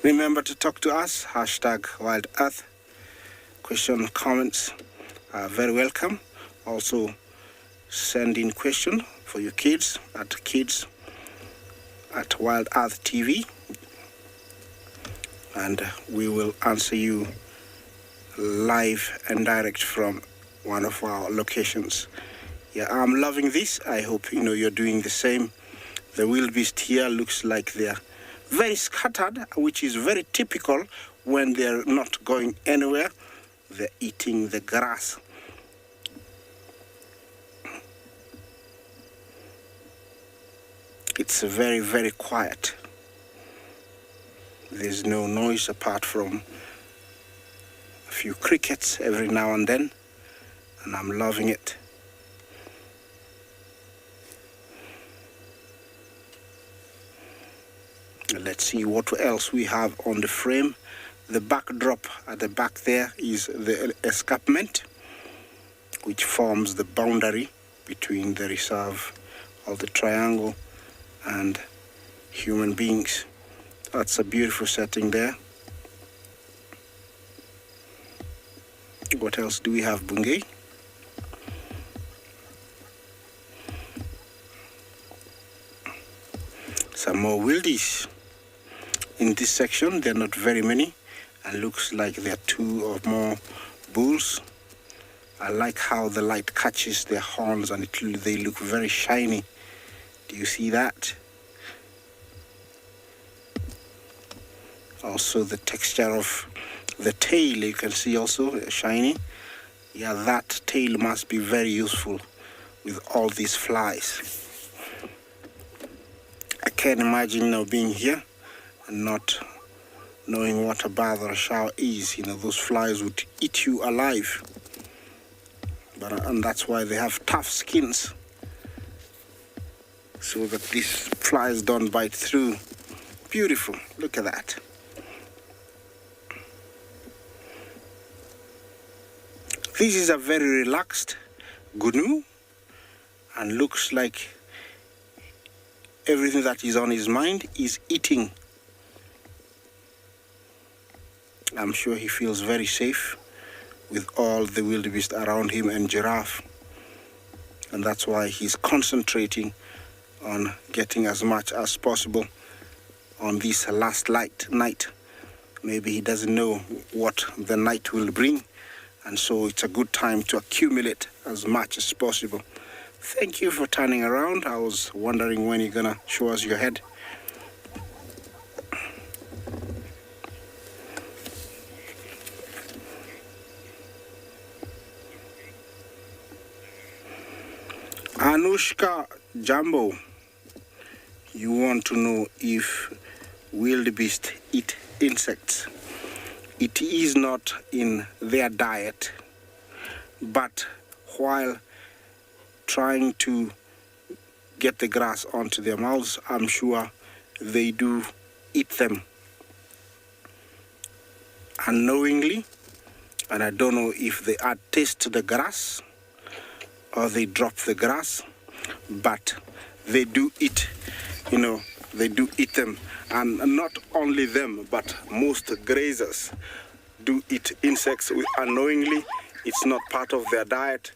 Remember to talk to us, #WildEarth. Question, comments are very welcome. Also, send in question for your kids at WildEarth TV. And we will answer you live and direct from one of our locations. Yeah, I'm loving this. I hope you're doing the same. The wildebeest here looks like they're very scattered, which is very typical when they're not going anywhere. They're eating the grass. It's very, very quiet. There's no noise apart from a few crickets every now and then, and I'm loving it. Let's see what else we have on the frame. The backdrop at the back there is the escarpment, which forms the boundary between the reserve of the triangle and human beings. That's a beautiful setting there. What else do we have, Bungay? Some more wildies. In this section, there are not very many, and looks like there are 2 or more bulls. I like how the light catches their horns and they look very shiny. Do you see that? Also the texture of the tail, you can see also shiny. Yeah, that tail must be very useful with all these flies. I can't imagine being here and not knowing what a bath or a shower is. Those flies would eat you alive. And that's why they have tough skins, so that these flies don't bite through. Beautiful. Look at that. This is a very relaxed gnu, and looks like everything that is on his mind is eating. I'm sure he feels very safe with all the wildebeest around him and giraffe. And that's why he's concentrating on getting as much as possible on this last night. Maybe he doesn't know what the night will bring, and so it's a good time to accumulate as much as possible. Thank you for turning around. I was wondering when you're gonna show us your head. Anushka Jumbo, you want to know if wildebeest eat insects. It is not in their diet, but while trying to get the grass onto their mouths, I'm sure they do eat them unknowingly, and I don't know if they add taste to the grass or they drop the grass, but they do eat, they do eat them. And not only them, but most grazers do eat insects unknowingly. It's not part of their diet,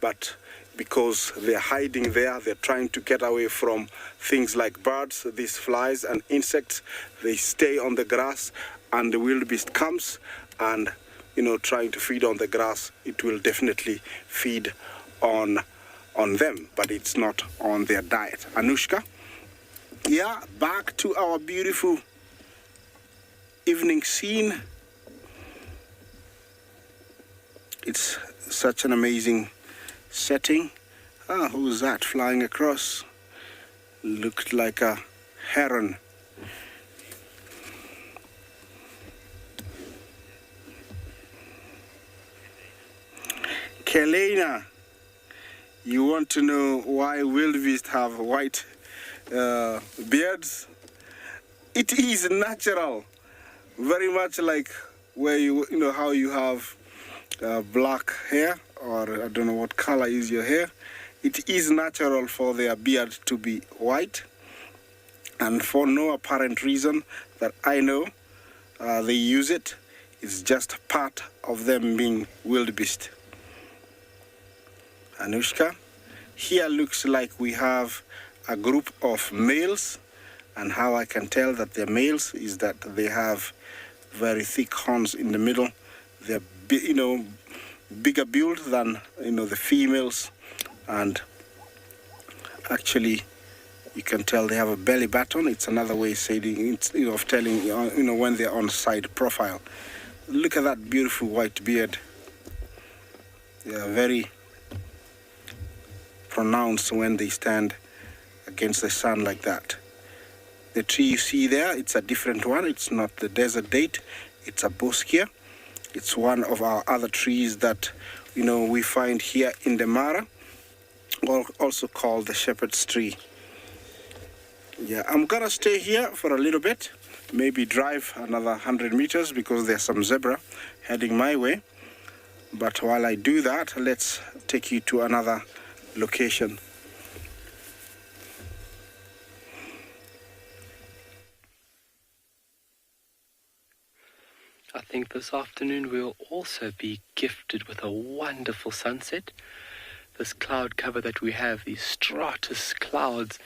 but because they're hiding there, they're trying to get away from things like birds, these flies and insects. They stay on the grass, and the wildebeest comes and, trying to feed on the grass. It will definitely feed on them, but it's not on their diet. Anushka? Yeah, back to our beautiful evening scene. It's such an amazing setting. Who's that flying across? Looked like a heron. Kelena, you want to know why wildebeest have white beards? It is natural, very much like where how you have black hair, or I don't know what color is your hair. It is natural for their beard to be white, and for no apparent reason that I know, they use it. It's just part of them being wildebeest. Anushka, here looks like we have a group of males, and how I can tell that they're males is that they have very thick horns in the middle. They're bigger build than the females, and actually you can tell they have a belly button. It's another way of saying of telling when they're on side profile. Look at that beautiful white beard. They are very pronounced when they stand against the sun like that. The tree you see there, it's a different one. It's not the desert date, it's a boskia. It's one of our other trees that we find here in the Mara, also called the shepherd's tree. Yeah, I'm gonna stay here for a little bit, maybe drive another 100 meters because there's some zebra heading my way. But while I do that, let's take you to another location. I think this afternoon we'll also be gifted with a wonderful sunset. This cloud cover that we have, these stratus clouds,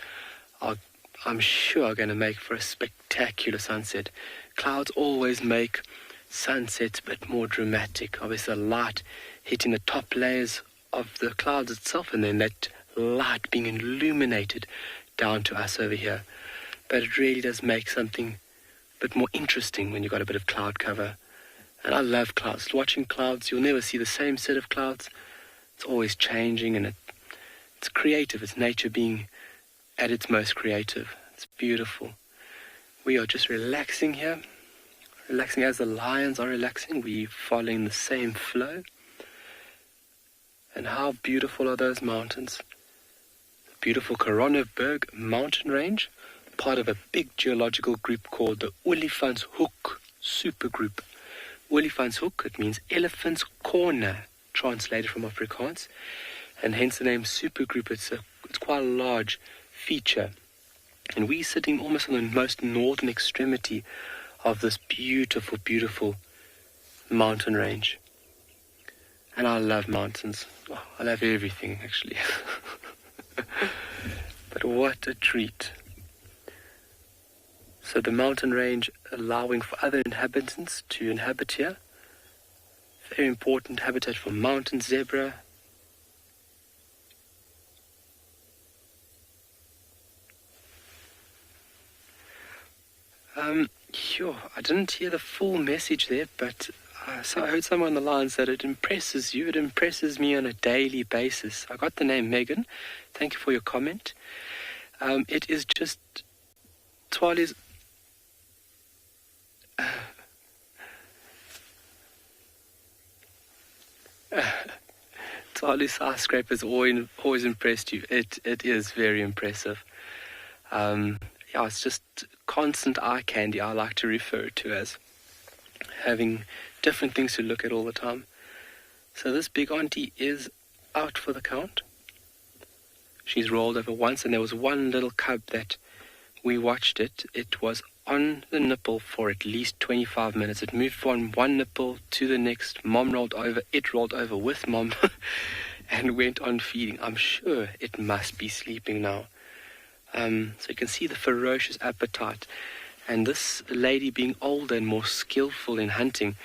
I'm sure are going to make for a spectacular sunset. Clouds always make sunsets a bit more dramatic. Obviously, the light hitting the top layers of the clouds itself, and then that light being illuminated down to us over here. But it really does make something a bit more interesting when you've got a bit of cloud cover. And I love clouds. Watching clouds, you'll never see the same set of clouds. It's always changing, and it's creative. It's nature being at its most creative. It's beautiful. We are just relaxing here, relaxing as the lions are relaxing. We're following the same flow. And how beautiful are those mountains? The beautiful Koronenberg mountain range, part of a big geological group called the Olifantshoek supergroup. Olifantshoek, it means elephant's corner, translated from Afrikaans, and hence the name supergroup. It's quite a large feature, and we're sitting almost on the most northern extremity of this beautiful, beautiful mountain range. And I love mountains. Oh, I love everything, actually. But what a treat. So the mountain range allowing for other inhabitants to inhabit here. very important habitat for mountain zebra. Sure, I didn't hear the full message there, but so I heard somewhere on the lines that it impresses you. It impresses me on a daily basis. I got the name Megan. Thank you for your comment. It is just Tswalu's... Tswalu skyscraper's always impressed you. It is very impressive. Yeah, it's just constant eye candy, I like to refer to as having different things to look at all the time. So this big auntie is out for the count. She's rolled over once, and there was one little cub that we watched it. It was on the nipple for at least 25 minutes. It moved from one nipple to the next. Mom rolled over. It rolled over with mom and went on feeding. I'm sure it must be sleeping now. So you can see the ferocious appetite. And this lady, being older and more skillful in hunting,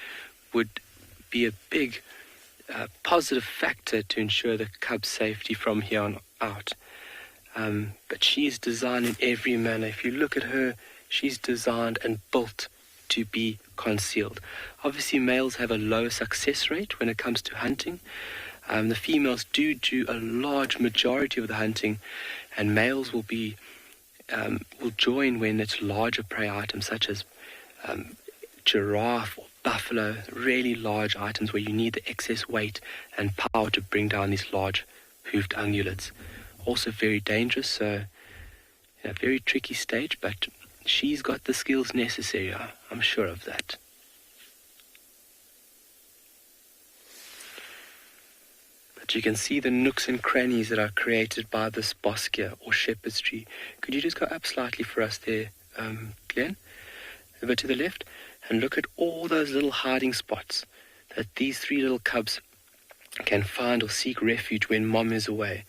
would be a big positive factor to ensure the cub's safety from here on out. But she's designed in every manner. If you look at her, she's designed and built to be concealed. Obviously, males have a lower success rate when it comes to hunting. The females do a large majority of the hunting, and males will join when it's larger prey items such as giraffe or buffalo, really large items where you need the excess weight and power to bring down these large hoofed ungulates. Also very dangerous, so a very tricky stage, but she's got the skills necessary, I'm sure of that. But you can see the nooks and crannies that are created by this boskia or shepherd's tree. Could you just go up slightly for us there, Glenn? A bit to the left, and look at all those little hiding spots that these three little cubs can find or seek refuge when mom is away.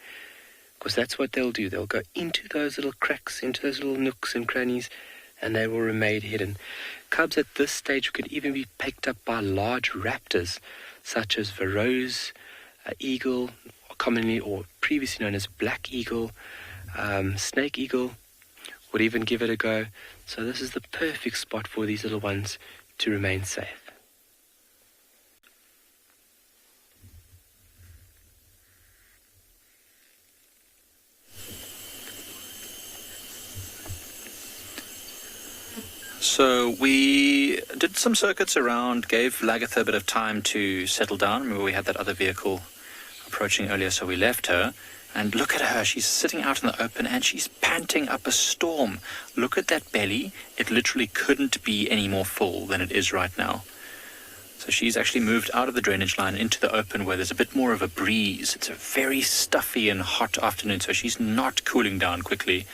Because that's what they'll do. They'll go into those little cracks, into those little nooks and crannies, and they will remain hidden. Cubs at this stage could even be picked up by large raptors, such as Varro's eagle, commonly or previously known as black eagle, snake eagle, would even give it a go. So this is the perfect spot for these little ones to remain safe. So we did some circuits around, gave Lagatha a bit of time to settle down. Remember, we had that other vehicle approaching earlier, so we left her. And look at her, she's sitting out in the open and she's panting up a storm. Look at that belly. It literally couldn't be any more full than it is right now. So she's actually moved out of the drainage line into the open where there's a bit more of a breeze. It's a very stuffy and hot afternoon, so she's not cooling down quickly.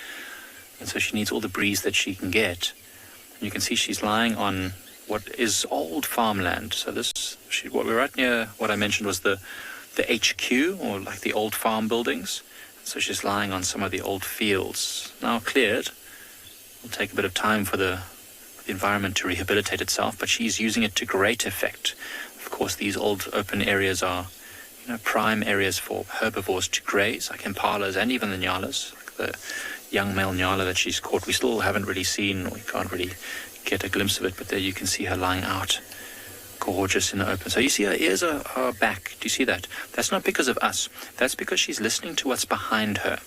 And so she needs all the breeze that she can get. And you can see she's lying on what is old farmland. So what we're right near, what I mentioned was the HQ, or like the old farm buildings. So she's lying on some of the old fields. Now cleared. It'll take a bit of time for the environment to rehabilitate itself, but she's using it to great effect. Of course, these old open areas are, prime areas for herbivores to graze, like impalas and even the nyalas, like the young male nyala that she's caught. We still haven't really seen, we can't really get a glimpse of it, but there you can see her lying out, gorgeous in the open. So you see her ears are back. Do you see that? That's not because of us. That's because she's listening to what's behind her.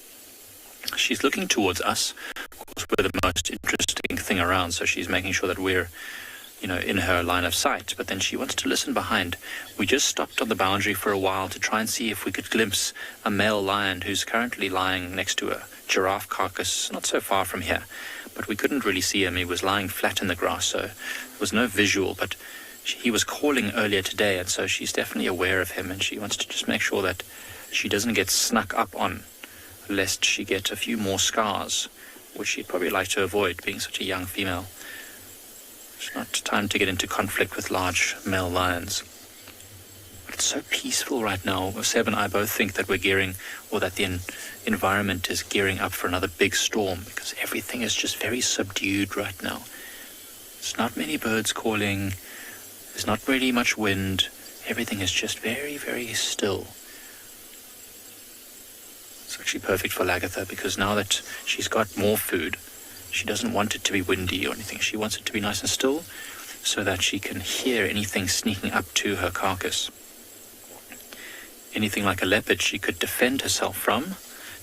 She's looking towards us. Of course, we're the most interesting thing around, so she's making sure that we're, in her line of sight. But then she wants to listen behind. We just stopped on the boundary for a while to try and see if we could glimpse a male lion who's currently lying next to a giraffe carcass not so far from here. But we couldn't really see him. He was lying flat in the grass, so there was no visual. But he was calling earlier today, and so she's definitely aware of him, and she wants to just make sure that she doesn't get snuck up on, lest she get a few more scars, which she'd probably like to avoid, being such a young female. It's not time to get into conflict with large male lions. But it's so peaceful right now. Seb and I both think that we're gearing, or that the environment is gearing up for another big storm, because everything is just very subdued right now. There's not many birds calling. There's not really much wind. Everything is just very, very still. It's actually perfect for Lagatha because now that she's got more food, she doesn't want it to be windy or anything. She wants it to be nice and still so that she can hear anything sneaking up to her carcass. Anything like a leopard she could defend herself from,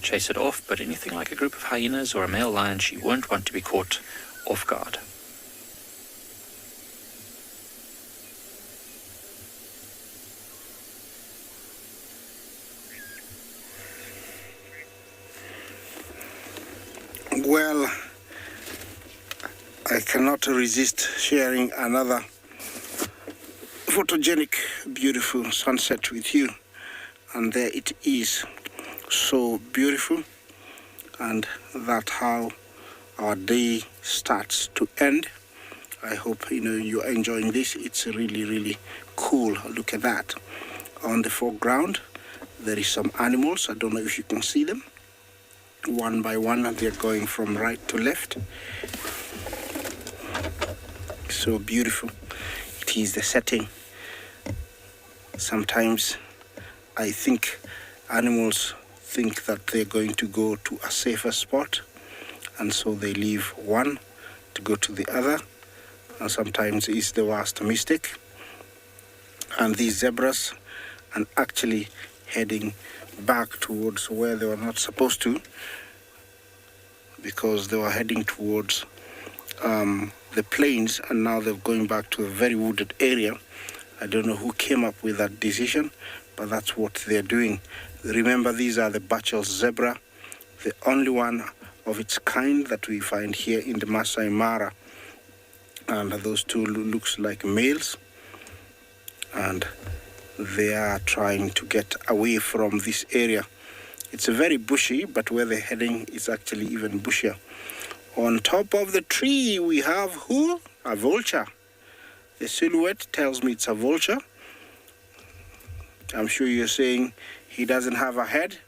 chase it off, but anything like a group of hyenas or a male lion, she won't want to be caught off guard. Well, I cannot resist sharing another photogenic, beautiful sunset with you. And there it is, so beautiful. And that's how our day starts to end. I hope you're enjoying this. It's really, really cool. Look at that. On the foreground, there is some animals. I don't know if you can see them. One by one, they're going from right to left. So beautiful. It is the setting. Sometimes I think animals think that they're going to go to a safer spot, and so they leave one to go to the other, and sometimes it's the worst mistake. And these zebras are actually heading back towards where they were not supposed to, because they were heading towards the plains, and now they're going back to a very wooded area. I don't know who came up with that decision, but that's what they're doing. Remember, these are the Bachel's zebra, the only one of its kind that we find here in the Masai Mara. And those two looks like males, and they are trying to get away from this area. It's very bushy, but where they're heading is actually even bushier. On top of the tree, we have who? A vulture. The silhouette tells me it's a vulture. I'm sure you're saying he doesn't have a head.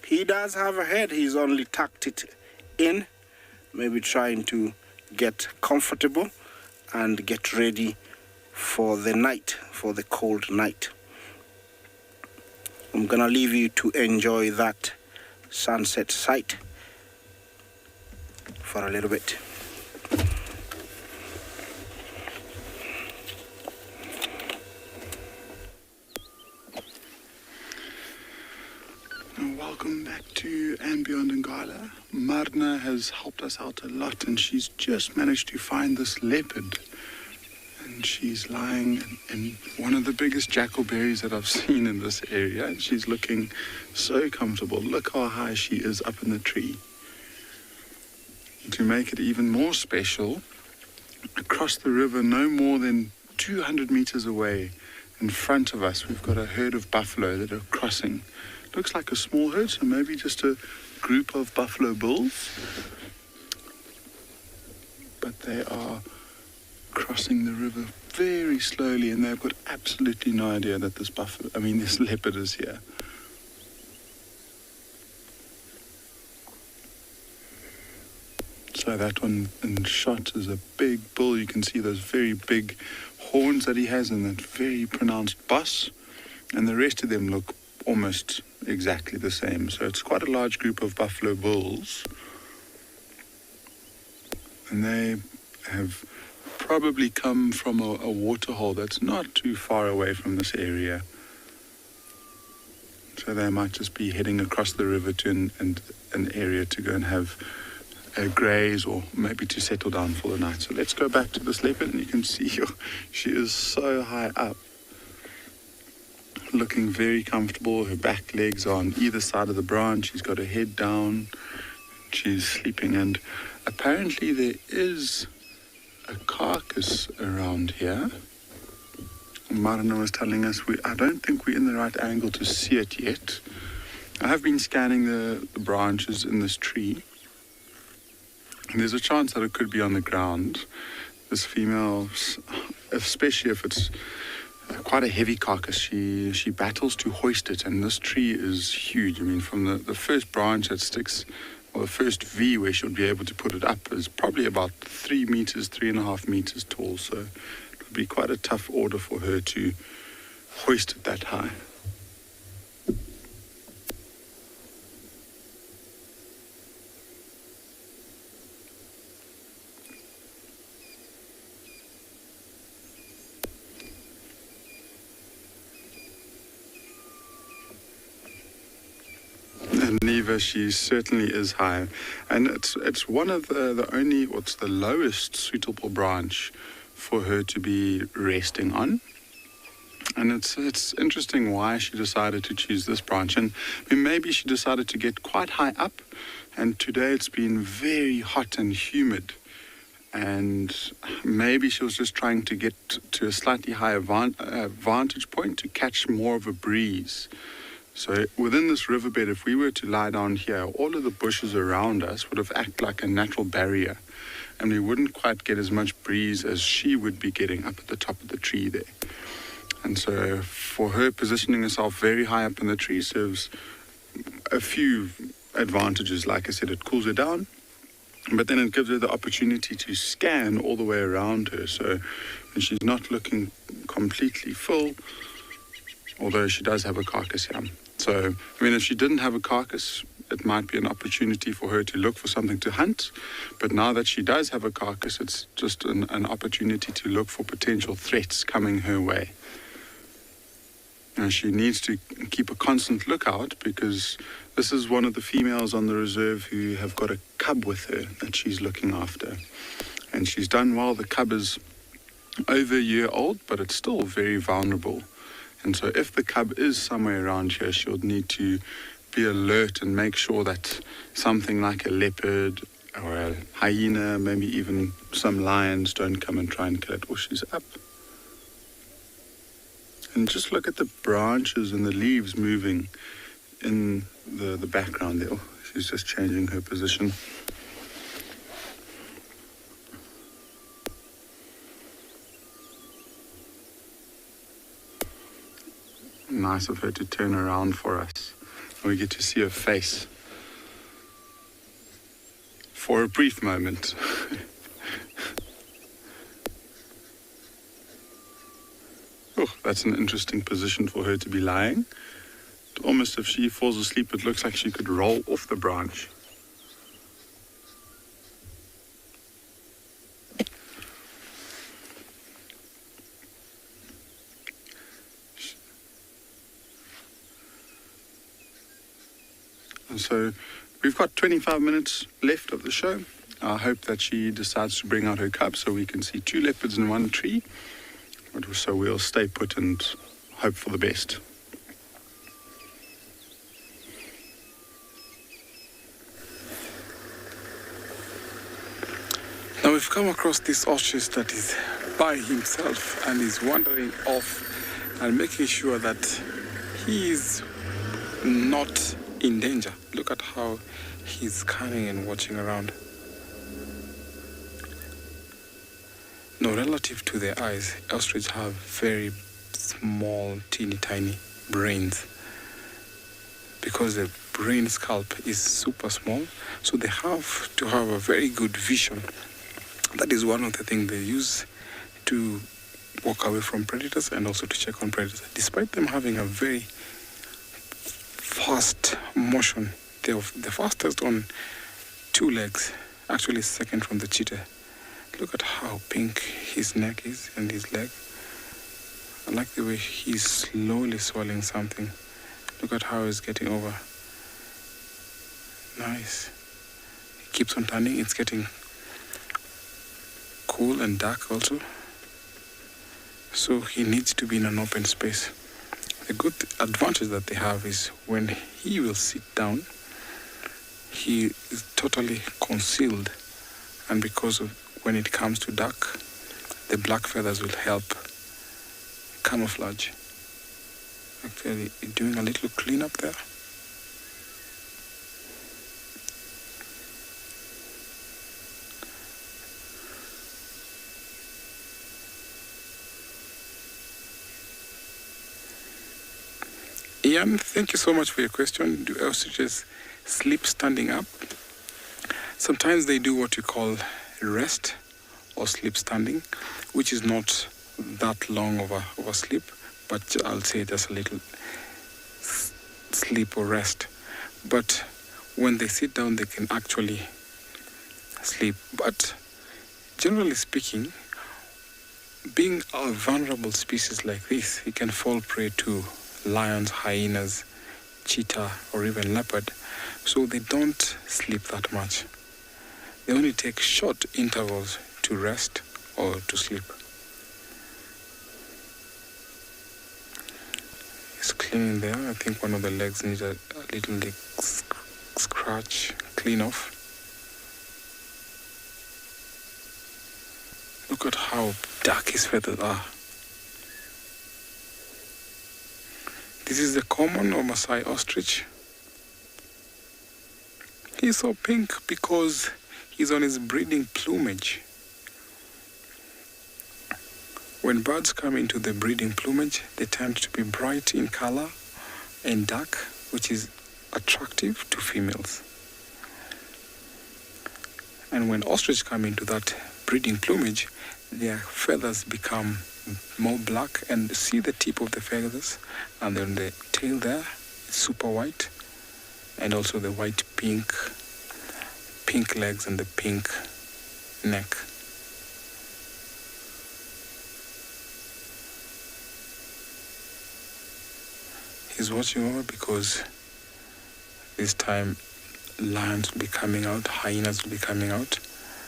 He does have a head. He's only tucked it in, maybe trying to get comfortable and get ready for the night, for the cold night. I'm gonna leave you to enjoy that sunset sight for a little bit. Welcome back to andBeyond and Ngala. Marna has helped us out a lot, and she's just managed to find this leopard. And she's lying in one of the biggest jackalberries that I've seen in this area. And she's looking so comfortable. Look how high she is up in the tree. To make it even more special, across the river, no more than 200 meters away, in front of us, we've got a herd of buffalo that are crossing. Looks like a small herd, so maybe just a group of buffalo bulls. But they are crossing the river very slowly, and they've got absolutely no idea that this leopard is here. So that one in shot is a big bull. You can see those very big horns that he has and that very pronounced boss. And the rest of them look almost exactly the same. So it's quite a large group of buffalo bulls. And they have probably come from a waterhole that's not too far away from this area. So they might just be heading across the river to an area to go and have a graze, or maybe to settle down for the night. So let's go back to this leopard, and you can see she is so high up, looking very comfortable. Her back legs are on either side of the branch. She's got her head down. She's sleeping, and apparently there is a carcass around here. Marina was telling us I don't think we're in the right angle to see it yet. I have been scanning the branches in this tree. And there's a chance that it could be on the ground. This female, especially if it's quite a heavy carcass, she battles to hoist it, and this tree is huge. I mean, from the first branch that sticks, or the first V where she'll be able to put it up, is probably about 3.5 meters tall. So it would be quite a tough order for her to hoist it that high. Neva, she certainly is high, and it's one of it's the lowest suitable branch for her to be resting on. And it's interesting why she decided to choose this branch. And maybe she decided to get quite high up, and today it's been very hot and humid, and maybe she was just trying to get to a slightly higher vantage point to catch more of a breeze. So within this riverbed, if we were to lie down here, all of the bushes around us would have acted like a natural barrier, and we wouldn't quite get as much breeze as she would be getting up at the top of the tree there. And so for her, positioning herself very high up in the tree serves a few advantages. Like I said, it cools her down, but then it gives her the opportunity to scan all the way around her. So she's not looking completely full, although she does have a carcass here. So, if she didn't have a carcass, it might be an opportunity for her to look for something to hunt. But now that she does have a carcass, it's just an opportunity to look for potential threats coming her way. And she needs to keep a constant lookout, because this is one of the females on the reserve who have got a cub with her that she's looking after. And she's done well. The cub is over a year old, but it's still very vulnerable. And so if the cub is somewhere around here, she'll need to be alert and make sure that something like a leopard or a hyena, maybe even some lions, don't come and try and kill it. Oh, she's up. And just look at the branches and the leaves moving in the background there. Oh, she's just changing her position. Nice of her to turn around for us. We get to see her face for a brief moment. Oh, that's an interesting position for her to be lying. Almost if she falls asleep, it looks like she could roll off the branch. And so we've got 25 minutes left of the show. I hope that she decides to bring out her cub so we can see 2 leopards in one tree. But so we'll stay put and hope for the best. Now we've come across this ostrich that is by himself and is wandering off and making sure that he is not in danger. Look at how he's scanning and watching around. Now, relative to their eyes, ostriches have very small, teeny tiny brains. Because the brain scalp is super small, so they have to have a very good vision. That is one of the things they use to walk away from predators and also to check on predators. Despite them having a very fast motion, they're the fastest on 2 legs, actually second from the cheetah. Look at how pink his neck is and his leg. I like the way he's slowly swallowing something. Look at how he's getting over. Nice. He keeps on turning. It's getting cool and dark also. So he needs to be in an open space. The good advantage that they have is when he will sit down, he is totally concealed. And because of when it comes to dark, the black feathers will help camouflage. Actually, doing a little cleanup there. Ian, thank you so much for your question. Do ostriches sleep standing up? Sometimes they do what you call rest or sleep standing, which is not that long of a sleep, but I'll say just a little sleep or rest. But when they sit down, they can actually sleep. But generally speaking, being a vulnerable species like this, it can fall prey to lions, hyenas, cheetah, or even leopard. So they don't sleep that much. They only take short intervals to rest or to sleep. It's cleaning there. I think one of the legs needs a little scratch, clean off. Look at how dark his feathers are. This is the common or Maasai ostrich. He's so pink because he's on his breeding plumage. When birds come into the breeding plumage, they tend to be bright in color and dark, which is attractive to females. And when ostriches come into that breeding plumage, their feathers become more black, and see the tip of the feathers, and then the tail there is super white, and also the white pink legs and the pink neck. He's watching over because this time lions will be coming out, hyenas will be coming out.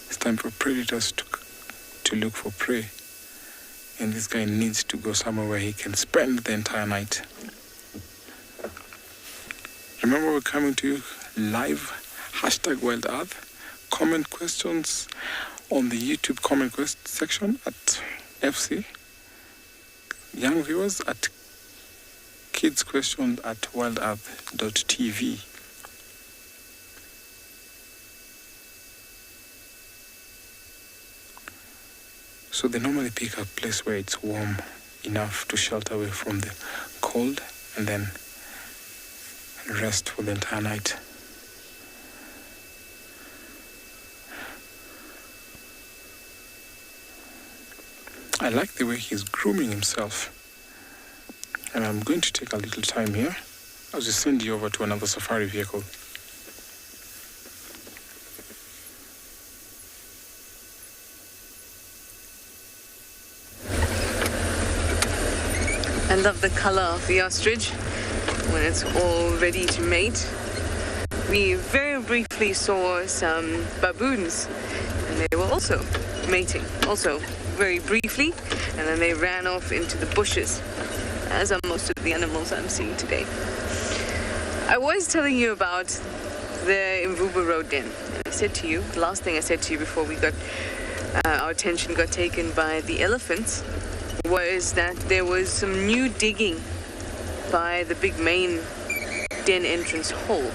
It's time for predators to look for prey. And this guy needs to go somewhere where he can spend the entire night. Remember, we're coming to you live. #WildEarth. Comment questions on the YouTube comment section at FC. Young viewers at kids questions at wildearth.tv. So they normally pick a place where it's warm enough to shelter away from the cold and then rest for the entire night. I like the way he's grooming himself. And I'm going to take a little time here as we send you over to another safari vehicle. I love the color of the ostrich when it's all ready to mate. We very briefly saw some baboons, and they were also mating, also very briefly, and then they ran off into the bushes, as are most of the animals I'm seeing today. I was telling you about the Mvubu Road Den. I said to you, the last thing I said to you before we got our attention got taken by the elephants, was that there was some new digging by the big main den entrance hole.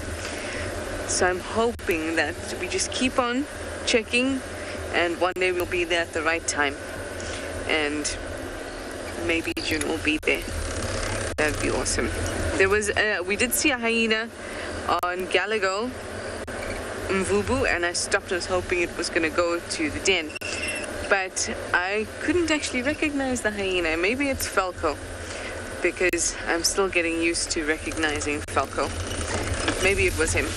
So I'm hoping that we just keep on checking, and one day we'll be there at the right time. And maybe June will be there. That'd be awesome. There was, we did see a hyena on Galago, Mvubu, and I stopped. I was hoping it was going to go to the den. But I couldn't actually recognize the hyena. Maybe it's Falco, because I'm still getting used to recognizing Falco. Maybe it was him.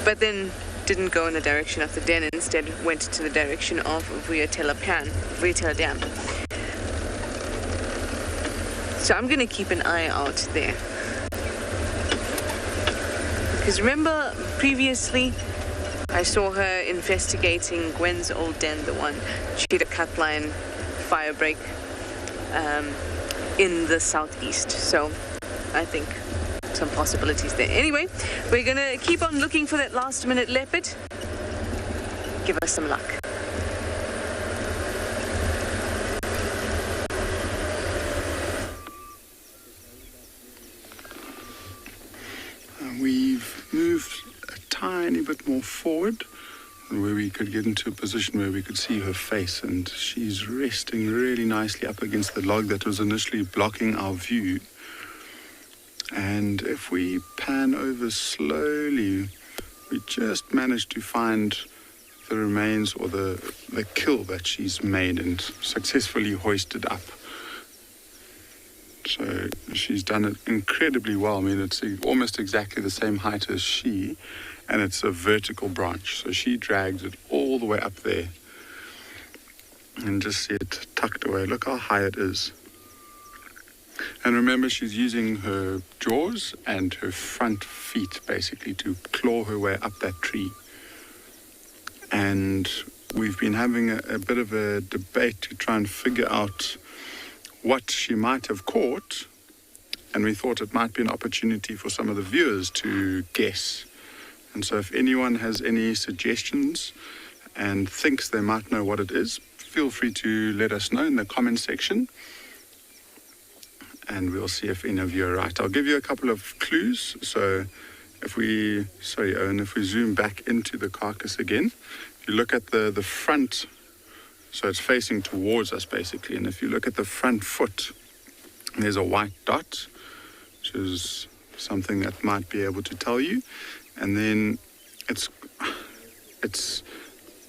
But then didn't go in the direction of the den, instead went to the direction of Vuyatela Dam. So I'm going to keep an eye out there. Because remember previously I saw her investigating Gwen's old den, the one cheetah cutline fire break in the southeast. So I think some possibilities there. Anyway, we're going to keep on looking for that last minute leopard. Give us some luck. We've moved a tiny bit more forward, where we could get into a position where we could see her face, and she's resting really nicely up against the log that was initially blocking our view. And if we pan over slowly, we just managed to find the remains, or the kill that she's made and successfully hoisted up. So she's done it incredibly well. I mean, it's almost exactly the same height as she, and it's a vertical branch. So she drags it all the way up there. And just see it tucked away. Look how high it is. And remember, she's using her jaws and her front feet, basically, to claw her way up that tree. And we've been having a bit of a debate to try and figure out what she might have caught, and we thought it might be an opportunity for some of the viewers to guess. And so if anyone has any suggestions and thinks they might know what it is, feel free to let us know in the comment section, and we'll see if any of you are right. I'll give you a couple of clues. So if we zoom back into the carcass again, if you look at the front, so it's facing towards us basically, and if you look at the front foot, there's a white dot, which is something that might be able to tell you. And then it's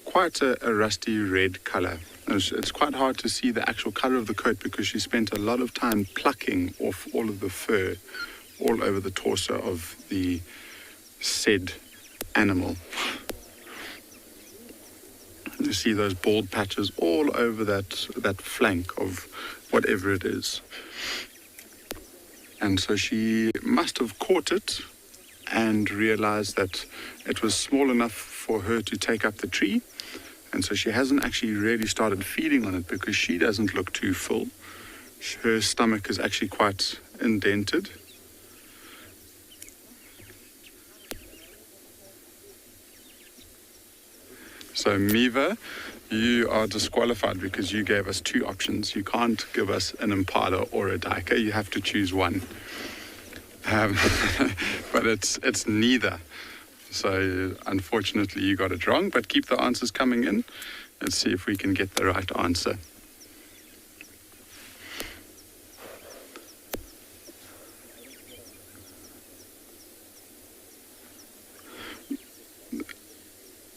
quite a rusty red color. It's quite hard to see the actual color of the coat because she spent a lot of time plucking off all of the fur all over the torso of the said animal. You see those bald patches all over that flank of whatever it is. And so she must have caught it and realized that it was small enough for her to take up the tree. And so she hasn't actually really started feeding on it because she doesn't look too full. Her stomach is actually quite indented. So Miva, you are disqualified because you gave us two options. You can't give us an impala or a duiker. You have to choose one. But it's neither. So unfortunately you got it wrong, but keep the answers coming in. Let's see if we can get the right answer.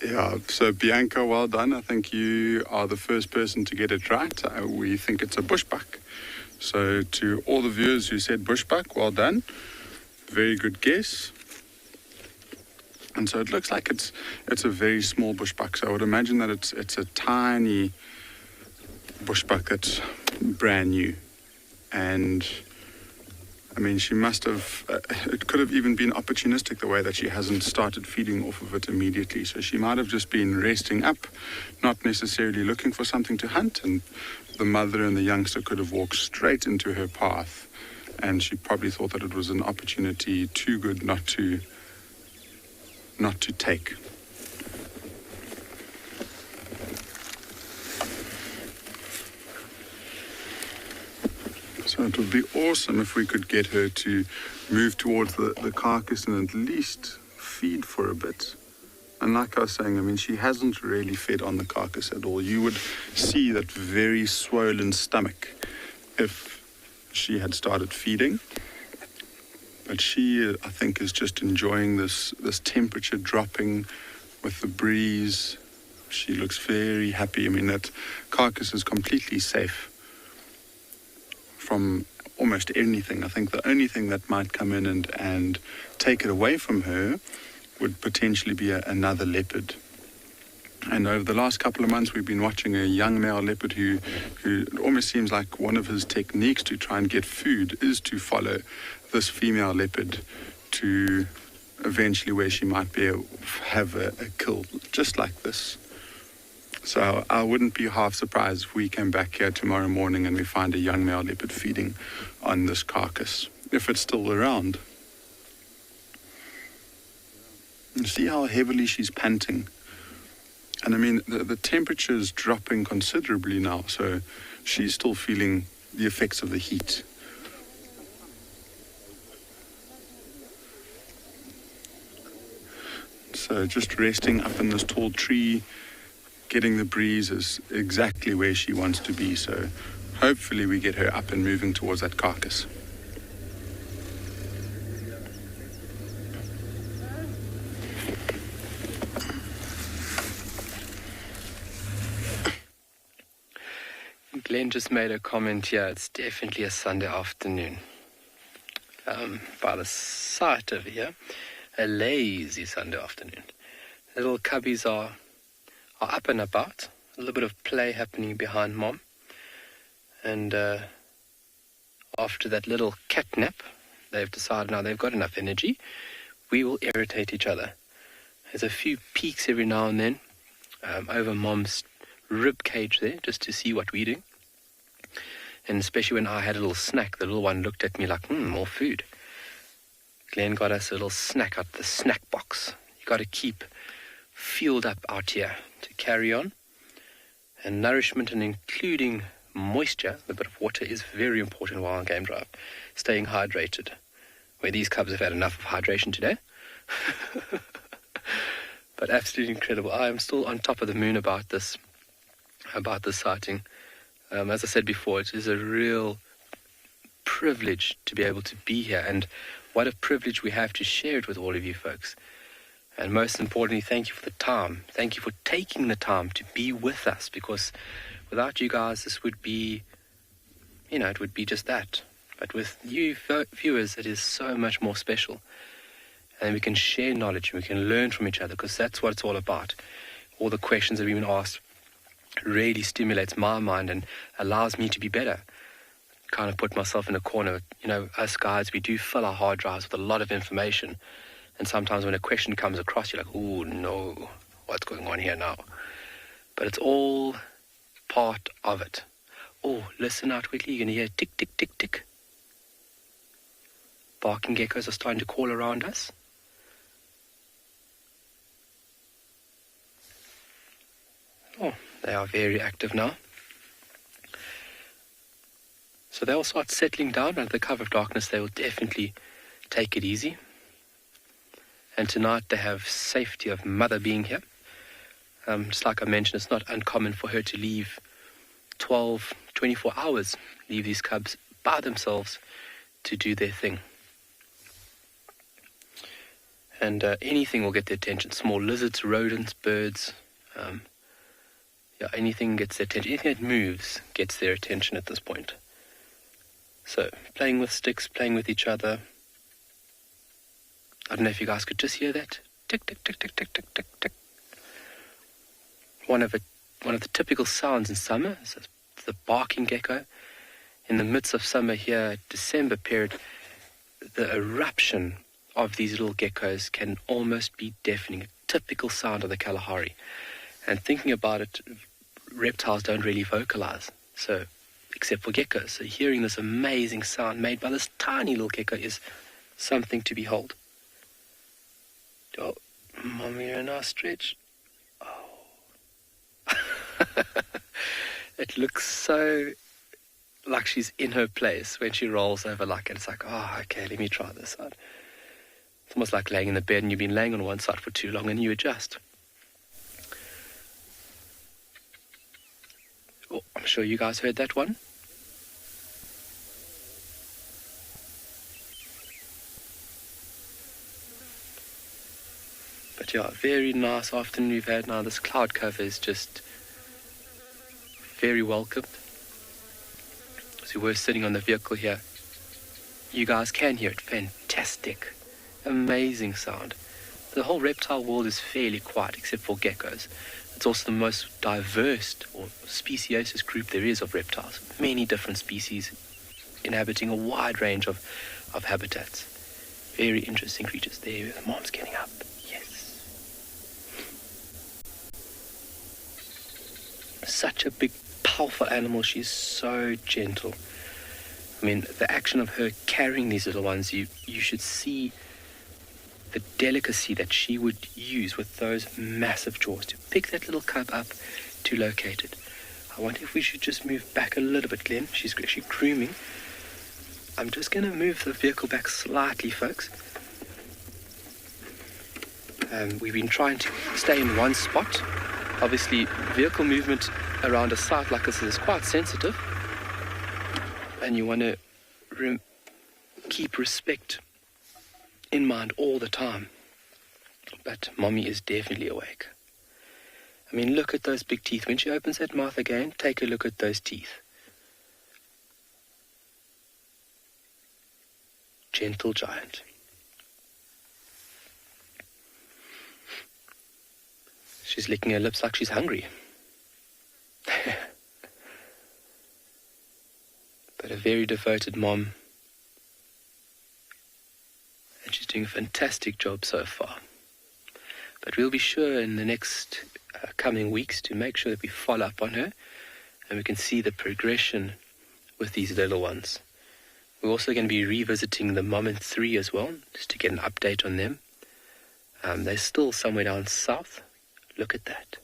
Yeah, so Bianca, well done. I think you are the first person to get it right. We think it's a bushbuck. So to all the viewers who said bushbuck, well done. Very good guess. And so it looks like it's a very small bushbuck. So I would imagine that it's a tiny bushbuck that's brand new. And I mean, she must have, it could have even been opportunistic the way that she hasn't started feeding off of it immediately. So she might have just been resting up, not necessarily looking for something to hunt. And the mother and the youngster could have walked straight into her path. And she probably thought that it was an opportunity too good not to take. So it would be awesome if we could get her to move towards the carcass and at least feed for a bit. And like I was saying, I mean, she hasn't really fed on the carcass at all. You would see that very swollen stomach if she had started feeding. But she, I think, is just enjoying this temperature dropping with the breeze. She looks very happy. I mean, that carcass is completely safe from almost anything. I think the only thing that might come in and take it away from her would potentially be another leopard. And over the last couple of months, we've been watching a young male leopard who it almost seems like one of his techniques to try and get food is to follow this female leopard to eventually where she might be able to have a kill, just like this. So I wouldn't be half surprised if we came back here tomorrow morning and we find a young male leopard feeding on this carcass, if it's still around. And see how heavily she's panting. And I mean, the temperature is dropping considerably now, so she's still feeling the effects of the heat. So just resting up in this tall tree, getting the breeze is exactly where she wants to be. So hopefully we get her up and moving towards that carcass. Glenn just made a comment here. It's definitely a Sunday afternoon. By the sight over here, a lazy Sunday afternoon. Little cubbies are up and about. A little bit of play happening behind Mom. And after that little cat nap, they've decided now they've got enough energy. We will irritate each other. There's a few peeks every now and then over Mom's rib cage there, just to see what we're doing. And especially when I had a little snack, the little one looked at me like, more food. Glenn got us a little snack out the snack box. You got to keep fueled up out here to carry on. And nourishment, and including moisture, a bit of water, is very important while on game drive. Staying hydrated. Where these cubs have had enough of hydration today. But absolutely incredible. I am still on top of the moon about this sighting. As I said before, it is a real privilege to be able to be here, and what a privilege we have to share it with all of you folks. And most importantly, thank you for the time. Thank you for taking the time to be with us, because without you guys, this would be, it would be just that. But with you viewers, it is so much more special. And we can share knowledge, and we can learn from each other, because that's what it's all about. All the questions that we've been asked really stimulates my mind and allows me to be better. Kind of put myself in a corner. Us guys, we do fill our hard drives with a lot of information. And sometimes when a question comes across, you're like, oh no, what's going on here now? But it's all part of it. Oh, listen out quickly, you're going to hear tick, tick, tick, tick. Barking geckos are starting to call around us. Oh, they are very active now. So they'll start settling down under the cover of darkness. They will definitely take it easy. And tonight they have safety of Mother being here. Just like I mentioned, it's not uncommon for her to leave 12, 24 hours, leave these cubs by themselves to do their thing. And anything will get their attention. Small lizards, rodents, birds, anything gets their attention. Anything that moves gets their attention at this point. So, playing with sticks, playing with each other. I don't know if you guys could just hear that. Tick, tick, tick, tick, tick, tick, tick, tick. One of the typical sounds in summer is the barking gecko. In the midst of summer here, December period, the eruption of these little geckos can almost be deafening. A typical sound of the Kalahari. And thinking about it, reptiles don't really vocalize. So, except for geckos. So hearing this amazing sound made by this tiny little gecko is something to behold. Oh, Mommy, you're in our stretch. Oh. It looks so like she's in her place when she rolls over like it. It's like, oh, okay, let me try this side. It's almost like laying in the bed and you've been laying on one side for too long and you adjust. Oh, I'm sure you guys heard that one. But yeah, very nice afternoon we've had now. This cloud cover is just very welcomed. So we're sitting on the vehicle here. You guys can hear it. Fantastic. Amazing sound. The whole reptile world is fairly quiet except for geckos. It's also the most diverse or speciosus group there is of reptiles. Many different species inhabiting a wide range of habitats. Very interesting creatures. There, Mom's getting up. Yes. Such a big, powerful animal. She's so gentle. I mean, the action of her carrying these little ones, you should see the delicacy that she would use with those massive jaws to pick that little cub up to locate it. I wonder if we should just move back a little bit, Glenn. She's actually grooming. I'm just going to move the vehicle back slightly, folks. We've been trying to stay in one spot. Obviously, vehicle movement around a site like this is quite sensitive. And you want to keep respect in mind all the time. But Mommy is definitely awake. I mean, look at those big teeth. When she opens that mouth again, take a look at those teeth. gentle giant. She's licking her lips like she's hungry. But a very devoted mom. And she's doing a fantastic job so far. But we'll be sure in the next coming weeks to make sure that we follow up on her and we can see the progression with these little ones. We're also going to be revisiting the mom and 3 as well, just to get an update on them. They're still somewhere down south. Look at that.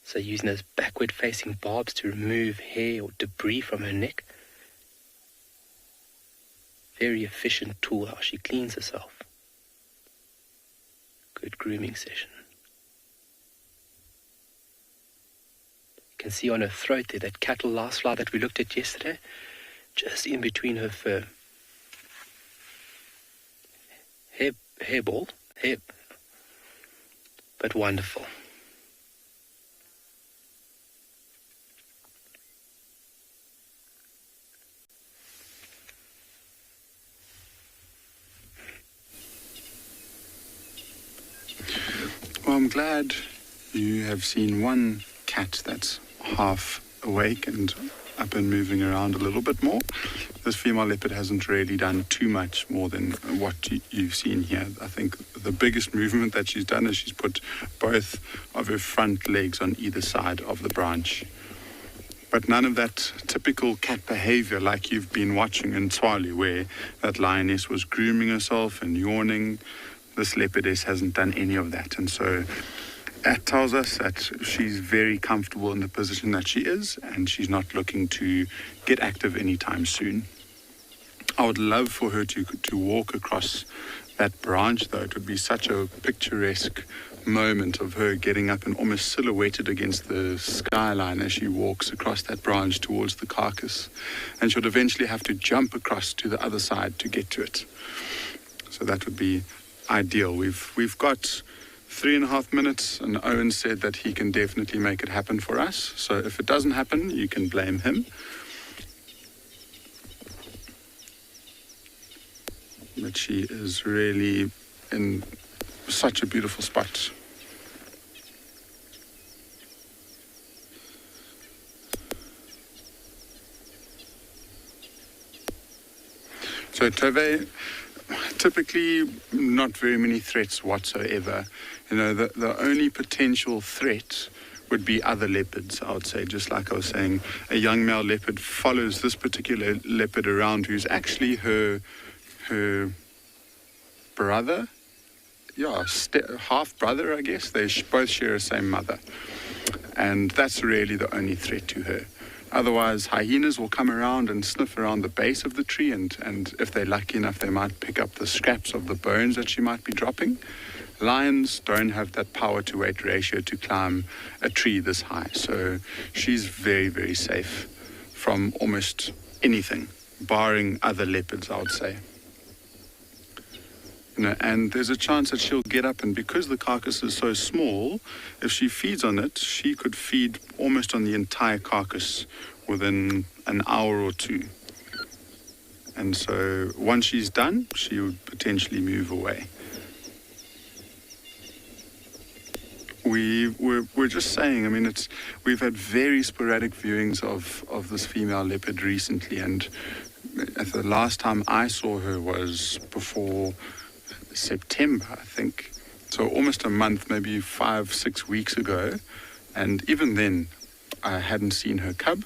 So using those backward-facing barbs to remove hair or debris from her neck. Very efficient tool how she cleans herself. Good grooming session. You can see on her throat there that cattle lousefly that we looked at yesterday, just in between her fur. Hairball, but wonderful. Well, I'm glad you have seen one cat that's half awake and up and moving around a little bit more. This female leopard hasn't really done too much more than what you've seen here. I think the biggest movement that she's done is she's put both of her front legs on either side of the branch. But none of that typical cat behavior like you've been watching in Tswalu, where that lioness was grooming herself and yawning. This leopardess hasn't done any of that. And so that tells us that she's very comfortable in the position that she is, and she's not looking to get active anytime soon. I would love for her to walk across that branch, though. It would be such a picturesque moment of her getting up and almost silhouetted against the skyline as she walks across that branch towards the carcass. And she would eventually have to jump across to the other side to get to it. So that would be ideal. We've got 3.5 minutes, and Owen said that he can definitely make it happen for us. So if it doesn't happen, you can blame him. But she is really in such a beautiful spot. So Tove, typically not very many threats whatsoever. You know, the only potential threat would be other leopards, I would say. Just like I was saying, a young male leopard follows this particular leopard around, who's actually her brother. Yeah, half brother, I guess. They both share the same mother. And that's really the only threat to her. Otherwise, hyenas will come around and sniff around the base of the tree, and if they're lucky enough, they might pick up the scraps of the bones that she might be dropping. Lions don't have that power to weight ratio to climb a tree this high, so she's very, very safe from almost anything, barring other leopards, I would say. You know, and there's a chance that she'll get up, and because the carcass is so small, if she feeds on it, she could feed almost on the entire carcass within an hour or two. And so once she's done, she would potentially move away. We're just saying, I mean, we've had very sporadic viewings of this female leopard recently, and the last time I saw her was before September, I think. So almost a month, maybe 5-6 weeks ago. And even then, I hadn't seen her cub.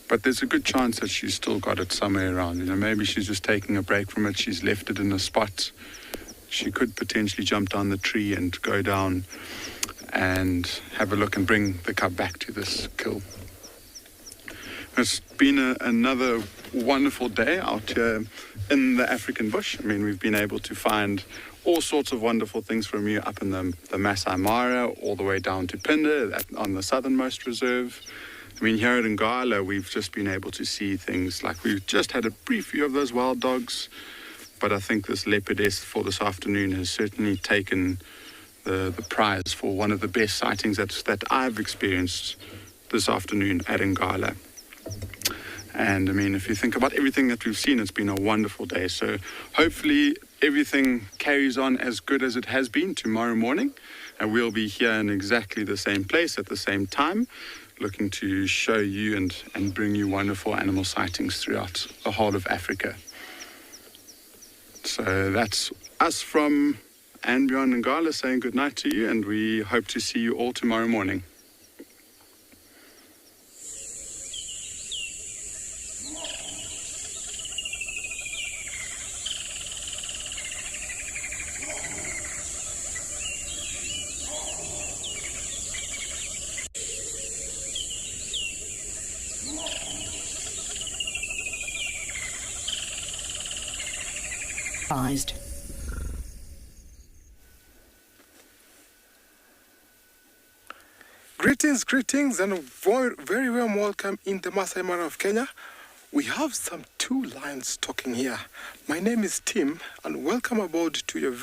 But there's a good chance that she's still got it somewhere around. You know, maybe she's just taking a break from it. She's left it in a spot. She could potentially jump down the tree and go down and have a look and bring the cub back to this kill. It's been another wonderful day out here in the African bush. I mean, we've been able to find all sorts of wonderful things from you up in the Masai Mara, all the way down to Phinda on the southernmost reserve. I mean, here at Ngala, we've just been able to see things like we've just had a brief view of those wild dogs, but I think this leopardess for this afternoon has certainly taken the prize for one of the best sightings that I've experienced this afternoon at Ngala. And I mean, if you think about everything that we've seen, it's been a wonderful day. So hopefully everything carries on as good as it has been tomorrow morning. And we'll be here in exactly the same place at the same time, looking to show you and bring you wonderful animal sightings throughout the whole of Africa. So that's us from andBeyond and Ngala saying good night to you, and we hope to see you all tomorrow morning. Greetings, and a very warm welcome in the Masai Mara of Kenya. We have some two lions talking here. My name is Tim, and welcome aboard to your